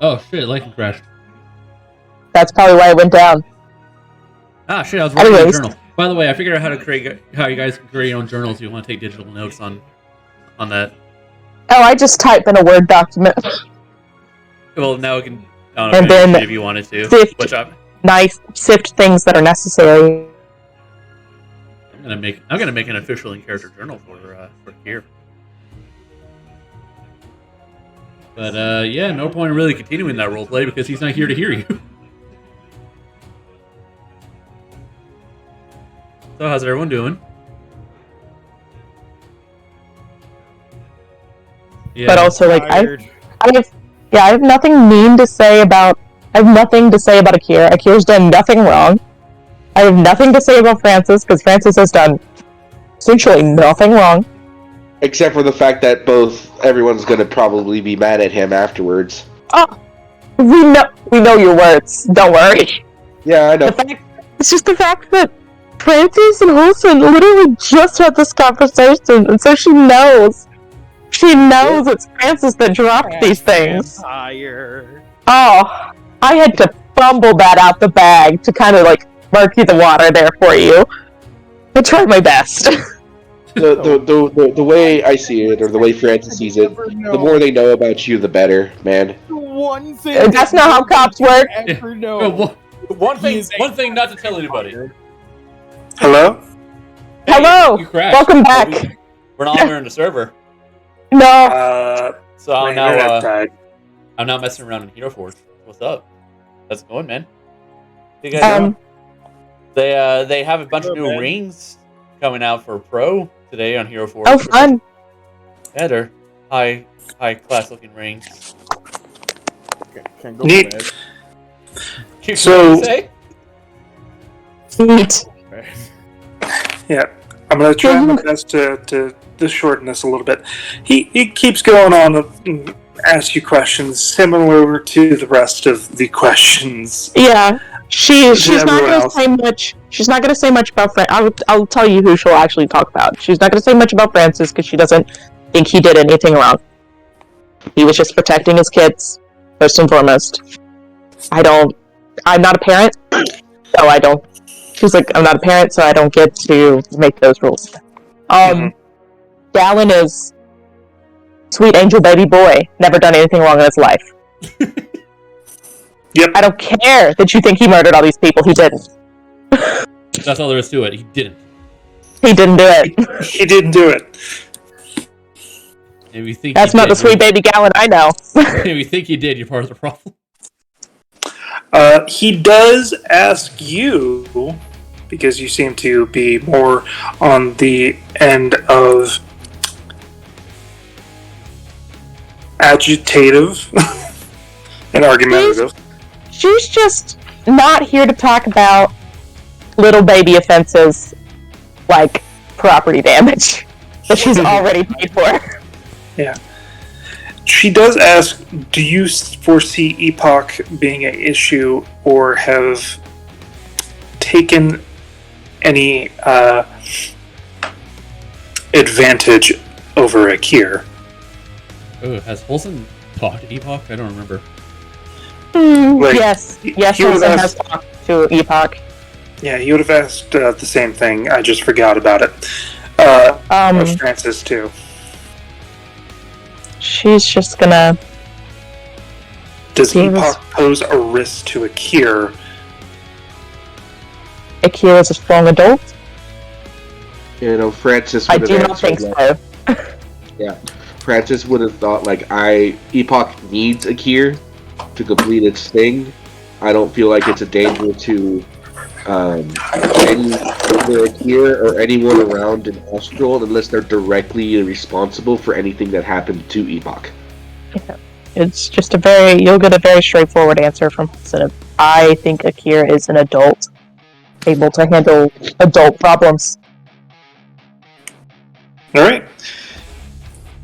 Oh shit, Lycan crashed. That's probably why it went down. Ah shit, I was writing a Anyways. journal. By the way, I figured out how you guys can create your own journals if you want to take digital notes on that. Oh, I just type in a Word document. Well, now we can. I don't And know then if you wanted to. sift- Which sift things that are necessary. I'm gonna make an official in-character journal for Kier. But yeah, no point in really continuing that roleplay because he's not here to hear you. So how's everyone doing? Yeah. But also, like, Tired. I have nothing mean to say about. I have nothing to say about Akira. Akira's done nothing wrong. I have nothing to say about Francis because Francis has done essentially nothing wrong. Except for the fact that everyone's going to probably be mad at him afterwards. Oh, we know your words. Don't worry. Yeah, I know. It's just the fact that Francis and Holson literally just had this conversation, and so she knows. She knows it's Francis that dropped these things. Vampire. Oh, I had to fumble that out the bag to kind of like murky the water there for you. I tried my best. The way I see it, or the way Francis sees it, the more they know about you, the better, man. One thing. That's not how cops work. Ever know. Well, one thing not to tell anybody. Hello? Hello! You crashed. Welcome back. We're not longer in the server, No. so I'm my internet now died. I'm not messing around in Hero Force. What's up? How's it going, man? You guys doing? They have a bunch of new man. rings coming out for Pro today on Hero Force. Oh, fun. Yeah, they're high class looking rings. Can't go Neat. bad. So- say? Neat. Yeah, I'm gonna try my best to shorten this a little bit. He keeps going on and asks you questions similar to the rest of the questions. Yeah. She's not everyone going to else. say much. She's not going to say much about I'll tell you who she'll actually talk about. She's not going to say much about Francis because she doesn't think he did anything wrong. He was just protecting his kids, first and foremost. I'm not a parent, so I don't. She's like, I'm not a parent, so I don't get to make those rules. Dallin is sweet angel baby boy, never done anything wrong in his life. Yep. I don't care that you think he murdered all these people. He didn't. That's all there is to it. He didn't. He didn't do it. He didn't do it. If you think That's he not did, the sweet baby Gallon I know. If you think you did, you're part of the problem. He does ask you, because you seem to be more on the end of agitative and argumentative. She's just not here to talk about little baby offenses like property damage that she's already paid for. Yeah. She does ask, do you foresee Epoch being an issue or have taken any advantage over Akir? Oh, has Holson talked to Epoch? I don't remember. Like, Yes, he Holson would has ask- talked to Epoch. Yeah, he would have asked the same thing. I just forgot about it. Of Francis, too. She's just gonna... Does Yes. Epoch pose a risk to Akir? Akira is a strong adult? You know, Francis I would do have not think answered so. Yeah. Francis would have thought, like, Epoch needs Akir to complete its thing. I don't feel like it's a danger to either Akir or anyone around in Austral unless they're directly responsible for anything that happened to Epoch. It's just you'll get a very straightforward answer from Holson. I think Akira is an adult, able to handle adult problems. Alright.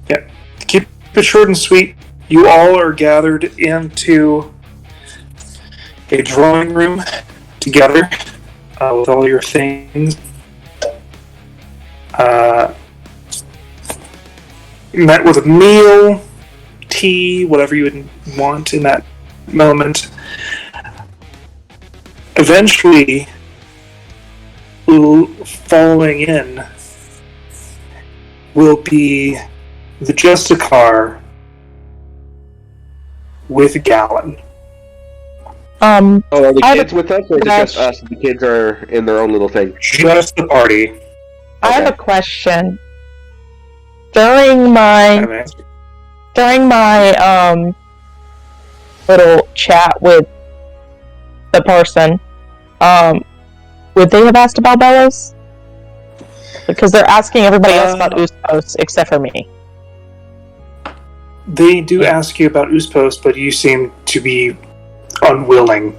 Yeah. Keep it short and sweet. You all are gathered into a drawing room together with all your things. Met with a meal, tea, whatever you would want in that moment. Eventually, following in will be the Justicar with Gallon. Oh, are the I have kids with us, or is it just us? The kids are in their own little thing. Just the party. I have a question. During my little chat with the person, would they have asked about Bellows? Because they're asking everybody else about Uspos except for me. They do ask you about Uspos, but you seem to be unwilling.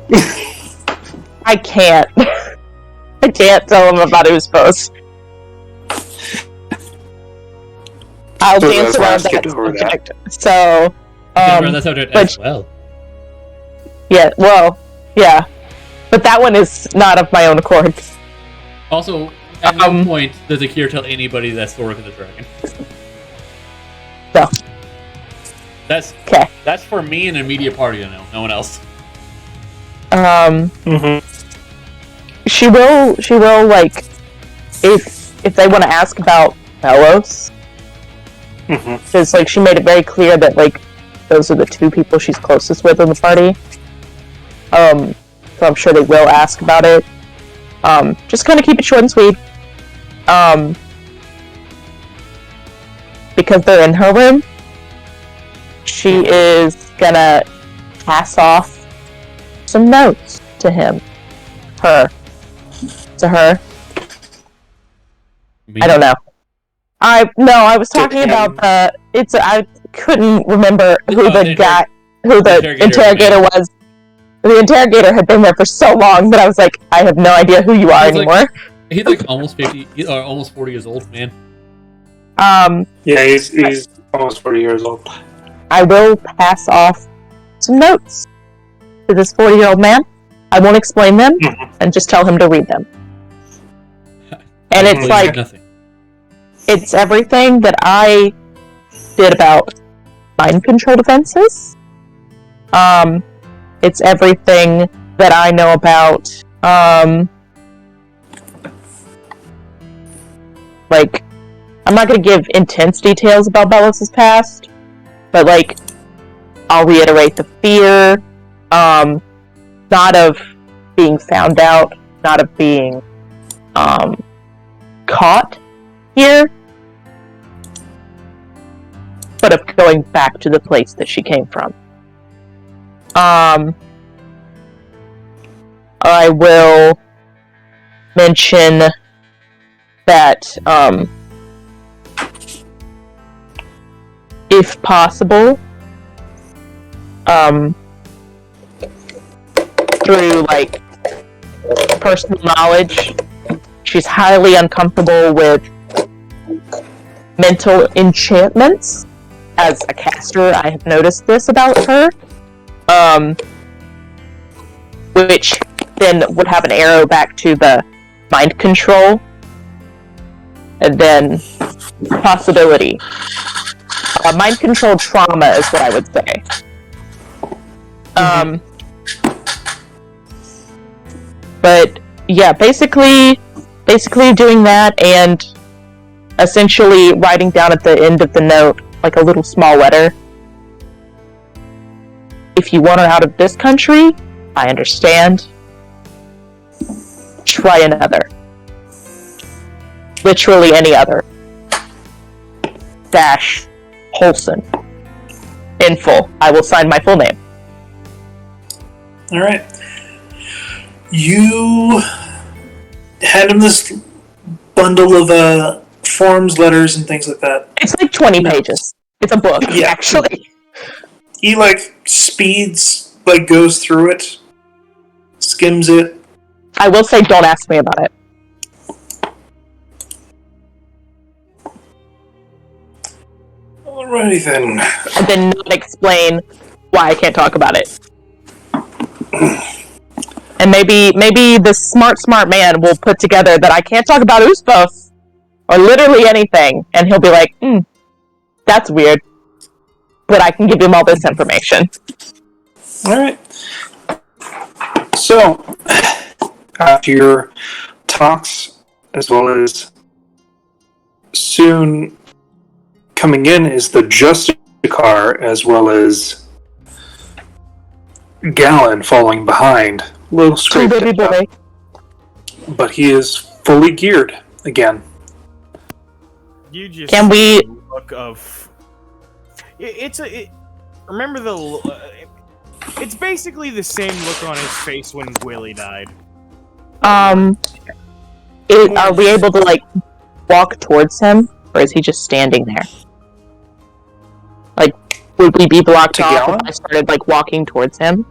I can't. I can't tell them about Uspos. I'll So dance that's why I around skipped that over that. subject. So, Around that subject but- as well. yeah, well, yeah. But that one is not of my own accord. Also, at no point does Akira tell anybody that Thor is the dragon. No. That's Okay. That's for me and an immediate party to know. No one else. She will like, if they want to ask about Belos, because like she made it very clear that like those are the two people she's closest with in the party. So I'm sure they will ask about it. Just kind of keep it short and sweet. Because they're in her room, she is gonna pass off some notes to him. To her. Me? I don't know. I was talking about I couldn't remember who the guy, who the interrogator was. The interrogator had been there for so long that I was like, I have no idea who you are anymore. He's like almost 50, or almost 40 years old, man. Yeah, he's almost 40 years old. I will pass off some notes to this 40-year-old man. I won't explain them, and just tell him to read them. And it's like, nothing. It's everything that I did about mind control defenses. It's everything that I know about, like, I'm not going to give intense details about Belos' past, but, like, I'll reiterate the fear, not of being found out, not of being, caught here, but of going back to the place that she came from. I will mention that, if possible, through, like, personal knowledge, she's highly uncomfortable with mental enchantments. As a caster, I have noticed this about her. Which then would have an arrow back to the mind control. And then possibility. Mind control trauma is what I would say. But yeah, basically doing that, and essentially writing down at the end of the note, like a little small letter. If you want her out of this country, I understand. Try another. Literally any other. Dash Holson. In full. I will sign my full name. Alright. You hand him this bundle of forms, letters, and things like that. It's like 20 pages. It's a book, Yeah. actually. He, like, speeds, like, goes through it, skims it. I will say, don't ask me about it. Alrighty then. And then not explain why I can't talk about it. And maybe the smart man will put together that I can't talk about Uspos, or literally anything, and he'll be like, that's weird. But I can give him all this information. Alright. So, after your talks, as well as soon coming in is the Justicar as well as Gallon falling behind. A little Two scraped baby up, boy. but he is fully geared again. You just Can we- see the look of remember it's basically the same look on his face when Gwilly died. Are we able to like walk towards him, or is he just standing there? Like, would we be blocked To off Gallon? if I started like walking towards him?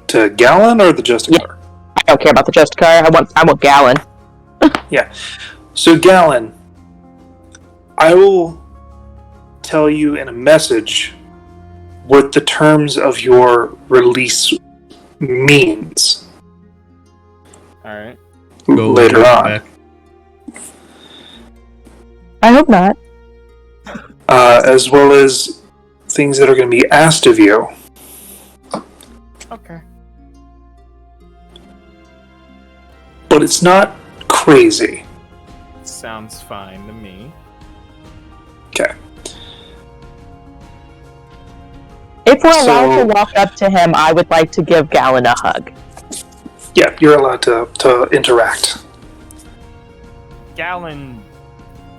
To Gallon or the Justicar? I don't care about the Justicar. I want Gallon. So Gallon, I will tell you in a message what the terms of your release means Alright. later on. Back. I hope not. As well as things that are going to be asked of you. Okay. But it's not crazy. Sounds fine to me. Okay. If we're allowed So- to walk up to him, I would like to give Gallon a hug. Yeah, you're allowed to interact. Gallon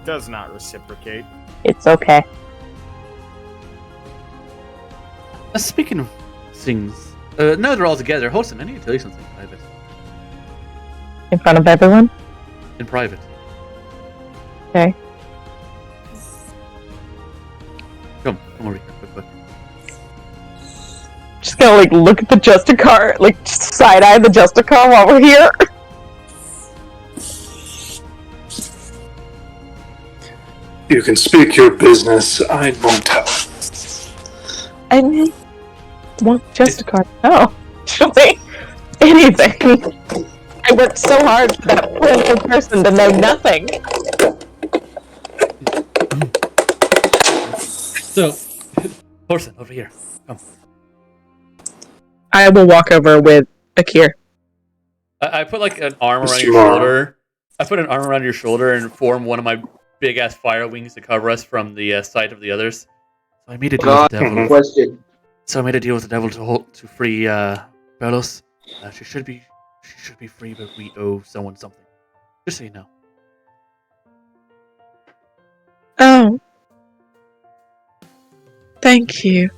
does not reciprocate. It's okay. Speaking of things, now that we're all together, Holston, I need to tell you something private. In front of everyone? In private. Okay. Come over here, quick. Just gonna like look at the Justicar, like just side-eye the Justicar while we're here. You can speak your business. I won't tell. I mean, want Justicar? No, actually, anything. I worked so hard for that poor person to know nothing. So, Holston, over here. Come. I will walk over with Akir. I put like an arm around Mr. your Morrow. shoulder. I put an arm around your shoulder and form one of my big ass fire wings to cover us from the sight of the others. So I made a deal with the devil. Mhm. Question. So I made a deal with the devil to free Belos. She should be free, but we owe someone something. Just so you know. Oh. Thank you.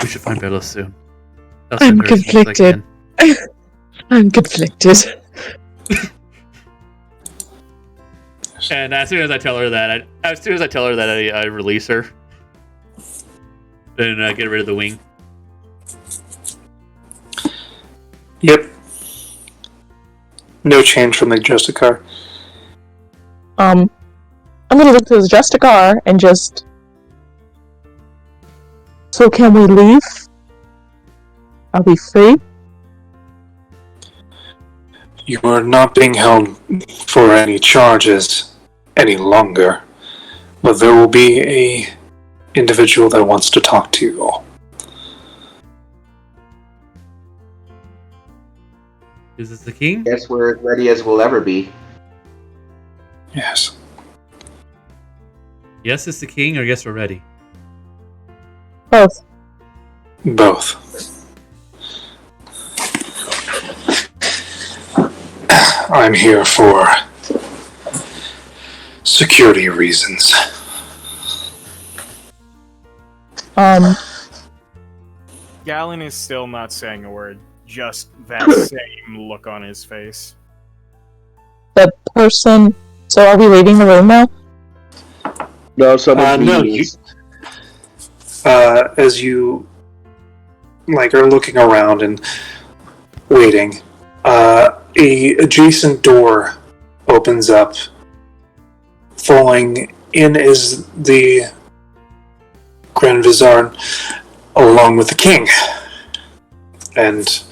We should find Belos soon. I'll I'm send her as soon as I conflicted. I'm conflicted. And as soon as I tell her that, I release her. Then get rid of the wing. Yep. No change from the Justicar. I'm gonna look to the Justicar and just. So can we leave? Are we free? You are not being held for any charges any longer, but there will be a individual that wants to talk to you all. Is this the king? Guess we're as ready as we'll ever be. Yes. Yes, it's the king, or yes, we're ready. Both. Both. I'm here for security reasons. Gallon is still not saying a word. Just that same look on his face. The person. So are we leaving the room now? No, someone's No, meeting. As you are looking around and waiting, a adjacent door opens up. Falling in is the Grand Vizier, along with the king, and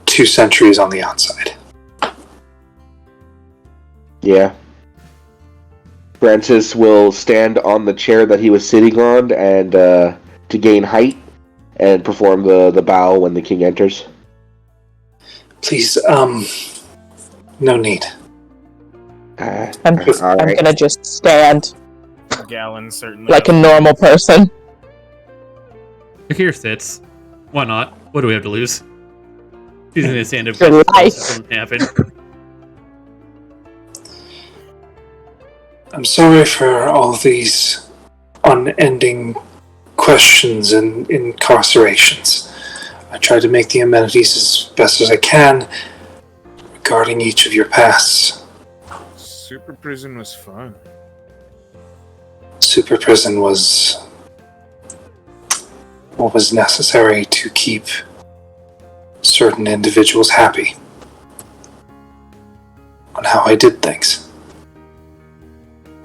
2 sentries on the outside. Yeah. Francis will stand on the chair that he was sitting on and to gain height and perform the bow when the king enters. Please, no need. I'm Alright. gonna just stand Galen certainly like a normal person. Here sits. Why not? What do we have to lose? She's gonna stand up. Your life. Something happen. I'm sorry for all these unending questions and incarcerations. I try to make the amenities as best as I can regarding each of your pasts. Super prison was fun. Super prison was what was necessary to keep certain individuals happy on how I did things.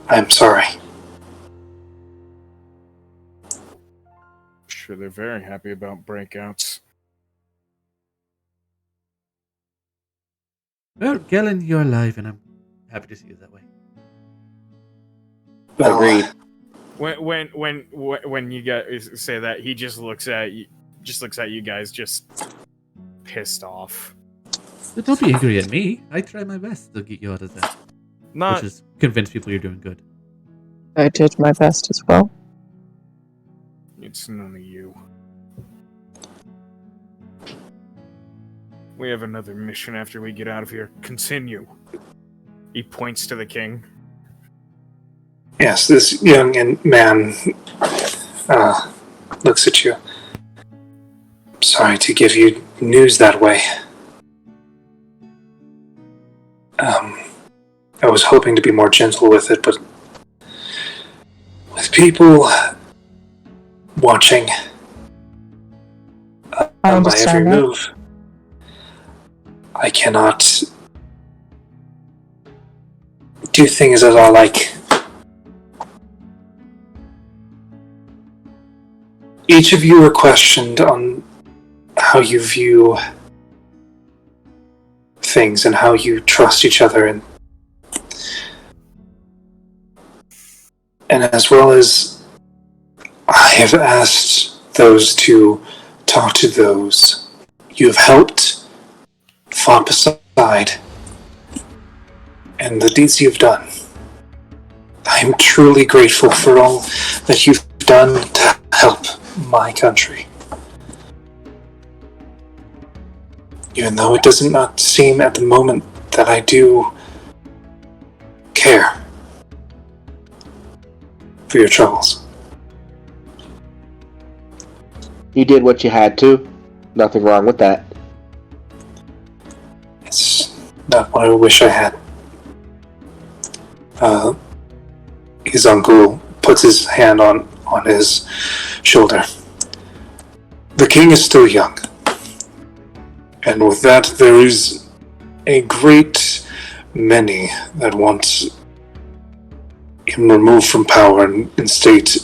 I'm sorry. Sure, they're very happy about breakouts. Well, Galen, you're alive, and I'm happy to see you that way. Well, Agreed. When you guys say that, he just looks at you guys, just pissed off. But don't be angry at me. I try my best to get you out of that. Not Which is convince people you're doing good. I did my best as well. It's none of you. We have another mission after we get out of here. Continue. he points to the king. Yes, this young man looks at you. Sorry to give you news that way. I was hoping to be more gentle with it, but with people watching I my every understand that. move, I cannot do things as I like. Each of you are questioned on how you view things and how you trust each other, and as well as I have asked those to talk to those you have helped, fought beside, and the deeds you've done. I am truly grateful for all that you've done to help my country. Even though it does not seem at the moment that I do care for your troubles. You did what you had to. Nothing wrong with that. It's not what I wish I had. His uncle puts his hand on his shoulder. The king is still young. And with that, there is a great many that want him removed from power and state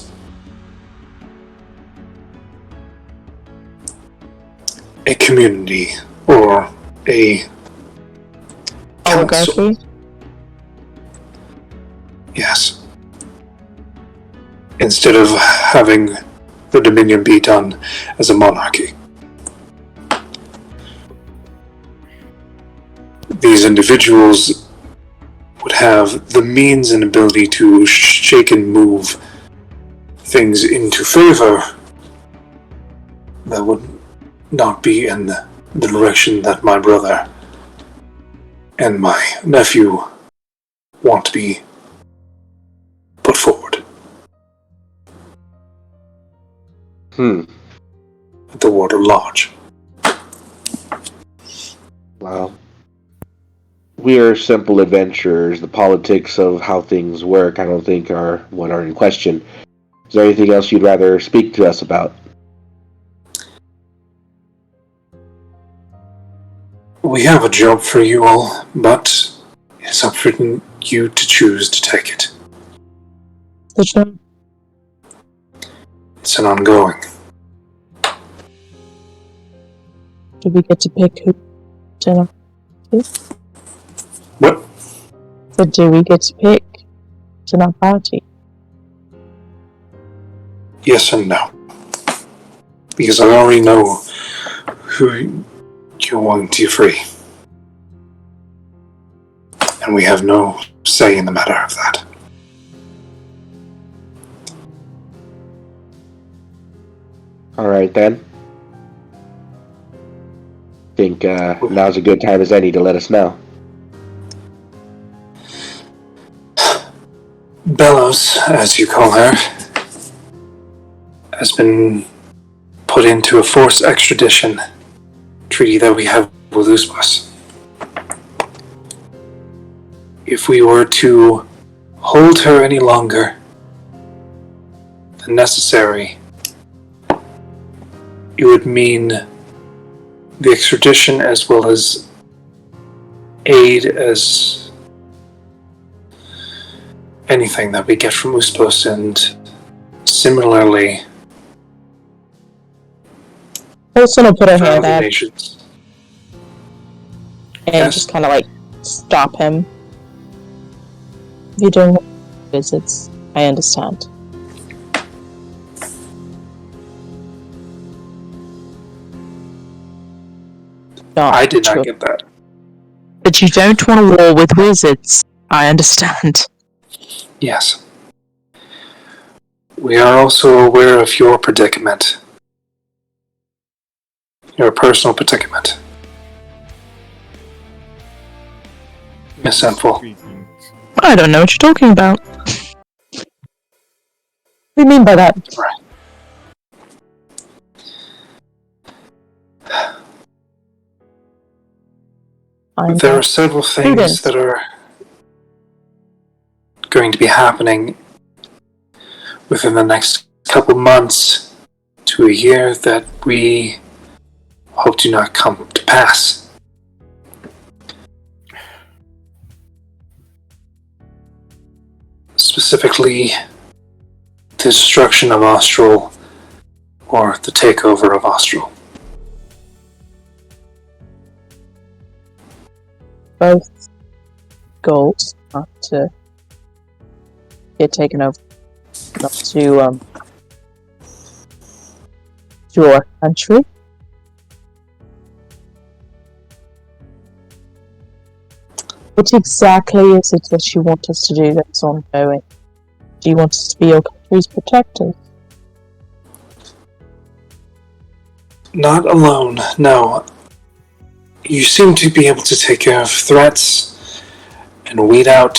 a community or a council. Oligarchy? Yes. Instead of having the Dominion be done as a monarchy. These individuals would have the means and ability to shake and move things into favor that would not be in the direction that my brother and my nephew want to be put forward. At the Water Lodge. Well, we are simple adventurers. The politics of how things work, I don't think, are what are in question. Is there anything else you'd rather speak to us about? We have a job for you all, but it's up for you to choose to take it. The job. It's an ongoing. Do we get to pick who dinner is? What? So do we get to pick dinner party? Yes and no. Because I already know who you're wanting to free. And we have no say in the matter of that. Alright then. Think now's a good time as any to let us know. Bellows, as you call her, has been put into a forced extradition treaty that we have with Uspos. If we were to hold her any longer than necessary, it would mean the extradition as well as aid as anything that we get from Uspos, and similarly Olsen will put her for hand other out nations. and Yes. just kind of like stop him. If you're doing visits, I understand. I did not get that. But you don't want a war with wizards. I understand. Yes. We are also aware of your predicament. Your personal predicament. Miss Senful. Speaking. I don't know what you're talking about. What do you mean by that? There are several things that are going to be happening within the next couple months to a year that we hope do not come to pass. Specifically, the destruction of Austral, or the takeover of Austral. Both goals not to get taken over, not to your country. What exactly is it that you want us to do that's ongoing? Do you want us to be your country's protectors? Not alone, no. You seem to be able to take care of threats and weed out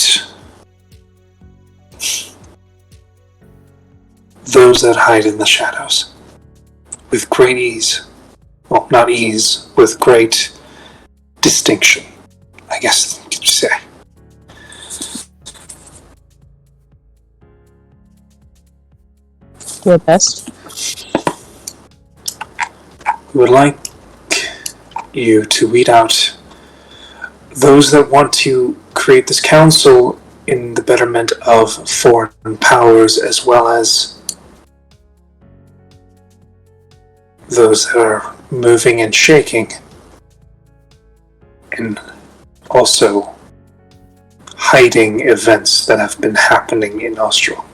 those that hide in the shadows with great ease. Well, not ease, with great distinction, I guess you could say. Your best. We would like you to weed out those that want to create this council in the betterment of foreign powers, as well as those that are moving and shaking, and also hiding events that have been happening in Austral.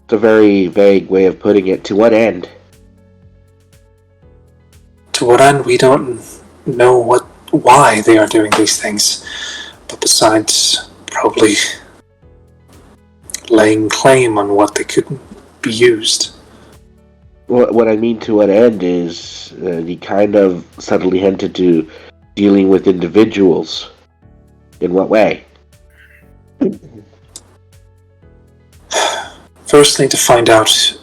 It's a very vague way of putting it. To what end? To what end, we don't know why they are doing these things, but besides probably laying claim on what they could be used. What I mean to what end is the kind of subtly hinted to dealing with individuals. In what way? First, need to find out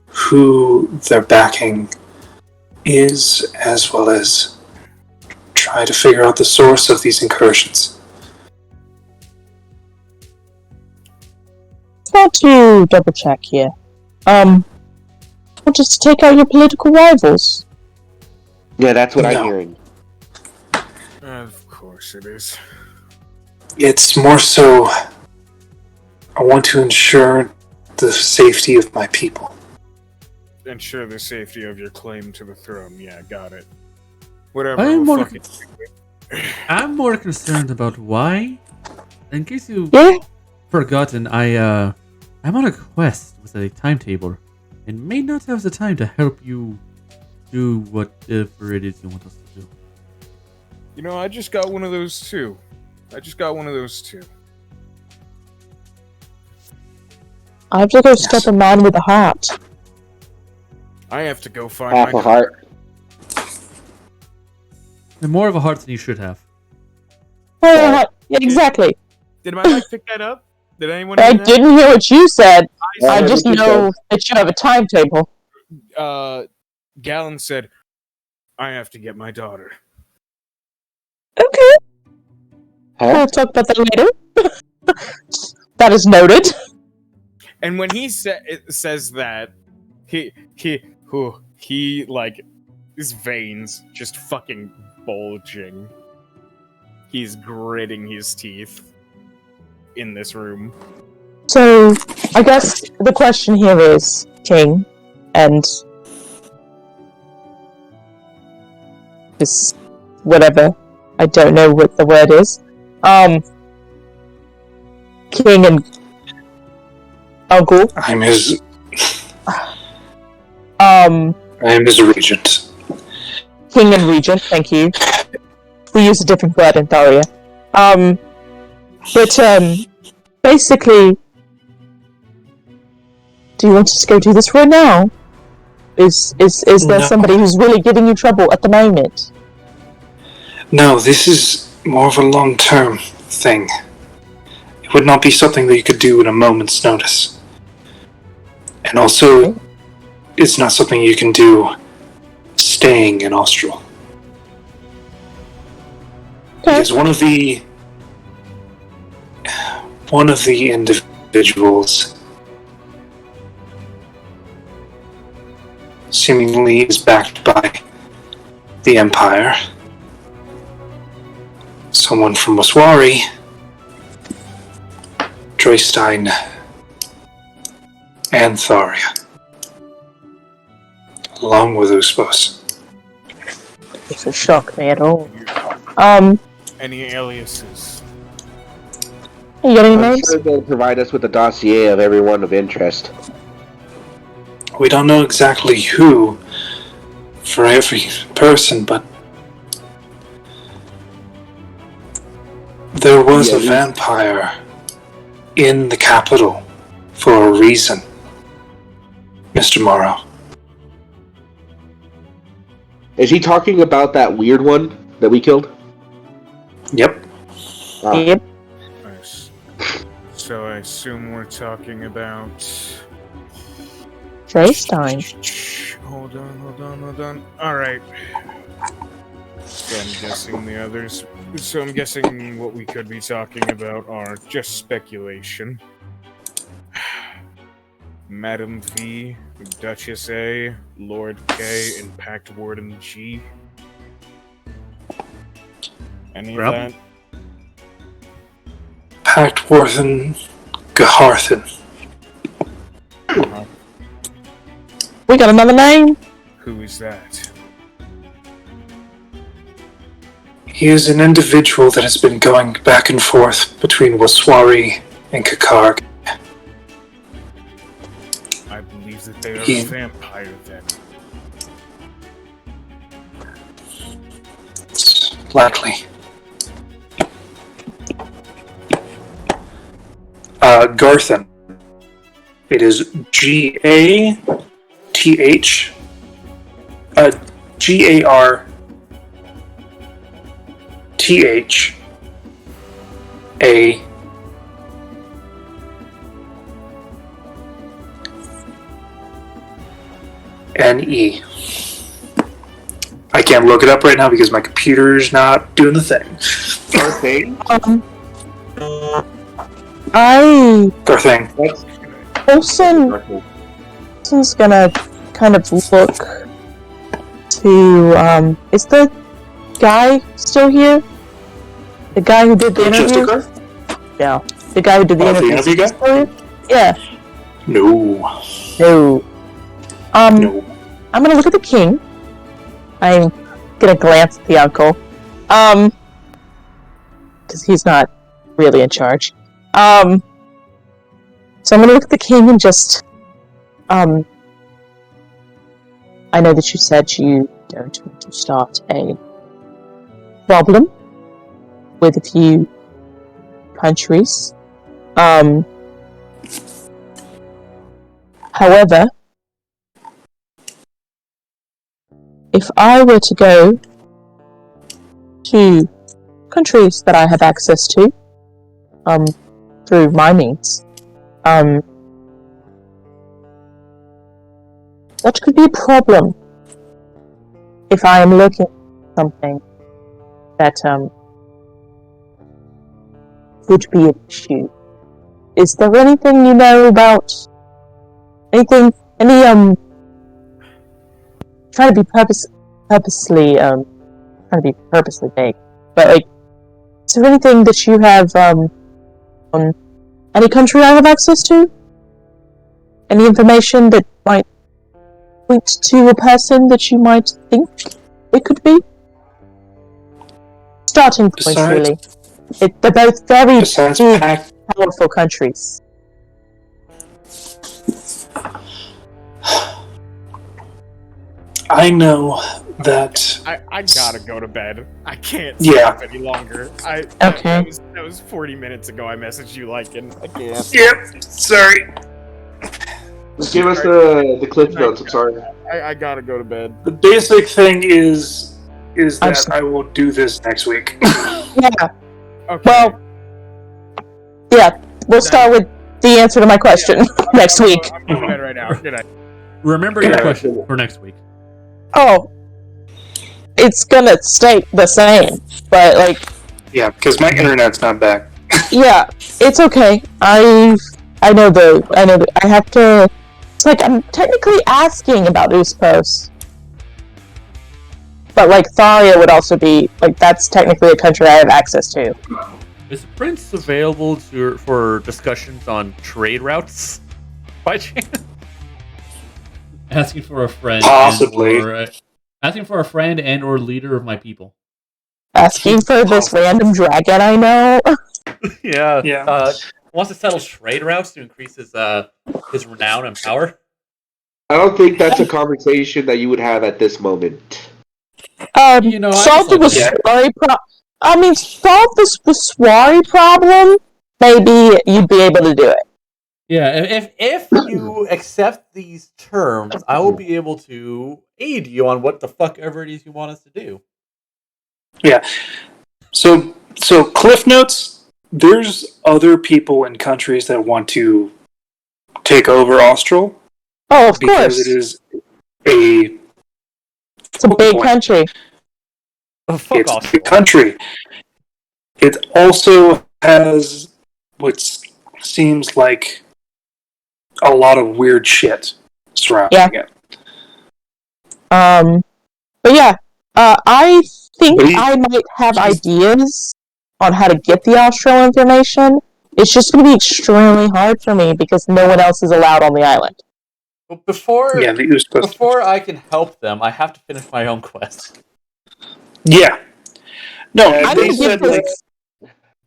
who their backing is, as well as try to figure out the source of these incursions. Not to double check here. Just to take out your political rivals. Yeah, that's what I'm No. hearing. Of course it is. It's more so I want to ensure the safety of my people. Ensure the safety of your claim to the throne. Yeah, got it. Whatever. I'm we'll more, fucking... I'm more concerned about why. In case you've Yeah? forgotten, I'm on a quest with a timetable, and may not have the time to help you do whatever it is you want us to do. You know, I just got one of those too. I have to go stop a man with a heart. I have to go find Half my a heart. And more of a heart than you should have. Yeah, exactly. Did my mic pick that up? Did anyone I hear that? didn't hear what you said. I I heard just what you know that you have a timetable. Gallon said, I have to get my daughter. Okay, Huh? we'll talk about that later. That is noted. And when he says that, he like, his veins just fucking bulging. He's gritting his teeth in this room. So, I guess the question here is, King, and this, whatever, I don't know what the word is, King and Uncle, I'm his regent. King and Regent, thank you. We use a different word in Tharia. Basically, do you want us to go do this right now? Is there No. somebody who's really giving you trouble at the moment? No, this is more of a long-term thing. It would not be something that you could do at a moment's notice. And also, it's not something you can do staying in Austral. Okay. Because one of the individuals seemingly is backed by the Empire. Someone from Waswari, Droystein, and Tharia, along with Uspos. This will shock me at all. Any aliases? You got any I'm names? sure they'll provide us with a dossier of everyone of interest. We don't know exactly who for every person, but there was a vampire in the capital for a reason, Mr. Morrow. Is he talking about that weird one that we killed? Yep. Yep. Nice. So I assume we're talking about... Droystein. Hold on. Alright. So I'm guessing what we could be talking about are just speculation. Madam V, Duchess A, Lord K, and Pact Warden G. Any of that? Pact Warden Gaharthan. We got another name? Who is that? He is an individual that has been going back and forth between Waswari and Kakarg. I believe that they are He- a vampire then. It's likely. Garthan. It is Garth. Gartha. N-E. I can't look it up right now because my computer's not doing the thing. Garthang? Garthang. Olsen's gonna kind of look to, is the guy still here? The guy who did the interview? Yeah. The guy who did the Oh, the interview. interview guy? Still here? Yeah. No. No. No. I'm gonna look at the king. I'm gonna glance at the uncle. Because he's not really in charge. So I'm gonna look at the king and just, I know that you said you don't want to start a problem with a few countries. However, if I were to go to countries that I have access to, through my means, that could be a problem if I am looking at something that, would be an issue. Is there anything you know about anything, trying to be purposely vague, but like, is there anything that you have, on any country I have access to? Any information that might point to a person that you might think it could be? Starting points, really. They're both very big, powerful countries. I know that. I gotta go to bed. I can't Yeah. stop any longer. Okay. That was 40 minutes ago. I messaged you Lycan. I can't. Yep. Sorry. Just give us the cliff notes. I'm sorry. I gotta go to bed. The basic thing is that I will do this next week. Yeah. Okay. Well, yeah. We'll start with the answer to my question next week. I'm going to bed right now. Good night. Remember your question for next week. Oh, it's gonna stay the same, but like, Yeah, because my internet's not back. yeah, it's okay. I know I have to. It's like I'm technically asking about Uspos, but like Thalia would also be like that's technically a country I have access to. Is Prince available for discussions on trade routes by chance? Asking for a friend. Possibly. Asking for a friend and or leader of my people. Asking for this random dragon I know. Yeah. Yeah. Wants to settle trade routes to increase his renown and power. I don't think that's a conversation that you would have at this moment. You know, solve the Waswari problem. Maybe you'd be able to do it. Yeah, if you accept these terms, I will be able to aid you on what the fuck ever it is you want us to do. Yeah. So Cliff Notes, there's other people in countries that want to take over Austral. Oh, of because course. it is It's a big country. Oh, fuck it's off. a big country. It also has what seems like a lot of weird shit surrounding it. But yeah, I think I might have ideas on how to get the Austral information. It's just going to be extremely hard for me because no one else is allowed on the island. But before I can help them, I have to finish my own quest. Yeah. No, they said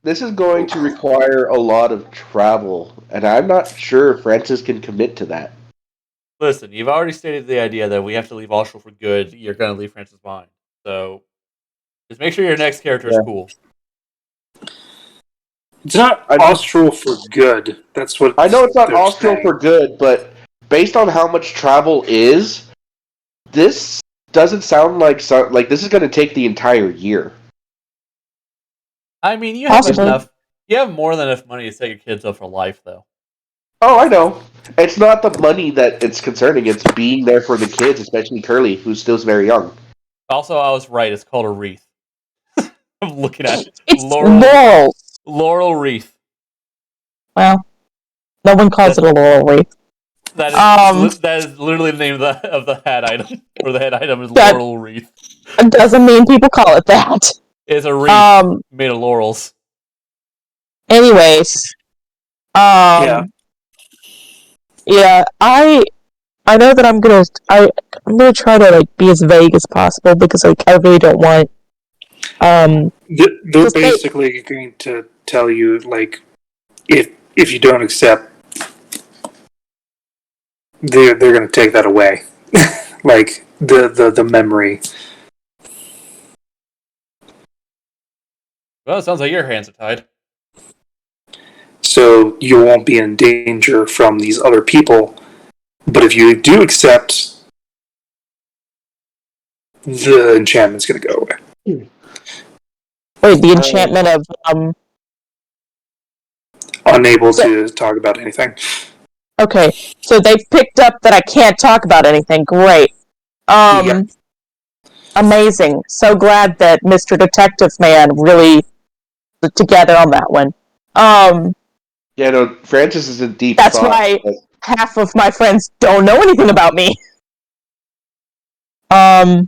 this is going to require a lot of travel, and I'm not sure Francis can commit to that. Listen, you've already stated the idea that we have to leave Austral for good. You're going to leave Francis behind. So, just make sure your next character is cool. It's not Austral for good. That's what I know it's not Austral saying. for good, but based on how much travel is, this doesn't sound like this is going to take the entire year. I mean, you have enough. You have more than enough money to set your kids up for life, though. Oh, I know. It's not the money that it's concerning. It's being there for the kids, especially Curly, who's still very young. Also, I was right. It's called a wreath. I'm looking at it. It's Laurel wreath. Well, no one calls it a laurel wreath. That is literally the name of the hat item. Or the head item is laurel wreath. It doesn't mean people call it that. It's a wreath made of laurels. Anyways, yeah, I know that I'm gonna try to like be as vague as possible because like I really don't want. They're basically going to tell you like if you don't accept, they're going to take that away, like the memory. Well, it sounds like your hands are tied. So you won't be in danger from these other people. But if you do accept, the enchantment's going to go away. Wait, the enchantment of Unable to talk about anything. Okay, so they've picked up that I can't talk about anything. Great. Yep. Amazing. So glad that Mr. Detective Man really put together on that one. Yeah, no, Francis is in deep That's thought. why half of my friends don't know anything about me. So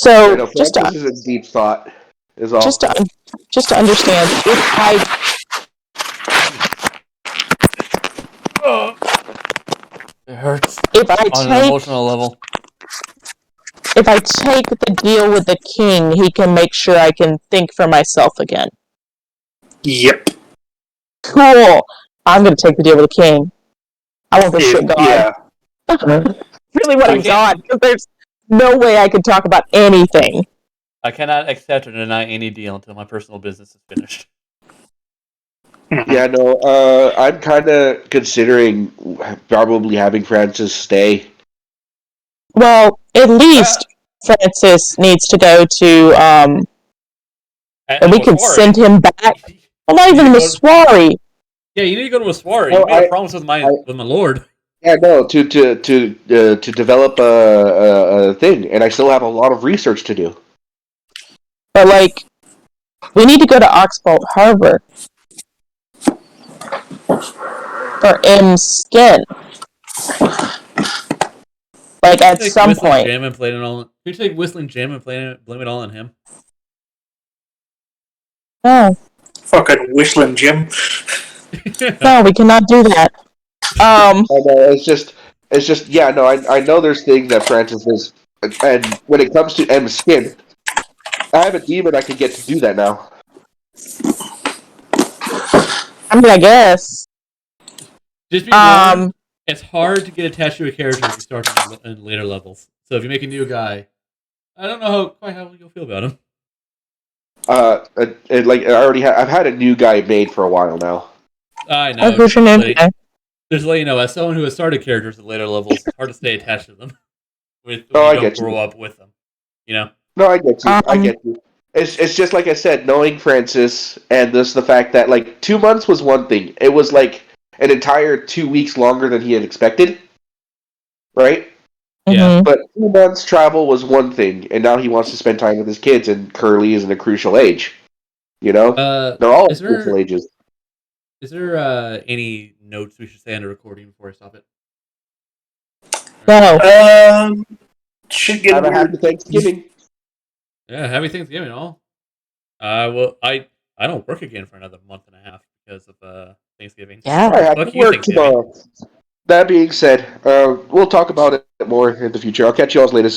Yeah, no, Francis is in deep thought. Is all. just to understand, It hurts if I on an take emotional level. the deal with the king, he can make sure I can think for myself again. Yep. Cool. I'm gonna take the deal with the king. I want this shit gone. Yeah. Really want I it can't- gone, because there's no way I can talk about anything. I cannot accept or deny any deal until my personal business is finished. Yeah, no, I'm kind of considering probably having Francis stay. Well, at least Francis needs to go to, and we can send him back. Well, not even Maswari. Yeah, you need to go to Maswari. No, You made a promise with my lord. Yeah, no, to develop a thing, and I still have a lot of research to do. But, like, we need to go to Oxbolt Harbor for M's skin. Like, at some point. Jam and blame it all. Can you take Whistling Jam and blame it all on him? No. Fucking Whistling Jim. No, we cannot do that. I know, it's just, yeah, no, I know there's things that Francis is, and when it comes to M's skin, I have a demon I can get to do that now. I mean, I guess. Just be warned, it's hard to get attached to a character if you start in later levels. So if you make a new guy, I don't know quite how you'll feel about him. I've had a new guy made for a while now. I know. Who's your new guy? Just to let you know, as someone who has started characters at later levels, it's hard to stay attached to them. When you don't grow up with them. You know? No, I get you. I get you. It's just like I said, knowing Francis and the fact that, like, 2 months was one thing. It was like an entire 2 weeks longer than he had expected. Right? Yeah. But 2 months travel was one thing, and now he wants to spend time with his kids, and Curly is in a crucial age. You know? They're all in crucial ages. Is there any notes we should say under recording before I stop it? No. Should get Have a happy Thanksgiving. Yeah, happy Thanksgiving, all. Well, I don't work again for another month and a half because of Thanksgiving. Yeah. I have Fuck to you, work tomorrow. That being said, we'll talk about it more in the future. I'll catch you all later.